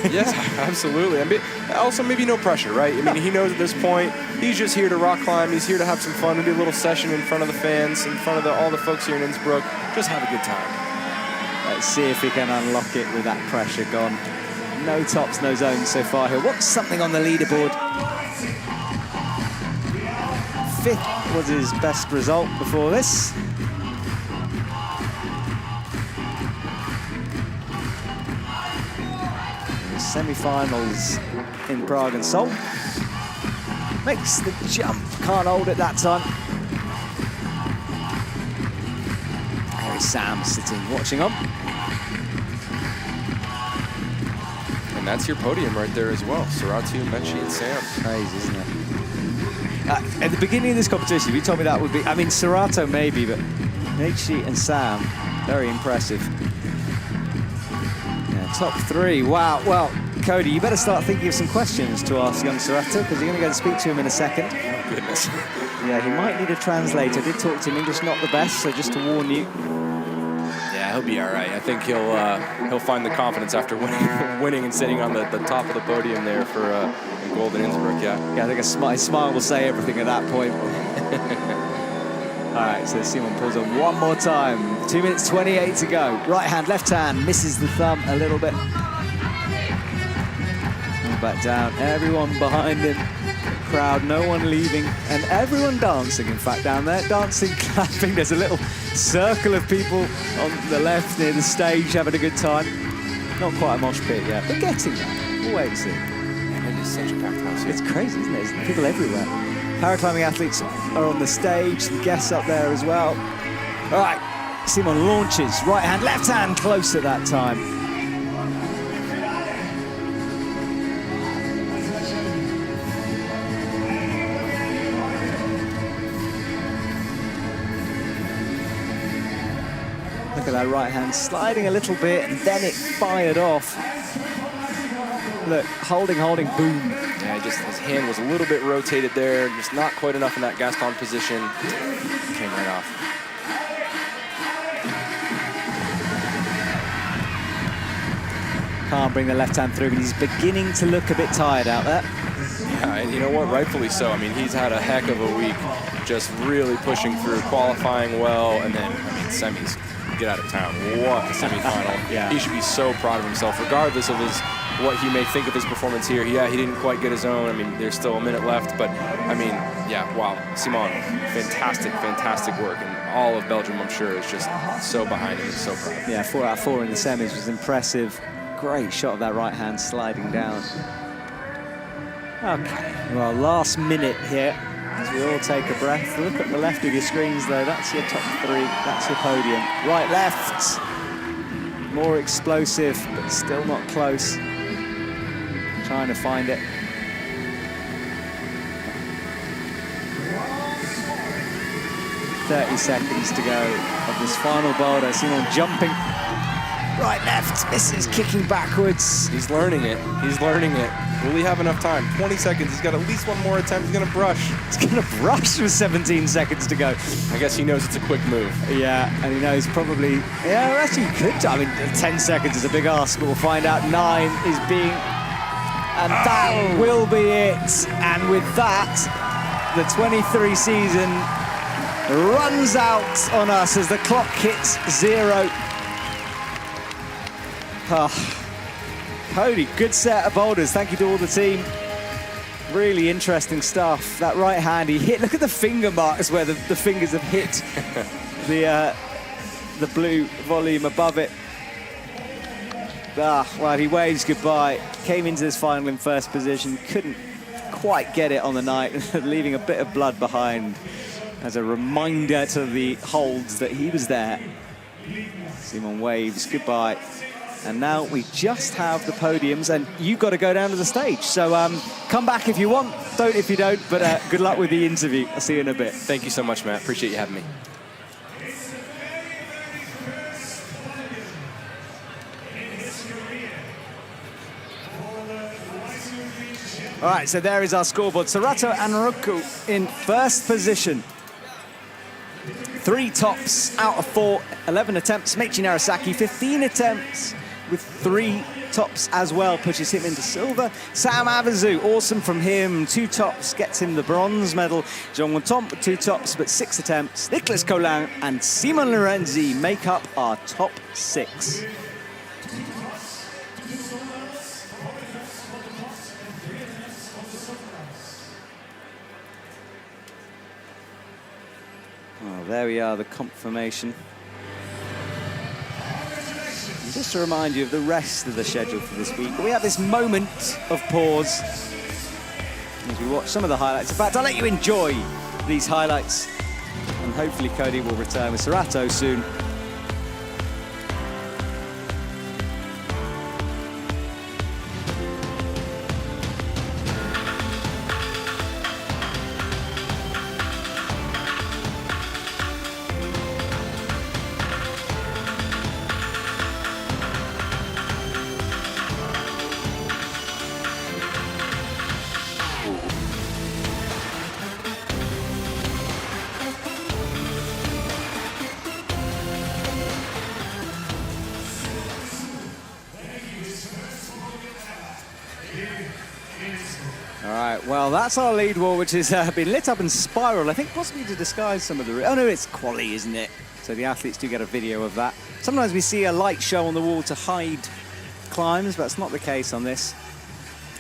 Yeah, absolutely. I mean, also maybe no pressure, right? I mean, he knows at this point, he's just here to rock climb. He's here to have some fun, maybe a little session in front of the fans, in front of all the folks here in Innsbruck. Just have a good time. Let's see if he can unlock it with that pressure gone. No tops, no zones so far here. What's something on the leaderboard? 5th was his best result before this. Semi-finals in Prague and Seoul. Makes the jump, can't hold it that time. There is Sam sitting, watching on. And that's your podium right there as well. Saratu, Mechie, and Sam. Crazy, isn't it? At the beginning of this competition, if you told me that would be, I mean, Serato maybe, but Mechie and Sam, very impressive. Yeah, top 3, wow. Well, Cody, you better start thinking of some questions to ask young Serrato, because you're going to go and speak to him in a second. Oh, goodness. Yeah, he might need a translator. I did talk to him English, not the best, so just to warn you. Yeah, he'll be all right. I think he'll find the confidence after winning and sitting on the top of the podium there for gold in Innsbruck. Yeah. Yeah, I think his smile will say everything at that point. All right, so Simon pulls on one more time. 2 minutes 28 to go. Right hand, left hand, misses the thumb a little bit. And back down, everyone behind him. Crowd, no one leaving, and everyone dancing, in fact, down there. Dancing, clapping. There's a little circle of people on the left near the stage having a good time. Not quite a mosh pit yet, but getting there. We'll wait and see. Man, it is such a packed house here. It's crazy, isn't it? There's people everywhere. Paraclimbing athletes are on the stage, some guests up there as well. All right, Simon launches, right hand, left hand, close at that time. Look at that right hand sliding a little bit, and then it fired off. Look, holding, boom. Yeah, just his hand was a little bit rotated there, just not quite enough in that Gaston position. Came right off. Can't bring the left hand through, but he's beginning to look a bit tired out there. Yeah, and you know what? Rightfully so. I mean, he's had a heck of a week, just really pushing through, qualifying well, and then, I mean, semis. Get out of town. What a semifinal. Yeah. He should be so proud of himself, regardless of what he may think of his performance here. Yeah, he didn't quite get his own. I mean, there's still a minute left, but I mean, yeah, wow. Simon, fantastic work. And all of Belgium, I'm sure, is just so behind him and so proud. Yeah, 4 out of 4 in the semis was impressive. Great shot of that right hand sliding down. Okay, well, last minute here as we all take a breath. Look at the left of your screens, though. That's your top 3. That's your podium. Right, left. More explosive, but still not close. Trying to find it. "30 seconds to go of this final boulder." Simon jumping. Right, left, misses, kicking backwards. He's learning it. Will he have enough time? 20 seconds. He's got at least one more attempt. He's going to brush. He's going to brush with 17 seconds to go. I guess he knows it's a quick move. Yeah, and he knows probably... Yeah, actually, he could. I mean, 10 seconds is a big ask, but we'll find out 9 is being... And that will be it. And with that, the 23 season runs out on us as the clock hits 0. Cody, good set of boulders. Thank you to all the team. Really interesting stuff. That right hand he hit. Look at the finger marks where the fingers have hit the blue volume above it. Well, he waves goodbye. Came into this final in first position. Couldn't quite get it on the night, leaving a bit of blood behind as a reminder to the holds that he was there. Simon waves goodbye. And now we just have the podiums, and you've got to go down to the stage. So come back if you want, don't if you don't, but good luck with the interview. I'll see you in a bit. Thank you so much, Matt. Appreciate you having me. All right, so there is our scoreboard. Serrato and Ruku in first position. 3 tops out of 4, 11 attempts. Meiichi Narasaki, 15 attempts with 3 tops as well, pushes him into silver. Sam Avizu, awesome from him. 2 tops, gets him the bronze medal. Jean Wontomp with 2 tops, but 6 attempts. Nicolas Collin and Simon Lorenzi make up our top 6. Well, there we are, the confirmation. And just to remind you of the rest of the schedule for this week, we have this moment of pause as we watch some of the highlights. In fact, I'll let you enjoy these highlights, and hopefully Cody will return with Serrato soon. Well, that's our lead wall, which has been lit up and spiraled, I think possibly to disguise some of the... Oh, no, it's quali, isn't it? So the athletes do get a video of that. Sometimes we see a light show on the wall to hide climbs, but that's not the case on this.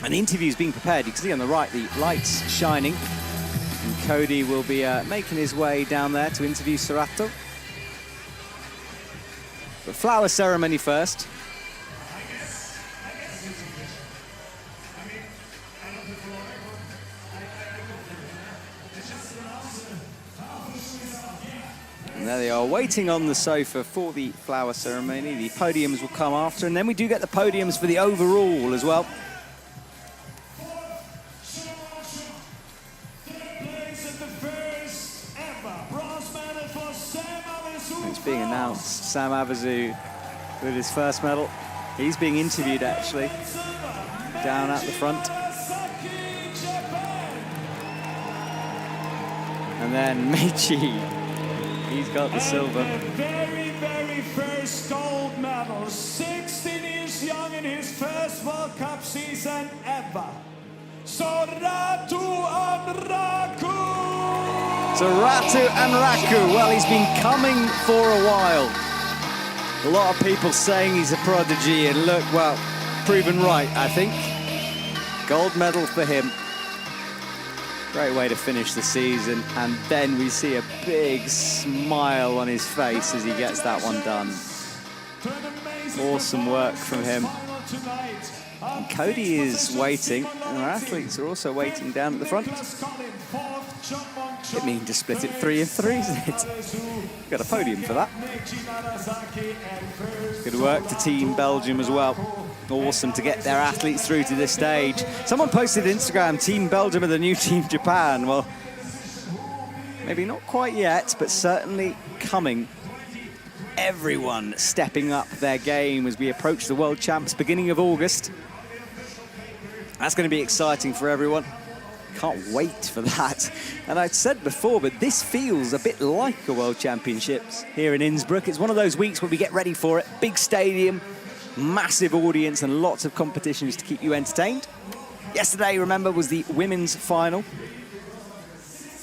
And the interview's being prepared. You can see on the right the lights shining. And Cody will be making his way down there to interview Sorato. But flower ceremony first. And there they are, waiting on the sofa for the flower ceremony. The podiums will come after, and then we do get the podiums for the overall as well. It's being announced. Sam Avizu with his first medal. He's being interviewed, actually, down at the front. And then Meichi. He's got the silver. Very, very first gold medal. 16 years young in his first World Cup season ever. Sorato and Raku. Sorato and Raku. Well, he's been coming for a while. A lot of people saying he's a prodigy, and look, well, proven right, I think. Gold medal for him. Great way to finish the season, and then we see a big smile on his face as he gets that one done. Awesome work from him. And Cody is waiting, and our athletes are also waiting down at the front. It means to split it 3 of 3, isn't it? Got a podium for that. Good work to Team Belgium as well. Awesome to get their athletes through to this stage. Someone posted Instagram, Team Belgium are the new Team Japan. Well, maybe not quite yet, but certainly coming. Everyone stepping up their game as we approach the World Champs beginning of August. That's going to be exciting for everyone. Can't wait for that. And I'd said before, but this feels a bit like the World Championships here in Innsbruck. It's one of those weeks where we get ready for it. Big stadium, massive audience, and lots of competitions to keep you entertained. Yesterday, remember, was the women's final.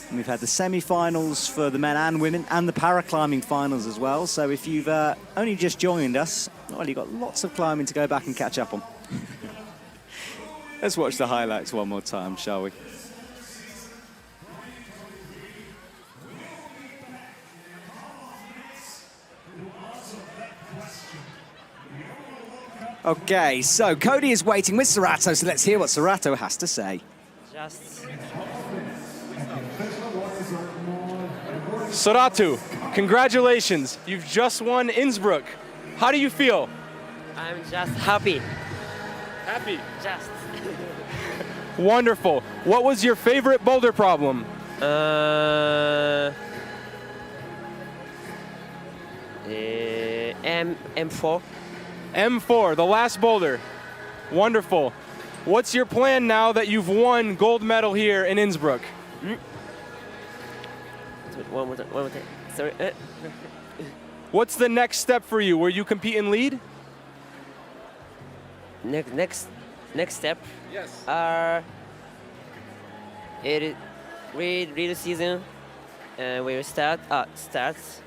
And we've had the semi-finals for the men and women, and the paraclimbing finals as well. So if you've only just joined us, well, you've got lots of climbing to go back and catch up on. Let's watch the highlights one more time, shall we? Okay, so Cody is waiting with Sorato, so let's hear what Sorato has to say. Sorato, congratulations. You've just won Innsbruck. How do you feel? I'm just happy. Happy. Just. Wonderful. What was your favorite boulder problem? M4. M4, the last boulder. Wonderful. What's your plan now that you've won gold medal here in Innsbruck? One more time. Sorry. What's the next step for you? Will you compete in lead? Next step. Yes. Lead season will starts.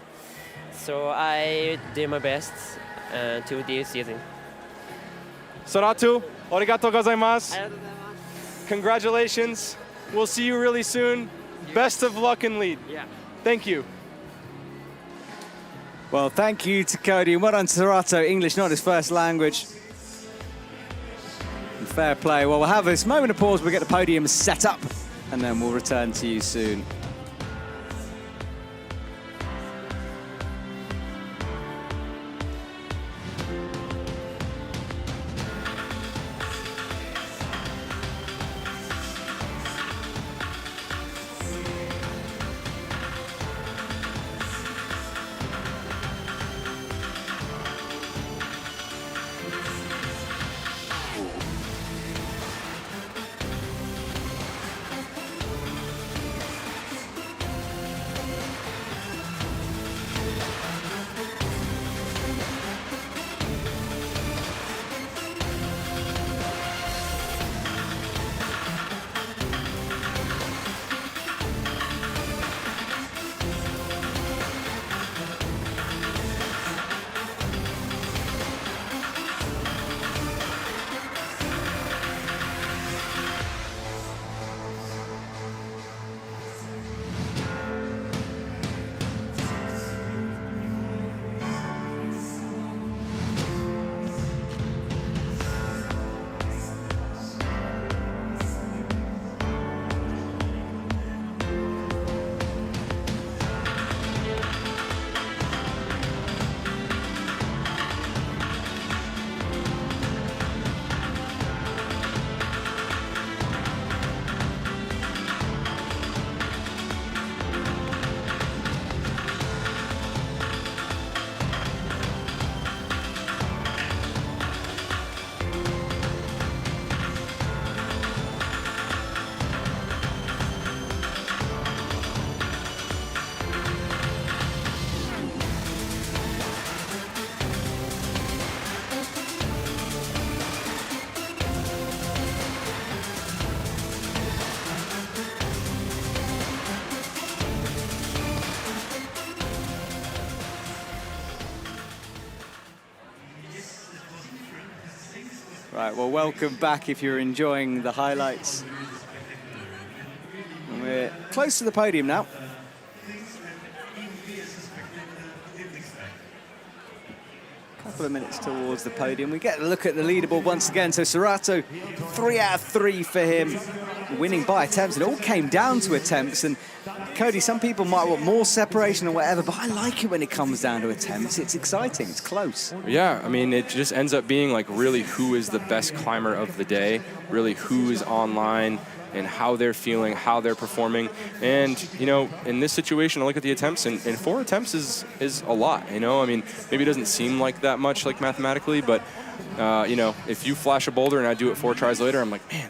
So I did my best to this season. Sorato, arigatou gozaimasu. Congratulations. We'll see you really soon. Best of luck in lead. Yeah. Thank you. Well, thank you to Cody, and well done to Sorato. English not his first language. And fair play. Well, we'll have this moment of pause. We'll get the podium set up, and then we'll return to you soon. Right, well, welcome back if you're enjoying the highlights. And we're close to the podium now. Couple of minutes towards the podium. We get a look at the leaderboard once again. So Sorato, 3 out of 3 for him, winning by attempts. It all came down to attempts. And Cody, some people might want more separation or whatever, but I like it when it comes down to attempts. It's exciting, it's close. Yeah, I mean, it just ends up being like really who is the best climber of the day, really who is online, and how they're feeling, how they're performing. And, you know, in this situation, I look at the attempts, and 4 attempts is a lot, you know? I mean, maybe it doesn't seem like that much, like mathematically, but, you know, if you flash a boulder and I do it 4 tries later, I'm like, man,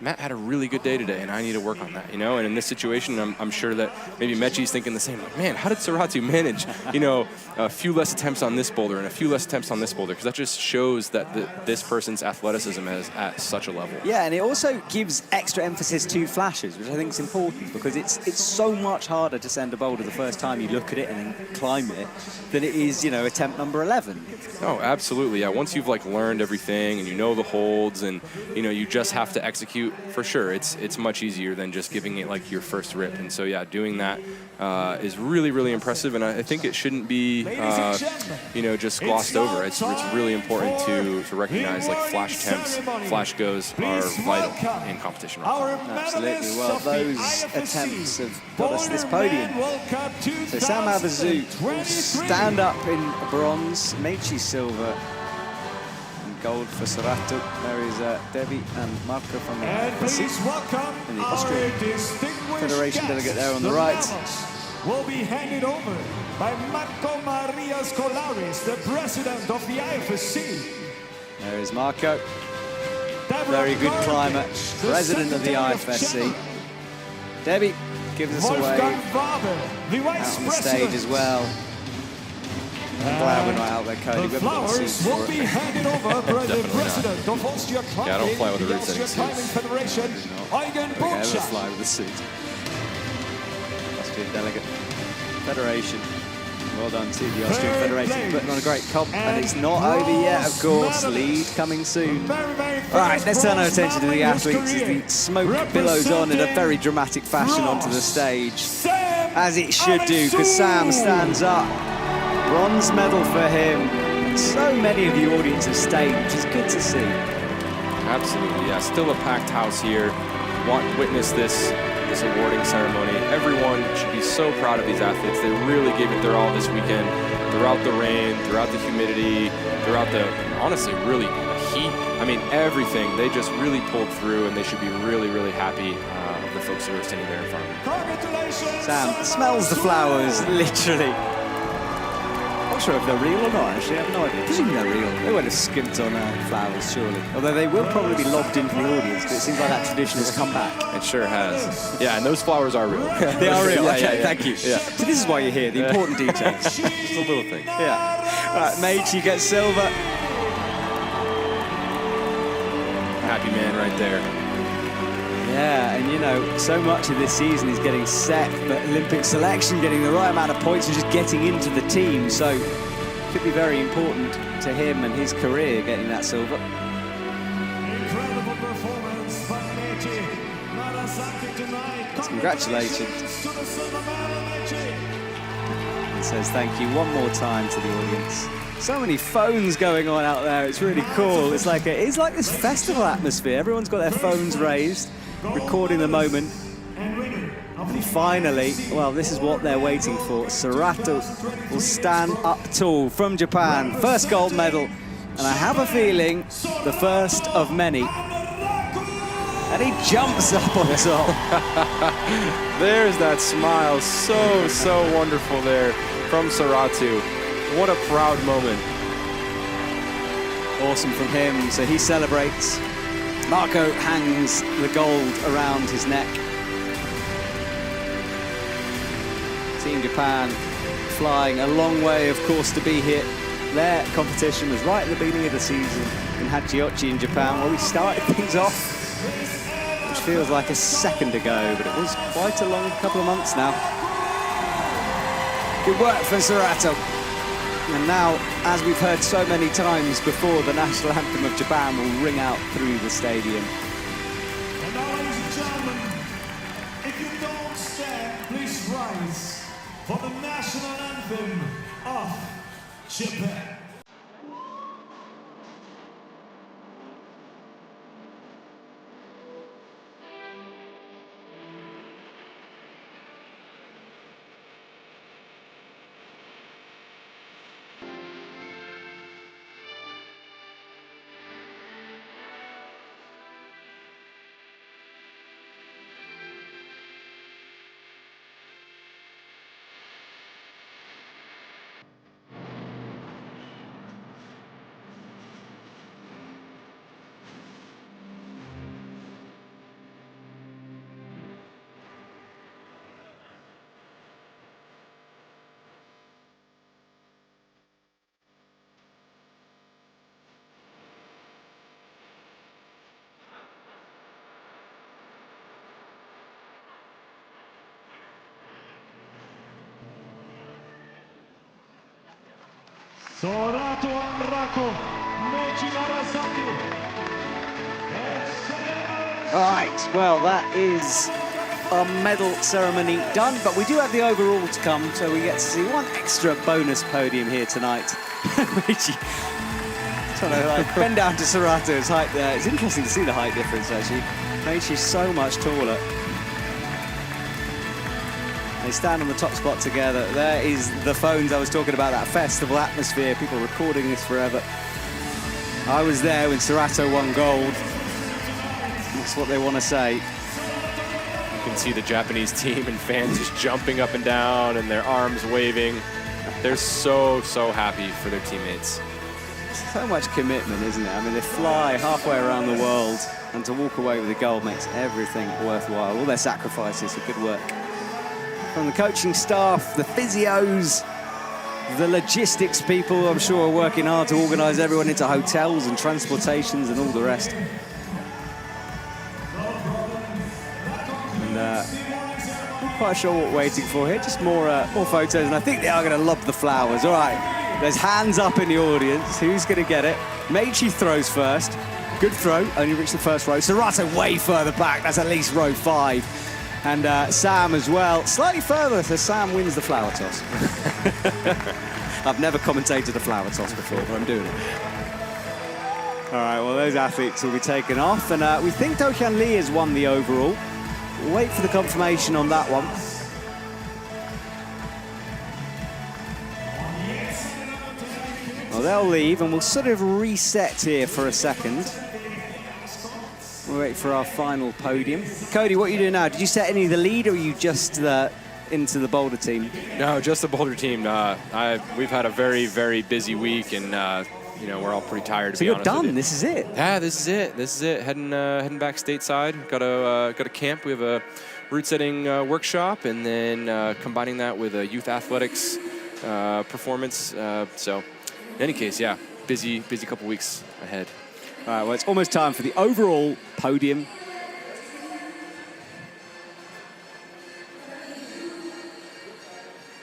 Matt had a really good day today, and I need to work on that, you know? And in this situation, I'm sure that maybe Mechie's thinking the same, like, man, how did Sorato manage, you know, a few less attempts on this boulder and a few less attempts on this boulder? Because that just shows that this person's athleticism is at such a level. Yeah, and it also gives extra emphasis to flashes, which I think is important, because it's so much harder to send a boulder the first time you look at it and then climb it than it is, you know, attempt number 11. Oh, absolutely, yeah. Once you've, like, learned everything and you know the holds and, you know, you just have to execute, for sure, it's much easier than just giving it, like, your first rip. And so, yeah, doing that is really, really impressive, and I think it shouldn't be, you know, just glossed over. It's really important to recognize, like, flash attempts, flash goes are vital in competition. Absolutely. Well, those attempts have got us this podium. So Sam Abazu will stand up in bronze, Meichi silver, and gold for Sorato. There is Devi and Marco from the IFSC, and the Austrian Federation delegate there on the right. Will be handed over by Marco Maria Scolaris, the president of the IFSC. There is Marco, very good climber, president of the IFSC. Debbie gives us away out on the stage as well. I'm glad we're not out there, Cody. The flowers will be handed over by the president of Austria Climbing, Yeah, I don't fly with the the route setting Austria Climbing Federation, Eugen Okay, let's Buchscher. fly with the suit. Austrian delegate federation. Well done to the Austrian Federation, putting on a great comp, and it's not over yet, of course. Lead coming soon. All right, let's turn our attention to the athletes as the smoke billows on in a very dramatic fashion onto the stage, as it should do, because Sam stands up. Bronze medal for him. So many of the audience have stayed, which is good to see. Absolutely, yeah. Still a packed house here. Witness this awarding ceremony. Everyone should be so proud of these athletes. They really gave it their all this weekend, throughout the rain, throughout the humidity, throughout the, honestly, really heat. I mean, everything. They just really pulled through, and they should be really, really happy, the folks who are standing there in front of them. Congratulations! Sam smells the flowers, literally. I'm not sure if they're real or not, actually. I have no idea. Presumably they're real. They won't have skimped on flowers, surely. Although they will probably be lobbed into the audience, but it seems like that tradition has come back. It sure has. Yeah, and those flowers are real. They are real. Yeah, Okay, yeah, thank you. Yeah. So this is why you're here, the important details. Just a little thing. Yeah. Right, Meichi gets silver. Happy man right there. Yeah, and you know, so much of this season is getting set, but Olympic selection, getting the right amount of points and just getting into the team. So it could be very important to him and his career getting that silver. Incredible performance by Meichi. Nagasaki tonight. Congratulations. To the silver medal, Meichi. And says thank you one more time to the audience. So many phones going on out there. It's really cool. It's like this festival atmosphere. Everyone's got their phones raised, recording the moment. And finally, well, this is what they're waiting for. Sorato will stand up tall from Japan. First gold medal. And I have a feeling the first of many. And he jumps up on top. There's that smile. So wonderful there from Sorato. What a proud moment. Awesome from him. So he celebrates. Marco hangs the gold around his neck. Team Japan flying a long way, of course, to be here. Their competition was right at the beginning of the season in Hachiochi in Japan, where we started things off, which feels like a second ago, but it was quite a long couple of months now. Good work for Sorato. And now, as we've heard so many times before, the national anthem of Japan will ring out through the stadium. And now, ladies and gentlemen, if you don't stand, please rise for the national anthem of Japan. Sorato Anrako, Meiji Narasaki. All right, well, that is our medal ceremony done, but we do have the overall to come, so we get to see one extra bonus podium here tonight. Meiji trying to like bend down to Sorato's height there. It's interesting to see the height difference, actually. Meiji's so much taller. They stand on the top spot together. There is the phones I was talking about, that festival atmosphere, people recording this forever. I was there when Sorato won gold. That's what they want to say. You can see the Japanese team and fans just jumping up and down and their arms waving. They're so, so happy for their teammates. So much commitment, isn't it? I mean, they fly halfway around the world, and to walk away with a gold makes everything worthwhile. All their sacrifices for good work. From the coaching staff, the physios, the logistics people, I'm sure, are working hard to organise everyone into hotels and transportations and all the rest. And not quite sure what we're waiting for here, just more photos, and I think they are going to lob the flowers. All right, there's hands up in the audience. Who's going to get it? Meiji throws first. Good throw, only reached the first row. Sorato way further back, that's at least row 5. And Sam as well, slightly further, so Sam wins the flower toss. I've never commentated a flower toss before, but I'm doing it. All right, well, those athletes will be taken off, and we think Do-Hyun Lee has won the overall. We'll wait for the confirmation on that one. Well, they'll leave, and we'll sort of reset here for a second. We'll wait for our final podium. Cody, what are you doing now? Did you set any of the lead, or are you just into the Boulder team? No, just the Boulder team. We've had a very, very busy week, and you know, we're all pretty tired. So you're done. This is it. Yeah, this is it. This is it. Heading back stateside. Got a camp. We have a route setting workshop, and then combining that with a youth athletics performance. So, in any case, yeah, busy couple weeks ahead. All right, well, it's almost time for the overall podium.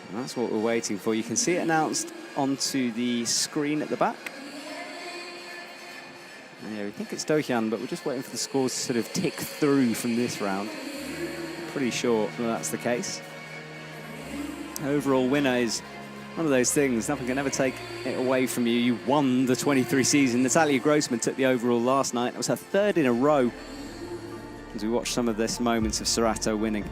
And that's what we're waiting for. You can see it announced onto the screen at the back. And yeah, we think it's Do-Hyun, but we're just waiting for the scores to sort of tick through from this round. Pretty sure that's the case. Overall winner is one of those things, nothing can ever take it away from you. You won the 23 season. Natalia Grossman took the overall last night. It was her third in a row as we watch some of this moments of Sorato winning.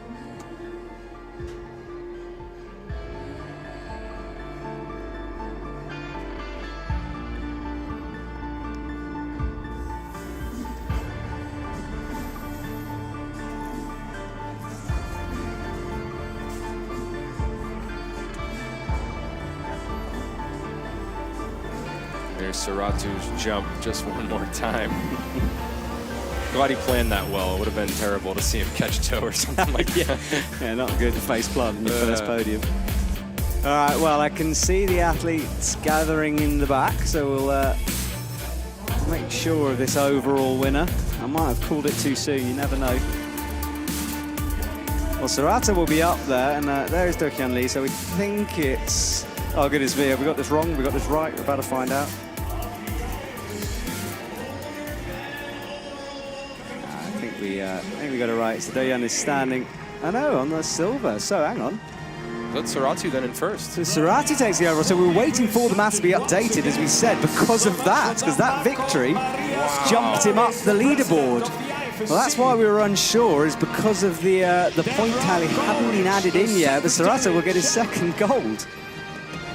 There's Sorato's jump just one more time. Glad he planned that well. It would have been terrible to see him catch toe or something like that. Yeah, not good to face plant in your first podium. All right, well, I can see the athletes gathering in the back, so we'll make sure of this overall winner. I might have called it too soon, you never know. Well, Sorato will be up there, and there's Do-Hyun Lee, so we think it's Oh, goodness me, have we got this wrong? Have we got this right? We're about to find out. I think we got it right. So Dojan is standing, I know, on the silver. So hang on. That's Saratu then in first. So Saratu takes the overall. So we were waiting for the maths to be updated, as we said, because of that, because that victory jumped him up the leaderboard. Well, that's why we were unsure, is because of the point tally hadn't been added in yet. But Saratu will get his second gold.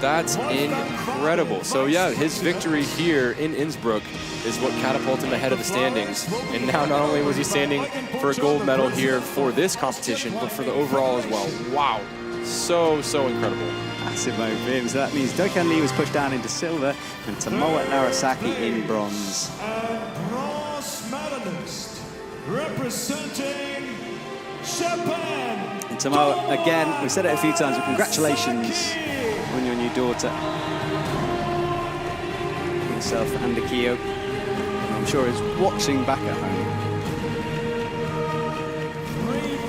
That's incredible. So yeah, his victory here in Innsbruck is what catapulted him ahead of the standings. And now not only was he standing for a gold medal here for this competition, but for the overall as well. Wow. So incredible. Massive moment for him. So that means Dokan Lee was pushed down into silver and Tomoa Narasaki in bronze. And bronze medalist representing Japan. And Tomoa, again, we've said it a few times, but congratulations on your new daughter. Yourself and Akio. I'm sure is watching back at home.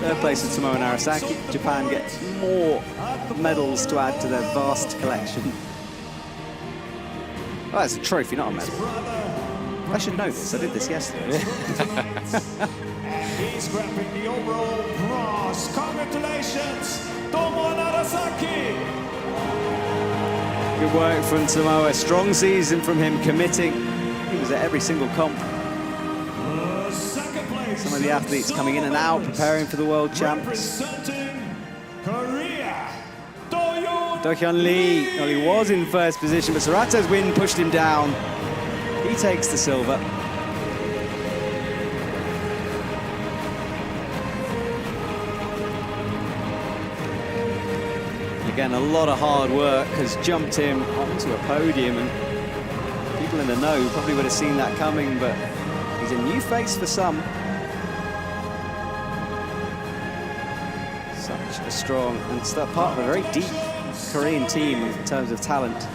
Third place with Tomoa Narasaki. Japan gets more medals to add to their vast collection. Oh, that's a trophy, not a medal. I should know this. I did this yesterday. And he's grabbing the overall bronze. Congratulations, Tomoa Narasaki. Good work from Tomoa. Strong season from him, committing. He was at every single comp. Some of the athletes coming in and out, preparing for the world champs. Representing Korea, Dohyun Lee, well, he was in first position, but Sarato's win pushed him down. He takes the silver. Again, a lot of hard work has jumped him onto a podium, and people in the know probably would have seen that coming, but he's a new face for some. Such a strong and part of a very deep Korean team in terms of talent.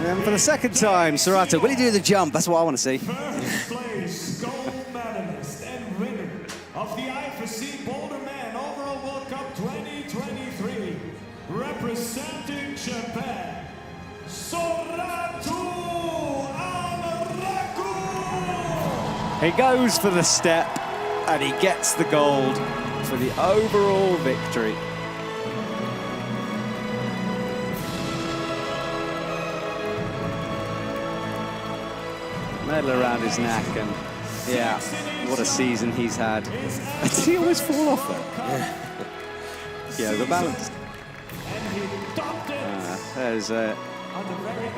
And for the second time, Sarato, will he do the jump? That's what I want to see. First place gold medalist and winner of the IFSC Boulder Men Overall World Cup 2023, representing Japan, Soratu Amaraku. He goes for the step and he gets the gold for the overall victory. Medal around his neck, and yeah, what a season he's had. Did he always fall off though? Yeah, overbalanced. There's a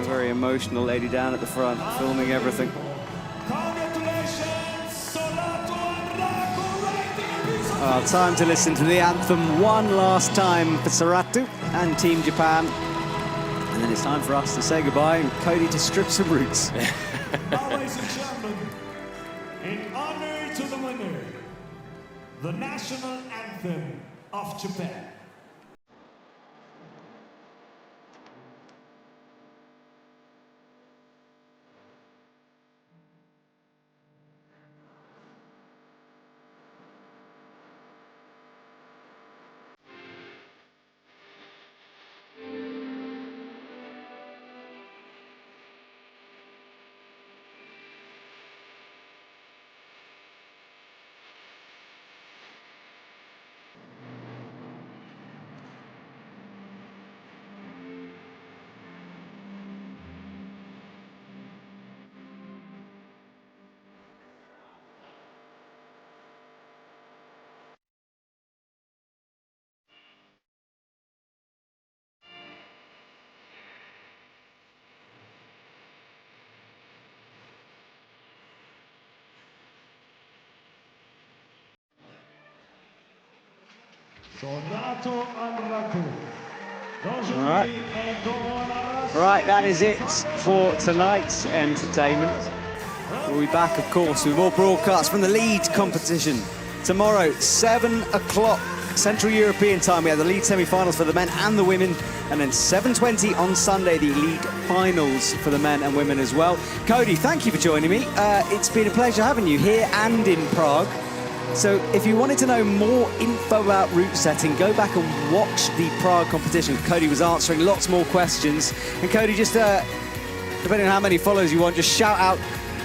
very emotional lady down at the front, filming everything. Time to listen to the anthem one last time for Saratu and Team Japan. And then it's time for us to say goodbye and Cody to strip some roots. Ladies and gentlemen, in honor to the winner, the national anthem of Japan. Right, that is it for tonight's entertainment. We'll be back, of course, with more broadcasts from the lead competition. Tomorrow, 7 o'clock Central European time, we have the lead semi-finals for the men and the women, and then 7:20 on Sunday, the lead finals for the men and women as well. Cody, thank you for joining me. It's been a pleasure having you here and in Prague. So if you wanted to know more info about route setting, go back and watch the Prague competition. Cody was answering lots more questions. And Cody, just depending on how many followers you want, just shout out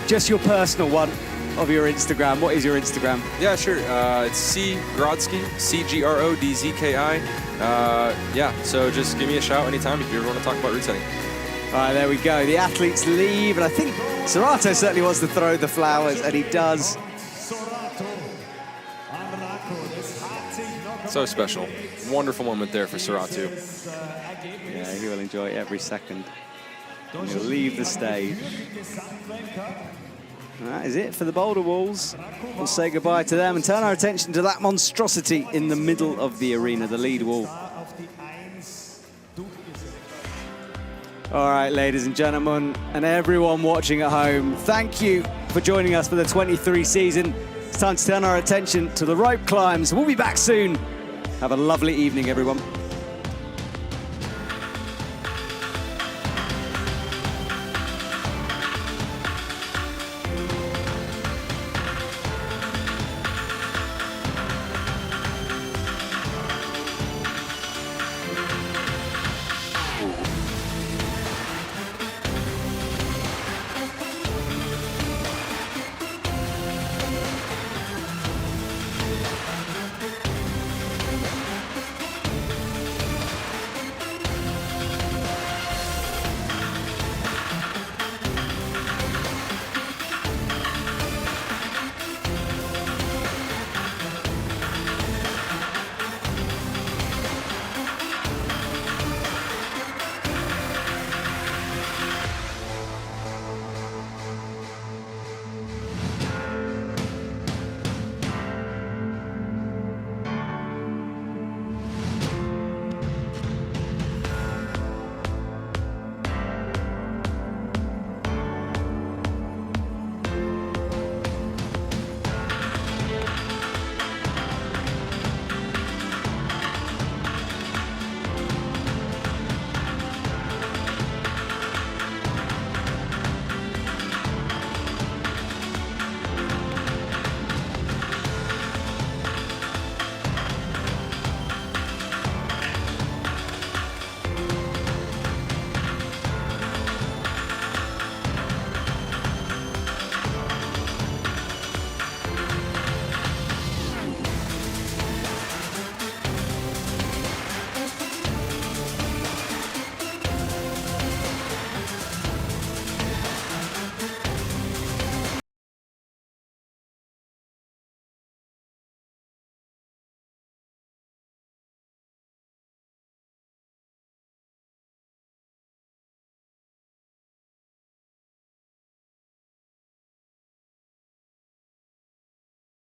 just your personal one of your Instagram. What is your Instagram? Yeah, sure. It's C Grodzki, CGRODZKI. Yeah, so just give me a shout anytime if you ever want to talk about route setting. All right, there we go. The athletes leave, and I think Sorato certainly wants to throw the flowers, and he does. So special. Wonderful moment there for Sorato. Yeah, he will enjoy every second. And he'll leave the stage. And that is it for the Boulder Wolves. We'll say goodbye to them and turn our attention to that monstrosity in the middle of the arena, the lead wall. All right, ladies and gentlemen, and everyone watching at home, thank you for joining us for the 23 season. It's time to turn our attention to the rope climbs. We'll be back soon. Have a lovely evening, everyone.